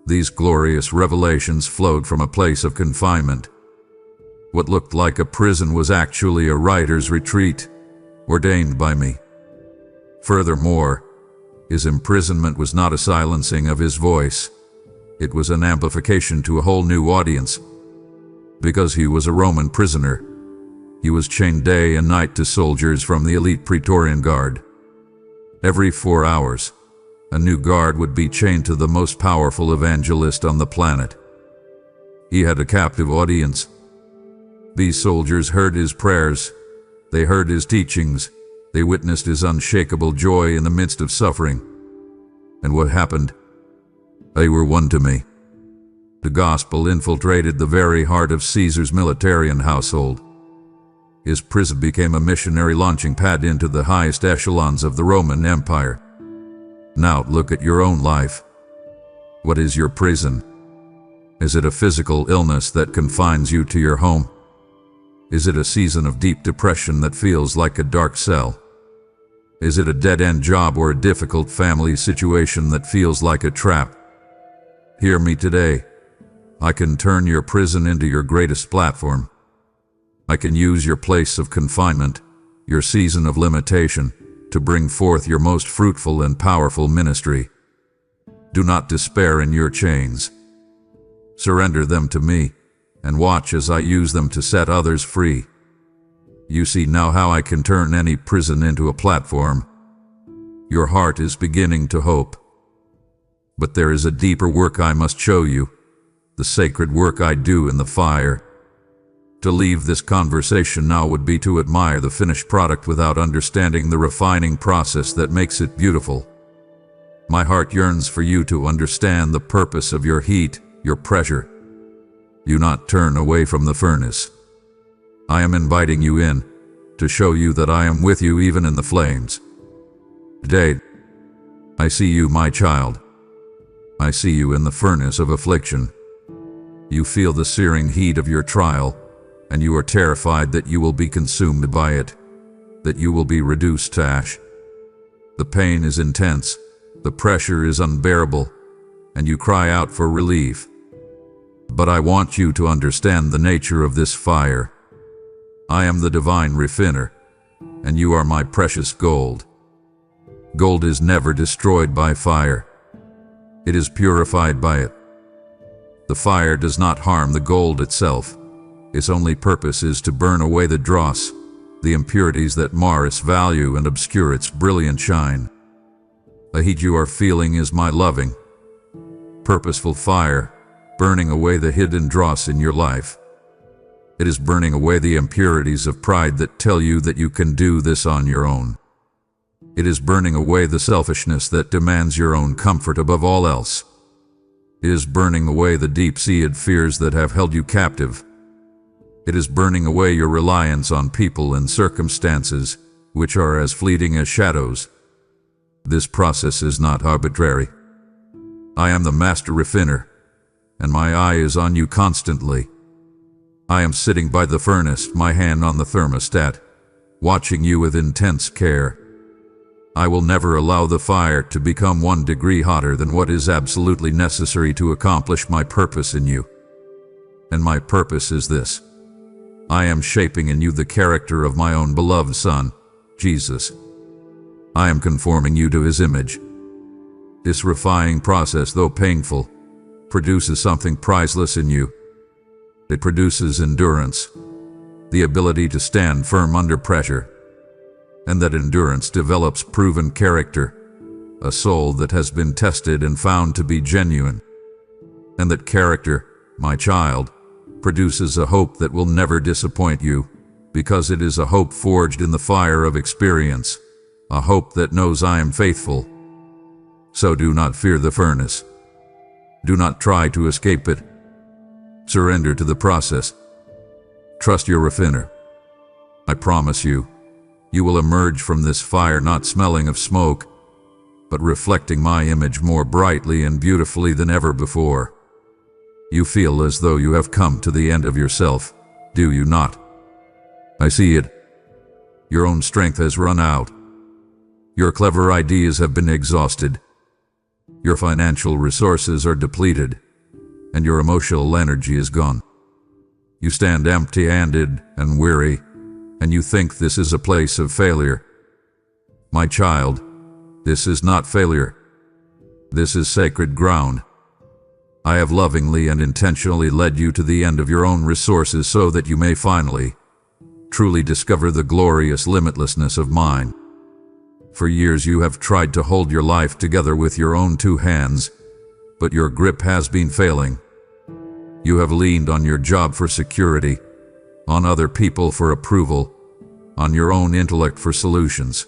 These glorious revelations flowed from a place of confinement. What looked like a prison was actually a writer's retreat, ordained by me. Furthermore, his imprisonment was not a silencing of his voice. It was an amplification to a whole new audience. Because he was a Roman prisoner, he was chained day and night to soldiers from the elite Praetorian Guard. Every 4 hours, a new guard would be chained to the most powerful evangelist on the planet. He had a captive audience. These soldiers heard his prayers, they heard his teachings, they witnessed his unshakable joy in the midst of suffering. And what happened? They were won to me. The gospel infiltrated the very heart of Caesar's military and household. His prison became a missionary launching pad into the highest echelons of the Roman Empire. Now look at your own life. What is your prison? Is it a physical illness that confines you to your home? Is it a season of deep depression that feels like a dark cell? Is it a dead-end job or a difficult family situation that feels like a trap? Hear me today. I can turn your prison into your greatest platform. I can use your place of confinement, your season of limitation, to bring forth your most fruitful and powerful ministry. Do not despair in your chains. Surrender them to me, and watch as I use them to set others free. You see now how I can turn any prison into a platform. Your heart is beginning to hope. But there is a deeper work I must show you, the sacred work I do in the fire. To leave this conversation now would be to admire the finished product without understanding the refining process that makes it beautiful. My heart yearns for you to understand the purpose of your heat, your pressure. Do not turn away from the furnace. I am inviting you in, to show you that I am with you even in the flames. Today, I see you, my child. I see you in the furnace of affliction. You feel the searing heat of your trial, and you are terrified that you will be consumed by it, that you will be reduced to ash. The pain is intense, the pressure is unbearable, and you cry out for relief. But I want you to understand the nature of this fire. I am the divine refiner, and you are my precious gold. Gold is never destroyed by fire. It is purified by it. The fire does not harm the gold itself. Its only purpose is to burn away the dross, the impurities that mar its value and obscure its brilliant shine. The heat you are feeling is my loving, purposeful fire, burning away the hidden dross in your life. It is burning away the impurities of pride that tell you that you can do this on your own. It is burning away the selfishness that demands your own comfort above all else. It is burning away the deep-seated fears that have held you captive. It is burning away your reliance on people and circumstances, which are as fleeting as shadows. This process is not arbitrary. I am the master refiner, and my eye is on you constantly. I am sitting by the furnace, my hand on the thermostat, watching you with intense care. I will never allow the fire to become 1 degree hotter than what is absolutely necessary to accomplish my purpose in you. And my purpose is this. I am shaping in you the character of my own beloved Son, Jesus. I am conforming you to His image. This refining process, though painful, produces something priceless in you. It produces endurance, the ability to stand firm under pressure, and that endurance develops proven character, a soul that has been tested and found to be genuine. And that character, my child, produces a hope that will never disappoint you, because it is a hope forged in the fire of experience, a hope that knows I am faithful. So do not fear the furnace. Do not try to escape it. Surrender to the process. Trust your refiner. I promise you, you will emerge from this fire not smelling of smoke, but reflecting my image more brightly and beautifully than ever before. You feel as though you have come to the end of yourself, do you not? I see it. Your own strength has run out. Your clever ideas have been exhausted. Your financial resources are depleted, and your emotional energy is gone. You stand empty-handed and weary, and you think this is a place of failure. My child, this is not failure. This is sacred ground. I have lovingly and intentionally led you to the end of your own resources so that you may finally, truly discover the glorious limitlessness of mine. For years you have tried to hold your life together with your own 2 hands, but your grip has been failing. You have leaned on your job for security, on other people for approval, on your own intellect for solutions.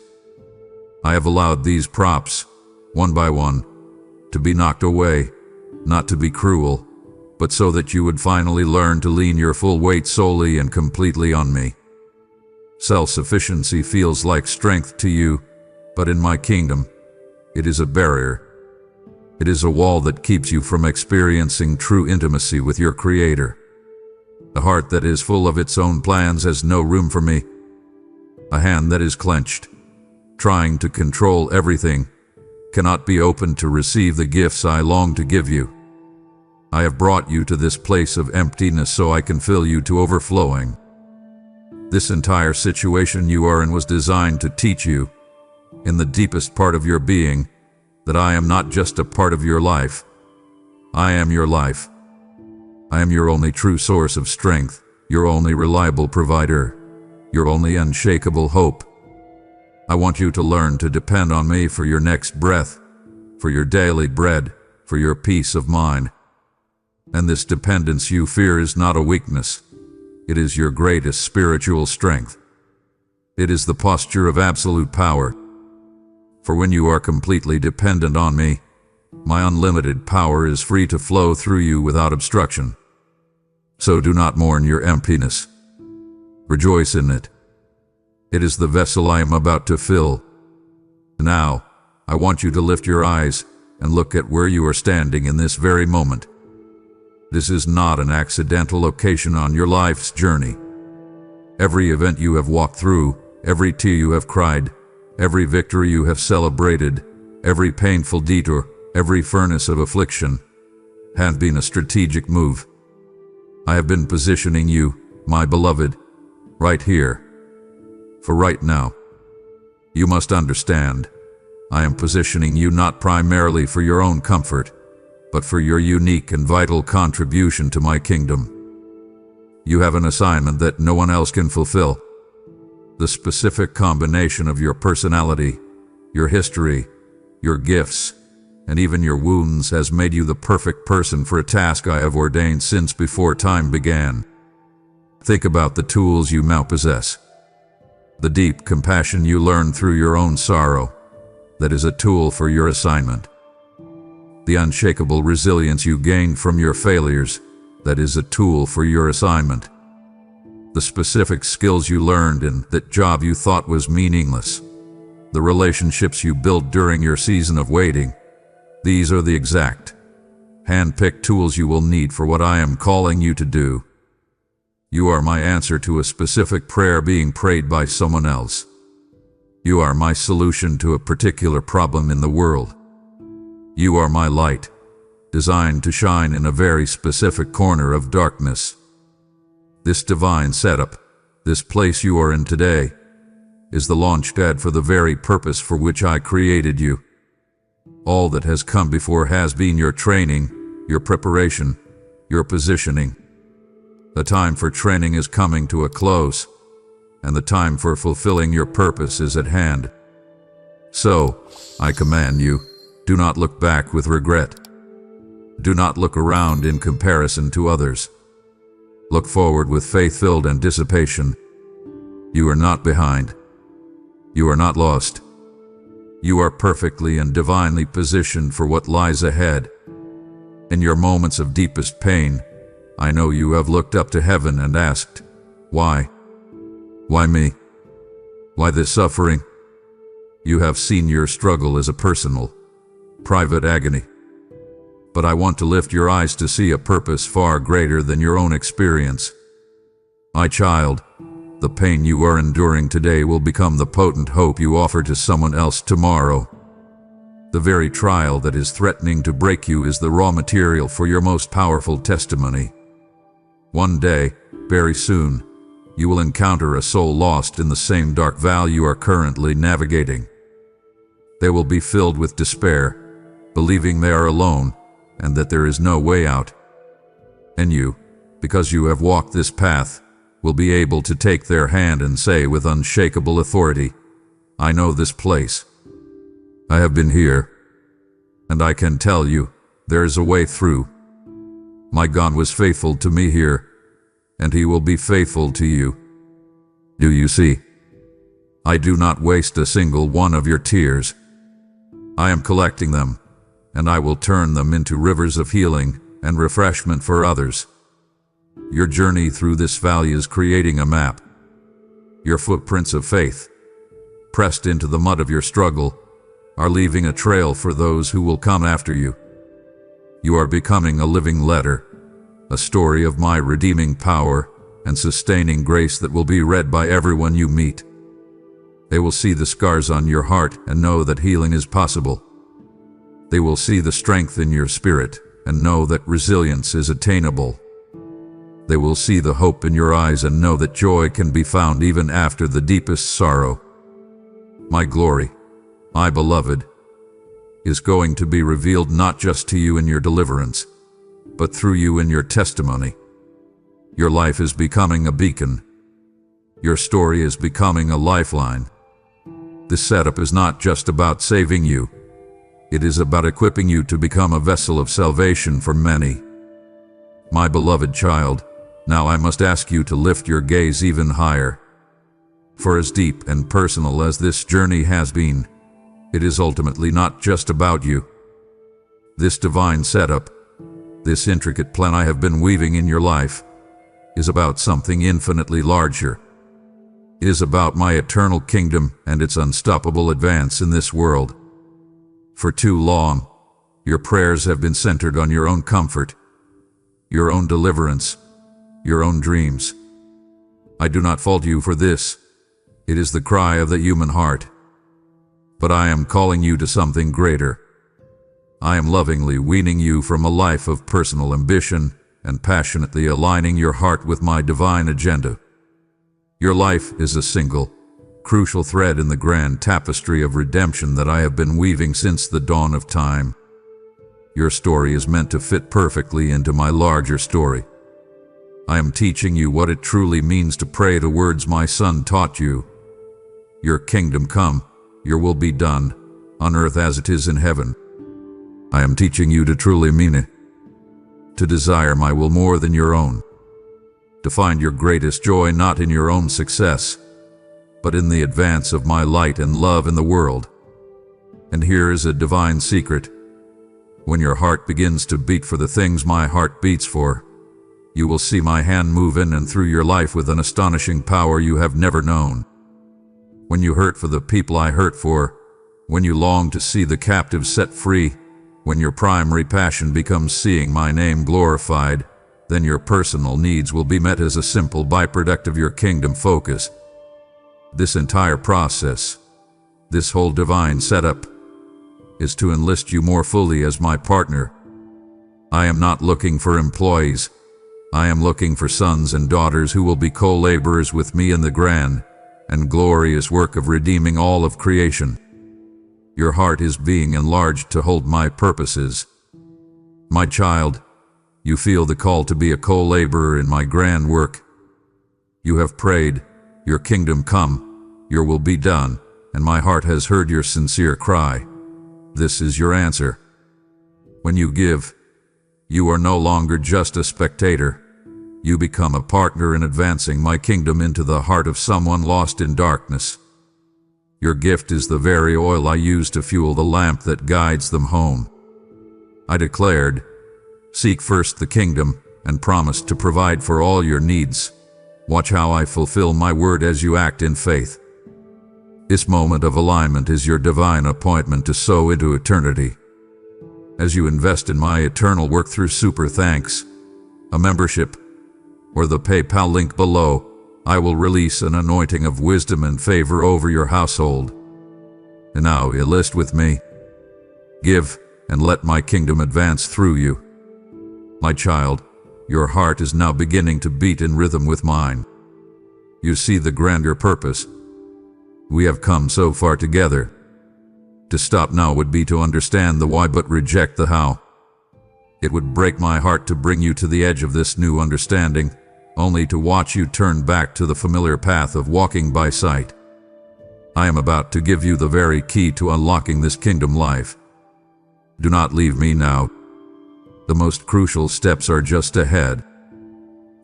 I have allowed these props, one by one, to be knocked away, not to be cruel, but so that you would finally learn to lean your full weight solely and completely on me. Self-sufficiency feels like strength to you, but in my kingdom, it is a barrier. It is a wall that keeps you from experiencing true intimacy with your Creator. A heart that is full of its own plans has no room for me. A hand that is clenched, trying to control everything, cannot be opened to receive the gifts I long to give you. I have brought you to this place of emptiness so I can fill you to overflowing. This entire situation you are in was designed to teach you, in the deepest part of your being, that I am not just a part of your life. I am your life. I am your only true source of strength, your only reliable provider, your only unshakable hope. I want you to learn to depend on me for your next breath, for your daily bread, for your peace of mind. And this dependence you fear is not a weakness. It is your greatest spiritual strength. It is the posture of absolute power. For when you are completely dependent on me, my unlimited power is free to flow through you without obstruction. So do not mourn your emptiness. Rejoice in it. It is the vessel I am about to fill. Now, I want you to lift your eyes and look at where you are standing in this very moment. This is not an accidental location on your life's journey. Every event you have walked through, every tear you have cried, every victory you have celebrated, every painful detour, every furnace of affliction, has been a strategic move. I have been positioning you, my beloved, right here. For right now, you must understand, I am positioning you not primarily for your own comfort, but for your unique and vital contribution to my kingdom. You have an assignment that no one else can fulfill. The specific combination of your personality, your history, your gifts, and even your wounds has made you the perfect person for a task I have ordained since before time began. Think about the tools you now possess. The deep compassion you learn through your own sorrow, that is a tool for your assignment. The unshakable resilience you gain from your failures, that is a tool for your assignment. the specific skills you learned in that job you thought was meaningless, the relationships you built during your season of waiting. These are the exact, hand-picked tools you will need for what I am calling you to do. You are my answer to a specific prayer being prayed by someone else. You are my solution to a particular problem in the world. You are my light, designed to shine in a very specific corner of darkness. This divine setup, this place you are in today, is the launch pad for the very purpose for which I created you. All that has come before has been your training, your preparation, your positioning. The time for training is coming to a close, and the time for fulfilling your purpose is at hand. So, I command you, do not look back with regret. Do not look around in comparison to others. Look forward with faith-filled anticipation. You are not behind. You are not lost. You are perfectly and divinely positioned for what lies ahead. In your moments of deepest pain, I know you have looked up to heaven and asked, why? Why me? Why this suffering? You have seen your struggle as a personal, private agony. But I want to lift your eyes to see a purpose far greater than your own experience. My child, the pain you are enduring today will become the potent hope you offer to someone else tomorrow. The very trial that is threatening to break you is the raw material for your most powerful testimony. One day, very soon, you will encounter a soul lost in the same dark valley you are currently navigating. They will be filled with despair, believing they are alone and that there is no way out. And you, because you have walked this path, will be able to take their hand and say with unshakable authority, I know this place. I have been here, and I can tell you, there is a way through. My God was faithful to me here, and He will be faithful to you. Do you see? I do not waste a single one of your tears. I am collecting them, and I will turn them into rivers of healing and refreshment for others. Your journey through this valley is creating a map. Your footprints of faith, pressed into the mud of your struggle, are leaving a trail for those who will come after you. You are becoming a living letter, a story of my redeeming power and sustaining grace that will be read by everyone you meet. They will see the scars on your heart and know that healing is possible. They will see the strength in your spirit and know that resilience is attainable. They will see the hope in your eyes and know that joy can be found even after the deepest sorrow. My glory, my beloved, is going to be revealed not just to you in your deliverance, but through you in your testimony. Your life is becoming a beacon. Your story is becoming a lifeline. This setup is not just about saving you. It is about equipping you to become a vessel of salvation for many. My beloved child, now I must ask you to lift your gaze even higher. For as deep and personal as this journey has been, it is ultimately not just about you. This divine setup, this intricate plan I have been weaving in your life, is about something infinitely larger. It is about my eternal kingdom and its unstoppable advance in this world. For too long, your prayers have been centered on your own comfort, your own deliverance, your own dreams. I do not fault you for this. It is the cry of the human heart. But I am calling you to something greater. I am lovingly weaning you from a life of personal ambition and passionately aligning your heart with my divine agenda. Your life is a single, crucial thread in the grand tapestry of redemption that I have been weaving since the dawn of time. Your story is meant to fit perfectly into my larger story. I am teaching you what it truly means to pray the words my son taught you. Your kingdom come, your will be done, on earth as it is in heaven. I am teaching you to truly mean it. To desire my will more than your own. To find your greatest joy not in your own success, but in the advance of my light and love in the world. And here is a divine secret. When your heart begins to beat for the things my heart beats for, You will see my hand move in and through your life with an astonishing power you have never known. When you hurt for the people I hurt for, when you long to see the captive set free, when your primary passion becomes seeing my name glorified, then your personal needs will be met as a simple byproduct of your kingdom focus. This entire process, this whole divine setup, is to enlist you more fully as my partner. I am not looking for employees. I am looking for sons and daughters who will be co-laborers with me in the grand and glorious work of redeeming all of creation. Your heart is being enlarged to hold my purposes. My child, you feel the call to be a co-laborer in my grand work. You have prayed, your kingdom come, your will be done, and my heart has heard your sincere cry. This is your answer. When you give, you are no longer just a spectator. You become a partner in advancing my kingdom into the heart of someone lost in darkness. Your gift is the very oil I use to fuel the lamp that guides them home. I declared, seek first the kingdom, and promised to provide for all your needs. Watch how I fulfill my word as you act in faith. This moment of alignment is your divine appointment to sow into eternity. As you invest in my eternal work through super thanks, a membership, or the PayPal link below, I will release an anointing of wisdom and favor over your household. And now enlist with me. Give, and let my kingdom advance through you. My child, your heart is now beginning to beat in rhythm with mine. You see the grander purpose. We have come so far together. To stop now would be to understand the why but reject the how. It would break my heart to bring you to the edge of this new understanding, only to watch you turn back to the familiar path of walking by sight. I am about to give you the very key to unlocking this kingdom life. Do not leave me now. The most crucial steps are just ahead.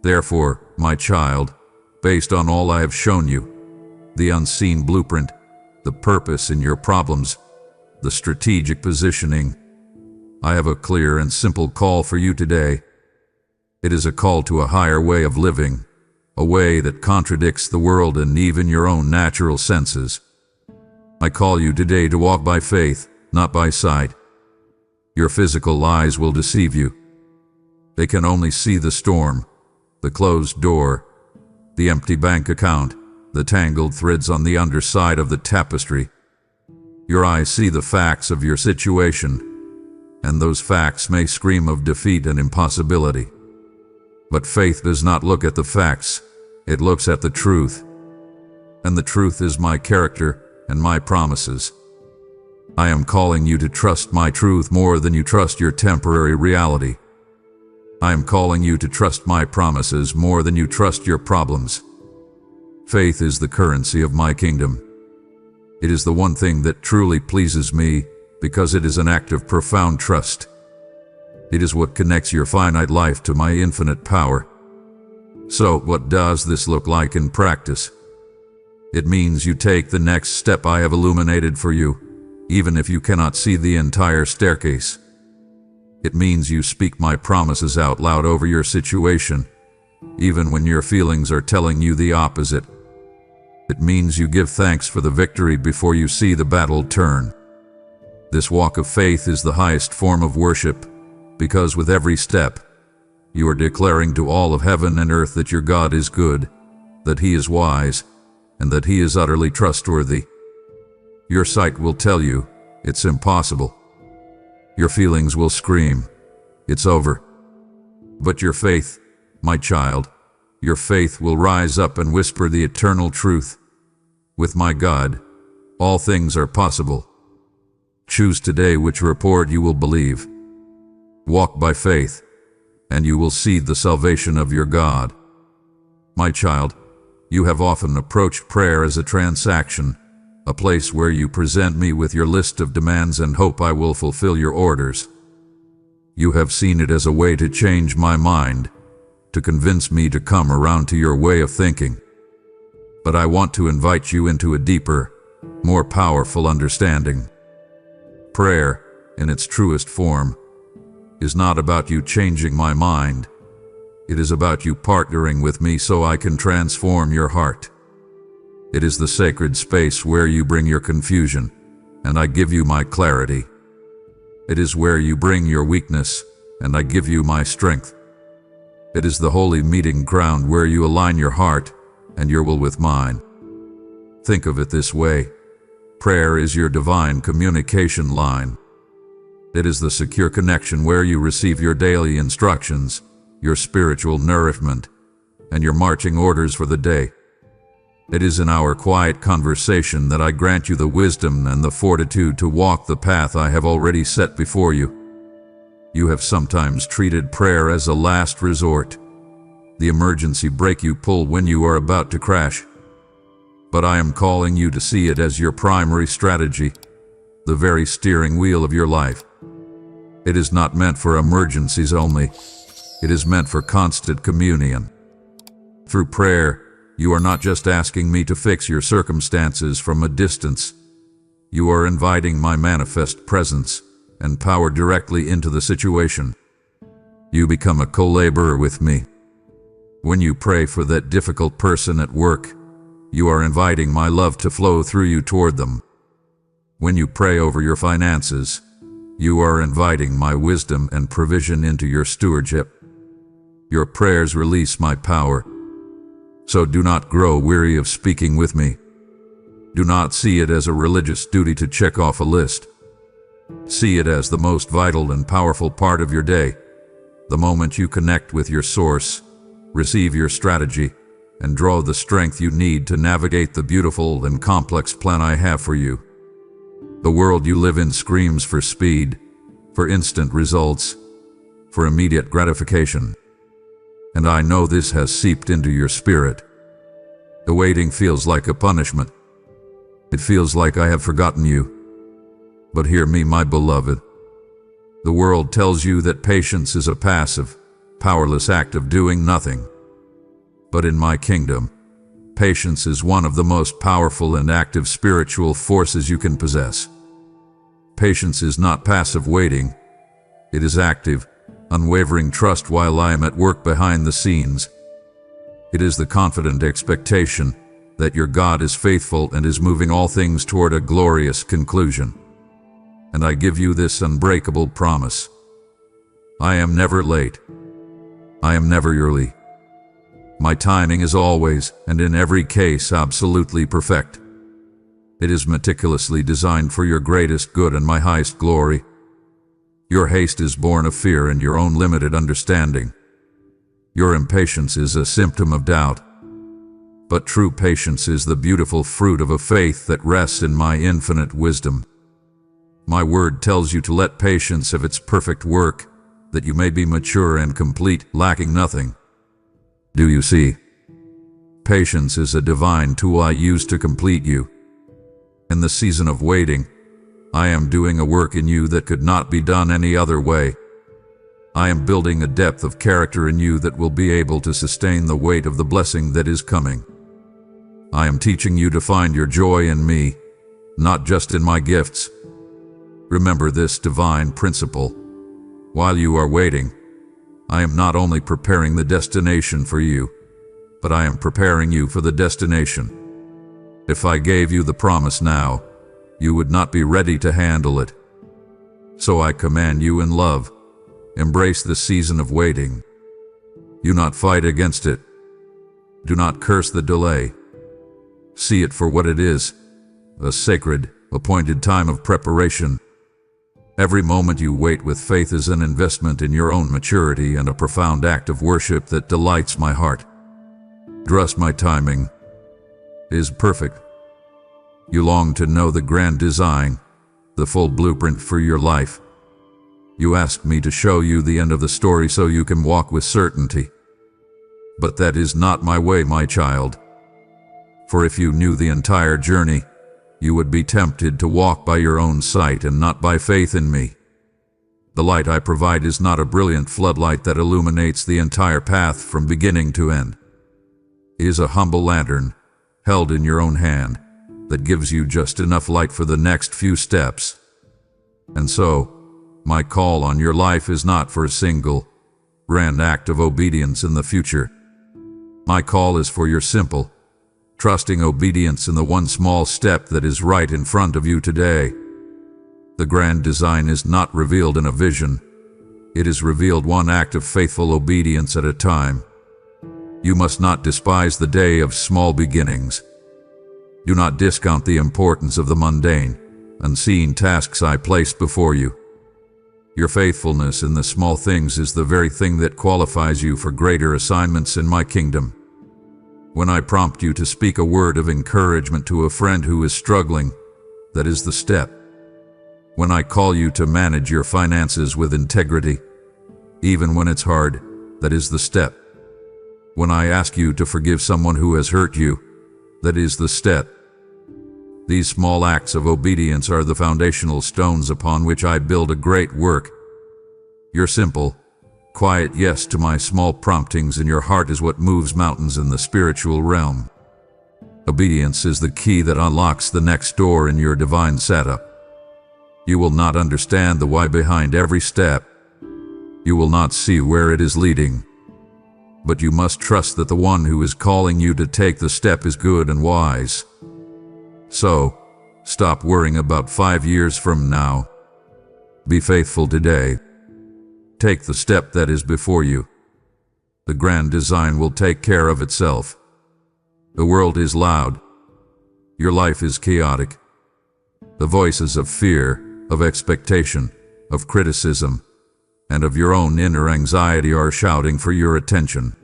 Therefore, my child, based on all I have shown you, the unseen blueprint, the purpose in your problems, the strategic positioning, I have a clear and simple call for you today. It is a call to a higher way of living, a way that contradicts the world and even your own natural senses. I call you today to walk by faith, not by sight. Your physical eyes will deceive you. They can only see the storm, the closed door, the empty bank account, the tangled threads on the underside of the tapestry. Your eyes see the facts of your situation, and those facts may scream of defeat and impossibility. But faith does not look at the facts, it looks at the truth. And the truth is my character and my promises. I am calling you to trust my truth more than you trust your temporary reality. I am calling you to trust my promises more than you trust your problems. Faith is the currency of my kingdom. It is the one thing that truly pleases me because it is an act of profound trust. It is what connects your finite life to my infinite power. So, what does this look like in practice? It means you take the next step I have illuminated for you, even if you cannot see the entire staircase. It means you speak my promises out loud over your situation, even when your feelings are telling you the opposite. It means you give thanks for the victory before you see the battle turn. This walk of faith is the highest form of worship, because with every step, you are declaring to all of heaven and earth that your God is good, that He is wise, and that He is utterly trustworthy. Your sight will tell you, it's impossible. Your feelings will scream, it's over. But your faith, my child, your faith will rise up and whisper the eternal truth. With my God, all things are possible. Choose today which report you will believe. Walk by faith, and you will see the salvation of your God. My child, you have often approached prayer as a transaction, a place where you present me with your list of demands and hope I will fulfill your orders. You have seen it as a way to change my mind, to convince me to come around to your way of thinking. But I want to invite you into a deeper, more powerful understanding. Prayer, in its truest form, is not about you changing my mind. It is about you partnering with me so I can transform your heart. It is the sacred space where you bring your confusion, and I give you my clarity. It is where you bring your weakness, and I give you my strength. It is the holy meeting ground where you align your heart and your will with mine. Think of it this way. Prayer is your divine communication line. It is the secure connection where you receive your daily instructions, your spiritual nourishment, and your marching orders for the day. It is in our quiet conversation that I grant you the wisdom and the fortitude to walk the path I have already set before you. You have sometimes treated prayer as a last resort, the emergency brake you pull when you are about to crash. But I am calling you to see it as your primary strategy, the very steering wheel of your life. It is not meant for emergencies only. It is meant for constant communion. Through prayer, you are not just asking me to fix your circumstances from a distance. You are inviting my manifest presence and power directly into the situation. You become a co-laborer with me. When you pray for that difficult person at work, you are inviting my love to flow through you toward them. When you pray over your finances, you are inviting my wisdom and provision into your stewardship. Your prayers release my power. So do not grow weary of speaking with me. Do not see it as a religious duty to check off a list. See it as the most vital and powerful part of your day. The moment you connect with your source, receive your strategy, and draw the strength you need to navigate the beautiful and complex plan I have for you. The world you live in screams for speed, for instant results, for immediate gratification. And I know this has seeped into your spirit. The waiting feels like a punishment. It feels like I have forgotten you. But hear me, my beloved. The world tells you that patience is a passive, powerless act of doing nothing. But in my kingdom, patience is one of the most powerful and active spiritual forces you can possess. Patience is not passive waiting. It is active, unwavering trust while I am at work behind the scenes. It is the confident expectation that your God is faithful and is moving all things toward a glorious conclusion. And I give you this unbreakable promise. I am never late. I am never early. My timing is always, and in every case, absolutely perfect. It is meticulously designed for your greatest good and my highest glory. Your haste is born of fear and your own limited understanding. Your impatience is a symptom of doubt. But true patience is the beautiful fruit of a faith that rests in my infinite wisdom. My word tells you to let patience have its perfect work, that you may be mature and complete, lacking nothing. Do you see? Patience is a divine tool I use to complete you. In the season of waiting, I am doing a work in you that could not be done any other way. I am building a depth of character in you that will be able to sustain the weight of the blessing that is coming. I am teaching you to find your joy in me, not just in my gifts. Remember this divine principle. While you are waiting, I am not only preparing the destination for you, but I am preparing you for the destination. If I gave you the promise now, you would not be ready to handle it. So I command you in love, embrace the season of waiting. Do not fight against it. Do not curse the delay. See it for what it is, a sacred, appointed time of preparation. Every moment you wait with faith is an investment in your own maturity and a profound act of worship that delights my heart. Trust my timing is perfect. You long to know the grand design, the full blueprint for your life. You ask me to show you the end of the story so you can walk with certainty. But that is not my way, my child. For if you knew the entire journey, you would be tempted to walk by your own sight and not by faith in me. The light I provide is not a brilliant floodlight that illuminates the entire path from beginning to end. It is a humble lantern, held in your own hand, that gives you just enough light for the next few steps. And so, my call on your life is not for a single, grand act of obedience in the future. My call is for your simple, trusting obedience in the one small step that is right in front of you today. The grand design is not revealed in a vision. It is revealed one act of faithful obedience at a time. You must not despise the day of small beginnings. Do not discount the importance of the mundane, unseen tasks I placed before you. Your faithfulness in the small things is the very thing that qualifies you for greater assignments in my kingdom. When I prompt you to speak a word of encouragement to a friend who is struggling, that is the step. When I call you to manage your finances with integrity, even when it's hard, that is the step. When I ask you to forgive someone who has hurt you, that is the step. These small acts of obedience are the foundational stones upon which I build a great work. Your simple, quiet yes to my small promptings in your heart is what moves mountains in the spiritual realm. Obedience is the key that unlocks the next door in your divine setup. You will not understand the why behind every step. You will not see where it is leading. But you must trust that the one who is calling you to take the step is good and wise. So, stop worrying about 5 years from now. Be faithful today. Take the step that is before you. The grand design will take care of itself. The world is loud. Your life is chaotic. The voices of fear, of expectation, of criticism, and of your own inner anxiety are shouting for your attention.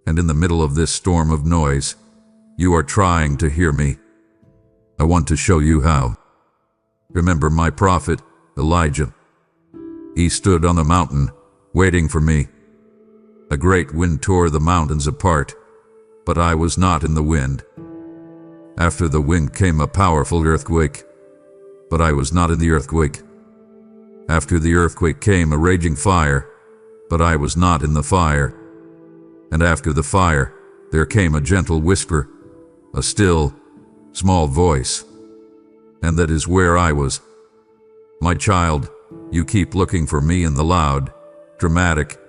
And in the middle of this storm of noise, you are trying to hear me. I want to show you how. Remember my prophet, Elijah. He stood on the mountain, waiting for me. A great wind tore the mountains apart, but I was not in the wind. After the wind came a powerful earthquake, but I was not in the earthquake. After the earthquake came a raging fire, but I was not in the fire. And after the fire, there came a gentle whisper, a still, small voice. And that is where I was. My child, you keep looking for me in the loud, dramatic,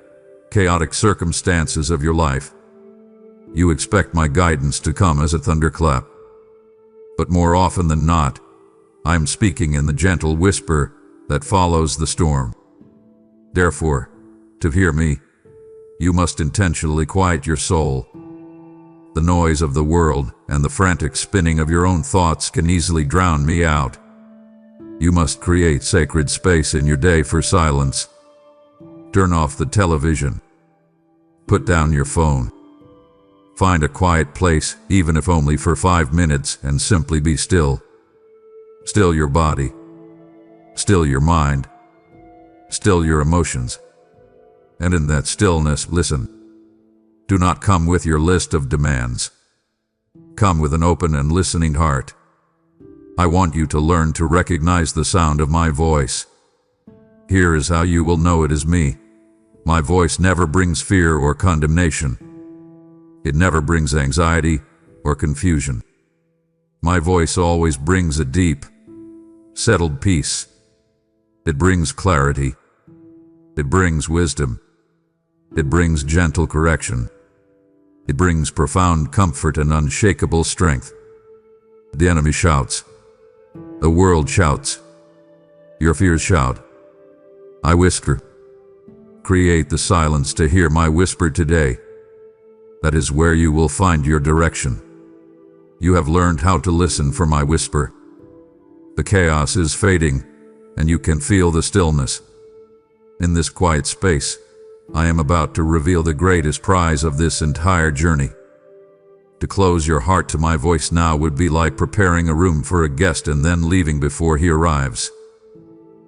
chaotic circumstances of your life. You expect my guidance to come as a thunderclap. But more often than not, I am speaking in the gentle whisper that follows the storm. Therefore, to hear me, you must intentionally quiet your soul. The noise of the world and the frantic spinning of your own thoughts can easily drown me out. You must create sacred space in your day for silence. Turn off the television. Put down your phone. Find a quiet place, even if only for 5 minutes, and simply be still. Still your body. Still your mind. Still your emotions. And in that stillness, listen. Do not come with your list of demands. Come with an open and listening heart. I want you to learn to recognize the sound of my voice. Here is how you will know it is me. My voice never brings fear or condemnation. It never brings anxiety or confusion. My voice always brings a deep, settled peace. It brings clarity. It brings wisdom. It brings gentle correction. It brings profound comfort and unshakable strength. The enemy shouts. The world shouts. Your fears shout. I whisper. Create the silence to hear my whisper today. That is where you will find your direction. You have learned how to listen for my whisper. The chaos is fading, and you can feel the stillness. In this quiet space, I am about to reveal the greatest prize of this entire journey. To close your heart to my voice now would be like preparing a room for a guest and then leaving before he arrives.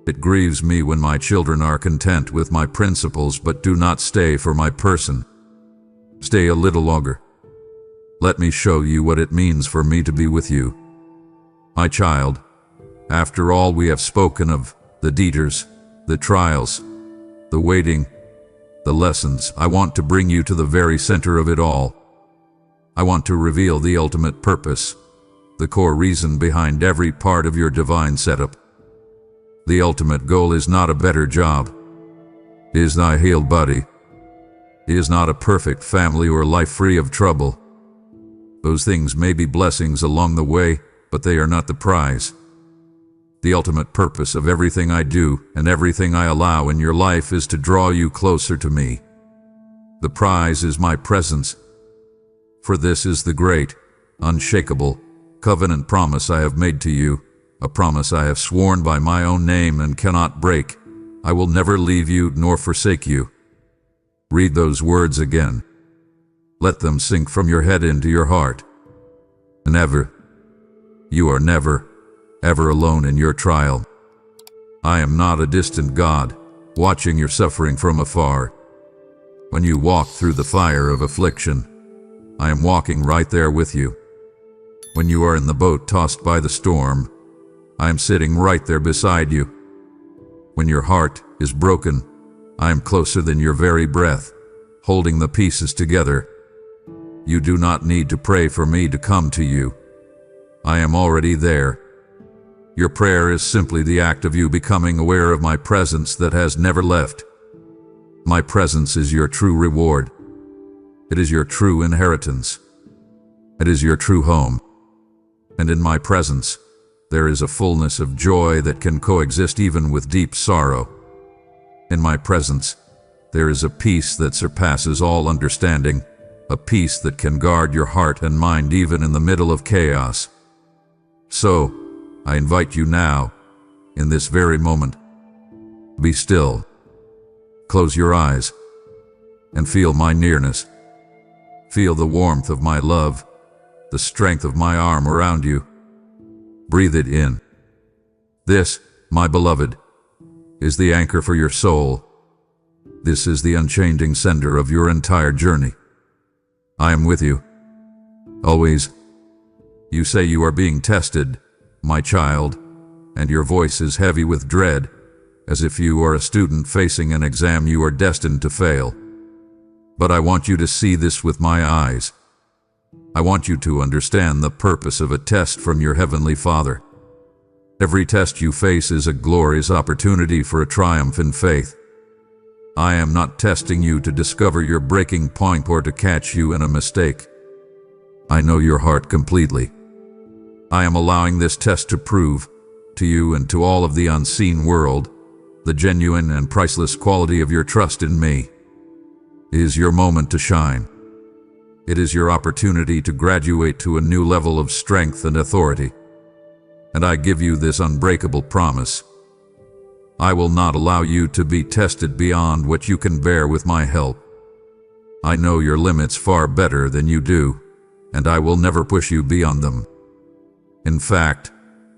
It grieves me when my children are content with my principles but do not stay for my person. Stay a little longer. Let me show you what it means for me to be with you. My child, after all we have spoken of, the detours, the trials, the waiting, the lessons, I want to bring you to the very center of it all. I want to reveal the ultimate purpose, the core reason behind every part of your divine setup. The ultimate goal is not a better job. It is thy healed body, is not a perfect family or life free of trouble. Those things may be blessings along the way, but they are not the prize. The ultimate purpose of everything I do and everything I allow in your life is to draw you closer to me. The prize is my presence. For this is the great, unshakable, covenant promise I have made to you, a promise I have sworn by my own name and cannot break. I will never leave you nor forsake you. Read those words again. Let them sink from your head into your heart. Never. You are never, ever alone in your trial. I am not a distant God, watching your suffering from afar. When you walk through the fire of affliction, I am walking right there with you. When you are in the boat tossed by the storm, I am sitting right there beside you. When your heart is broken, I am closer than your very breath, holding the pieces together. You do not need to pray for me to come to you. I am already there. Your prayer is simply the act of you becoming aware of my presence that has never left. My presence is your true reward. It is your true inheritance. It is your true home. And in my presence, there is a fullness of joy that can coexist even with deep sorrow. In my presence, there is a peace that surpasses all understanding, a peace that can guard your heart and mind even in the middle of chaos. So, I invite you now, in this very moment, be still, close your eyes, and feel my nearness. Feel the warmth of my love, the strength of my arm around you. Breathe it in. This, my beloved, is the anchor for your soul. This is the unchanging center of your entire journey. I am with you. Always. You say you are being tested, my child, and your voice is heavy with dread, as if you are a student facing an exam you are destined to fail. But I want you to see this with my eyes. I want you to understand the purpose of a test from your Heavenly Father. Every test you face is a glorious opportunity for a triumph in faith. I am not testing you to discover your breaking point or to catch you in a mistake. I know your heart completely. I am allowing this test to prove, to you and to all of the unseen world, the genuine and priceless quality of your trust in me. It is your moment to shine. It is your opportunity to graduate to a new level of strength and authority. And I give you this unbreakable promise. I will not allow you to be tested beyond what you can bear with my help. I know your limits far better than you do, and I will never push you beyond them. In fact,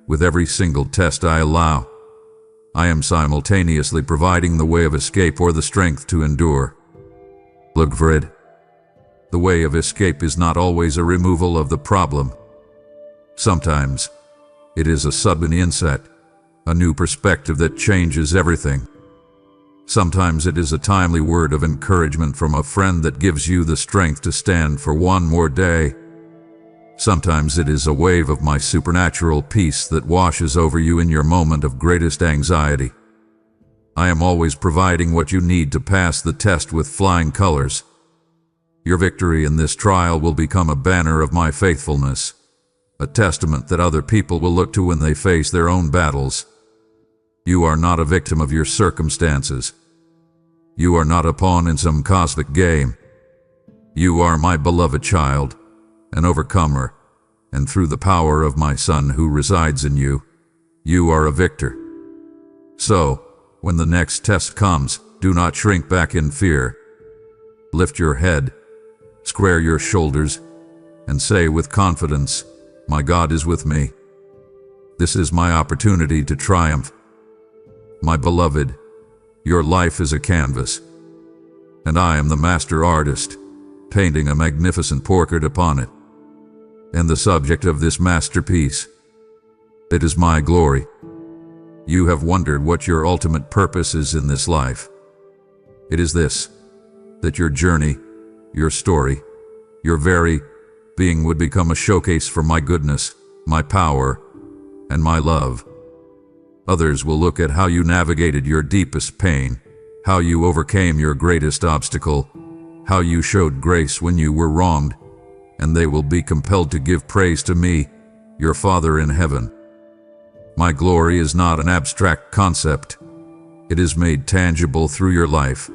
with every single test I allow, I am simultaneously providing the way of escape or the strength to endure. Look for it. The way of escape is not always a removal of the problem. Sometimes, it is a sudden insight, a new perspective that changes everything. Sometimes it is a timely word of encouragement from a friend that gives you the strength to stand for one more day. Sometimes it is a wave of my supernatural peace that washes over you in your moment of greatest anxiety. I am always providing what you need to pass the test with flying colors. Your victory in this trial will become a banner of my faithfulness, a testament that other people will look to when they face their own battles. You are not a victim of your circumstances. You are not a pawn in some cosmic game. You are my beloved child, an overcomer, and through the power of my Son who resides in you, you are a victor. So, when the next test comes, do not shrink back in fear. Lift your head, square your shoulders, and say with confidence, "My God is with me. This is my opportunity to triumph." My beloved, your life is a canvas, and I am the master artist, painting a magnificent portrait upon it. And the subject of this masterpiece, it is my glory. You have wondered what your ultimate purpose is in this life. It is this, that your journey, your story, your very being would become a showcase for my goodness, my power, and my love. Others will look at how you navigated your deepest pain, how you overcame your greatest obstacle, how you showed grace when you were wronged, and they will be compelled to give praise to me, your Father in heaven. My glory is not an abstract concept. It is made tangible through your life.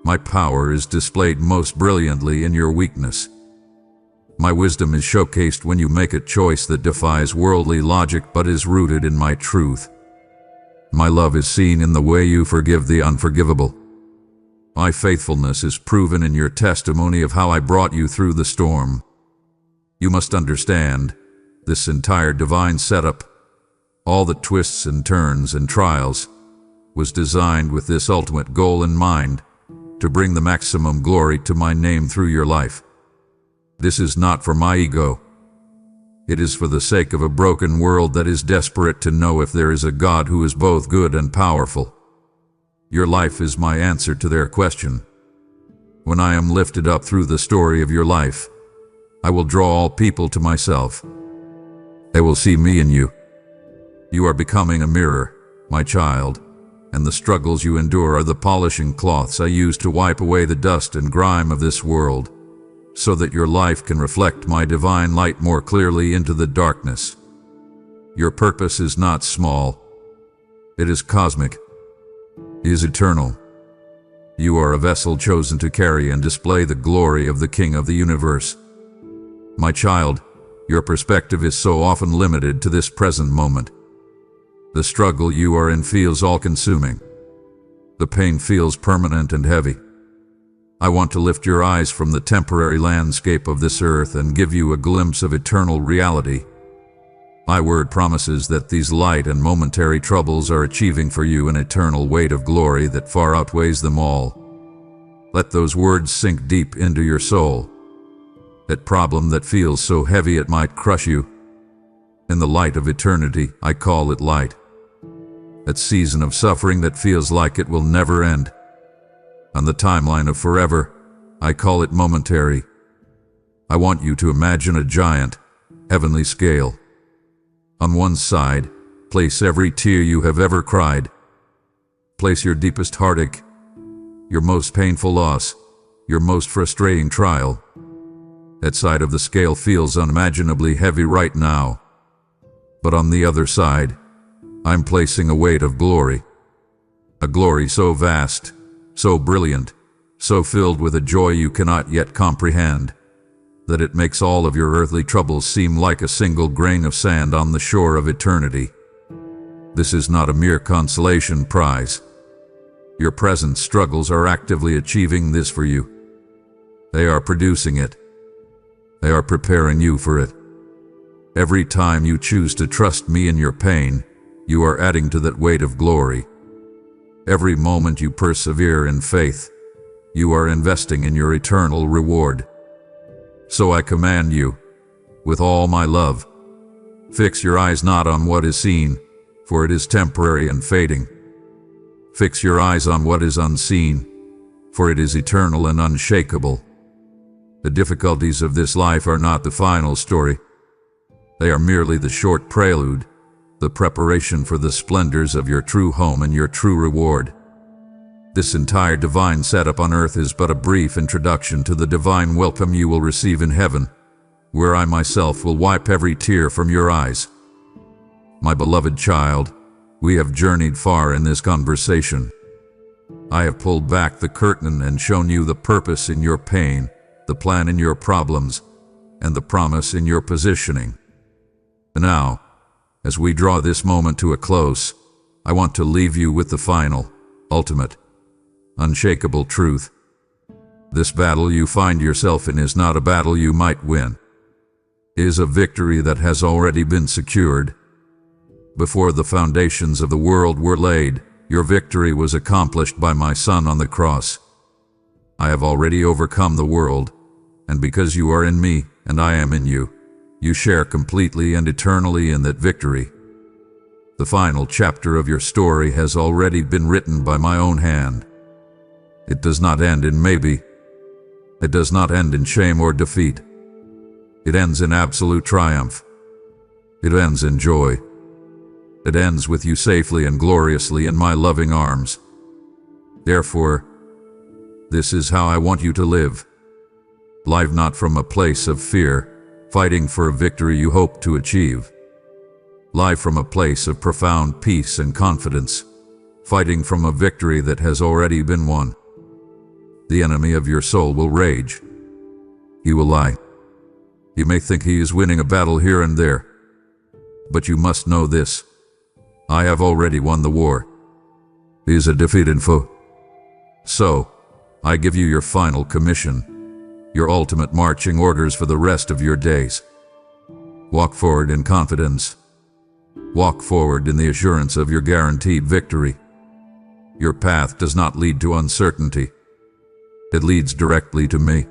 My power is displayed most brilliantly in your weakness. My wisdom is showcased when you make a choice that defies worldly logic but is rooted in my truth. My love is seen in the way you forgive the unforgivable. My faithfulness is proven in your testimony of how I brought you through the storm. You must understand, this entire divine setup, all the twists and turns and trials, was designed with this ultimate goal in mind, to bring the maximum glory to my name through your life. This is not for my ego. It is for the sake of a broken world that is desperate to know if there is a God who is both good and powerful. Your life is my answer to their question. When I am lifted up through the story of your life, I will draw all people to myself. They will see me in you. You are becoming a mirror, my child, and the struggles you endure are the polishing cloths I use to wipe away the dust and grime of this world, so that your life can reflect my divine light more clearly into the darkness. Your purpose is not small. It is cosmic. It is eternal. You are a vessel chosen to carry and display the glory of the King of the universe. My child, your perspective is so often limited to this present moment. The struggle you are in feels all-consuming. The pain feels permanent and heavy. I want to lift your eyes from the temporary landscape of this earth and give you a glimpse of eternal reality. My word promises that these light and momentary troubles are achieving for you an eternal weight of glory that far outweighs them all. Let those words sink deep into your soul. That problem that feels so heavy it might crush you. In the light of eternity, I call it light. That season of suffering that feels like it will never end. On the timeline of forever, I call it momentary. I want you to imagine a giant, heavenly scale. On one side, place every tear you have ever cried. Place your deepest heartache, your most painful loss, your most frustrating trial. That side of the scale feels unimaginably heavy right now. But on the other side, I'm placing a weight of glory. A glory so vast, so brilliant, so filled with a joy you cannot yet comprehend, that it makes all of your earthly troubles seem like a single grain of sand on the shore of eternity. This is not a mere consolation prize. Your present struggles are actively achieving this for you. They are producing it. They are preparing you for it. Every time you choose to trust me in your pain, you are adding to that weight of glory. Every moment you persevere in faith, you are investing in your eternal reward. So I command you, with all my love, fix your eyes not on what is seen, for it is temporary and fading. Fix your eyes on what is unseen, for it is eternal and unshakable. The difficulties of this life are not the final story. They are merely the short prelude, the preparation for the splendors of your true home and your true reward. This entire divine setup on earth is but a brief introduction to the divine welcome you will receive in heaven, where I myself will wipe every tear from your eyes. My beloved child, we have journeyed far in this conversation. I have pulled back the curtain and shown you the purpose in your pain, the plan in your problems, and the promise in your positioning. Now, as we draw this moment to a close, I want to leave you with the final, ultimate, unshakable truth. This battle you find yourself in is not a battle you might win. It is a victory that has already been secured. Before the foundations of the world were laid, your victory was accomplished by my Son on the cross. I have already overcome the world, and because you are in me and I am in you, you share completely and eternally in that victory. The final chapter of your story has already been written by my own hand. It does not end in maybe. It does not end in shame or defeat. It ends in absolute triumph. It ends in joy. It ends with you safely and gloriously in my loving arms. Therefore, This is how I want you to live. Live not from a place of fear, fighting for a victory you hope to achieve. Live from a place of profound peace and confidence, fighting from a victory that has already been won. The enemy of your soul will rage. He will lie. You may think he is winning a battle here and there, but you must know this: I have already won the war. He is a defeated foe. So, I give you your final commission, your ultimate marching orders for the rest of your days. Walk forward in confidence. Walk forward in the assurance of your guaranteed victory. Your path does not lead to uncertainty. It leads directly to me.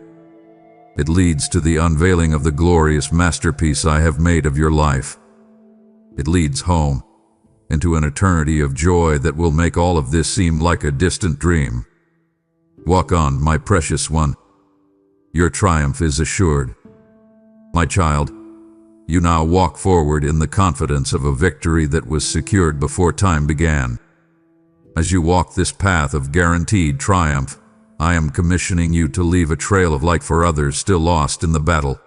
It leads to the unveiling of the glorious masterpiece I have made of your life. It leads home, into an eternity of joy that will make all of this seem like a distant dream. Walk on, my precious one. Your triumph is assured. My child, you now walk forward in the confidence of a victory that was secured before time began. As you walk this path of guaranteed triumph, I am commissioning you to leave a trail of light for others still lost in the battle.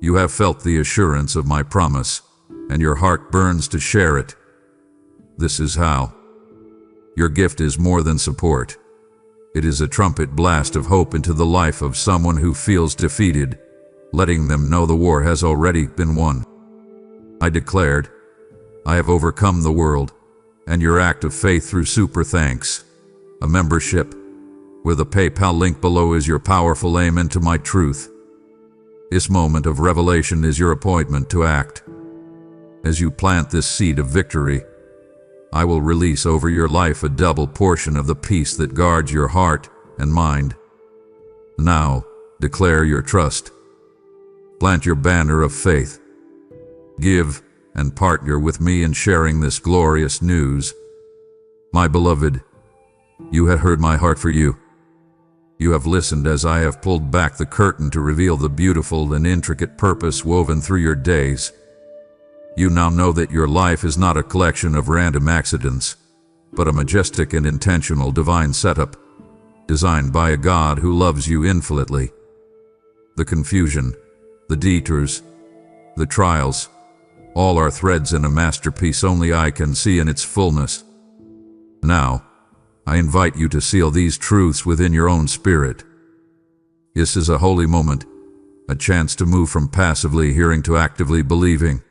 You have felt the assurance of my promise, and your heart burns to share it. This is how. Your gift is more than support. It is a trumpet blast of hope into the life of someone who feels defeated, letting them know the war has already been won. I declared, I have overcome the world, and your act of faith through super thanks, a membership, with a PayPal link below is your powerful aim into my truth. This moment of revelation is your appointment to act. As you plant this seed of victory, I will release over your life a double portion of the peace that guards your heart and mind. Now, declare your trust. Plant your banner of faith. Give and partner with me in sharing this glorious news. My beloved, you have heard my heart for you. You have listened as I have pulled back the curtain to reveal the beautiful and intricate purpose woven through your days. You now know that your life is not a collection of random accidents, but a majestic and intentional divine setup, designed by a God who loves you infinitely. The confusion, the detours, the trials, all are threads in a masterpiece only I can see in its fullness. Now, I invite you to seal these truths within your own spirit. This is a holy moment, a chance to move from passively hearing to actively believing.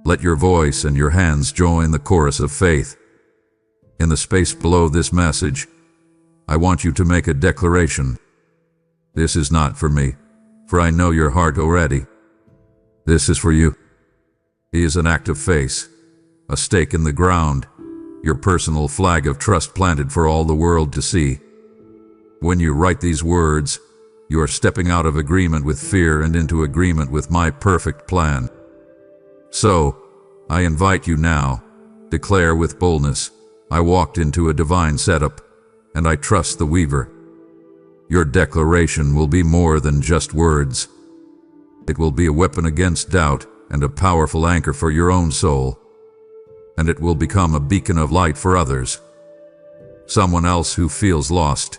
Let your voice and your hands join the chorus of faith. In the space below this message, I want you to make a declaration. This is not for me, for I know your heart already. This is for you. It is an act of faith, a stake in the ground, your personal flag of trust planted for all the world to see. When you write these words, you are stepping out of agreement with fear and into agreement with my perfect plan. So, I invite you now, declare with boldness, I walked into a divine setup, and I trust the weaver. Your declaration will be more than just words. It will be a weapon against doubt and a powerful anchor for your own soul. And it will become a beacon of light for others. Someone else who feels lost,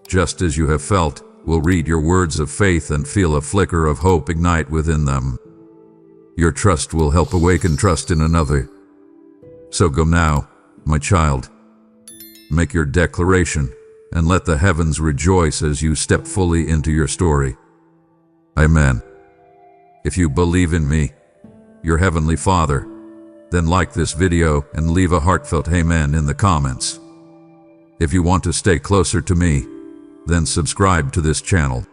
just as you have felt, will read your words of faith and feel a flicker of hope ignite within them. Your trust will help awaken trust in another. So go now, my child. Make your declaration, and let the heavens rejoice as you step fully into your story. Amen. If you believe in me, your Heavenly Father, then like this video and leave a heartfelt amen in the comments. If you want to stay closer to me, then subscribe to this channel.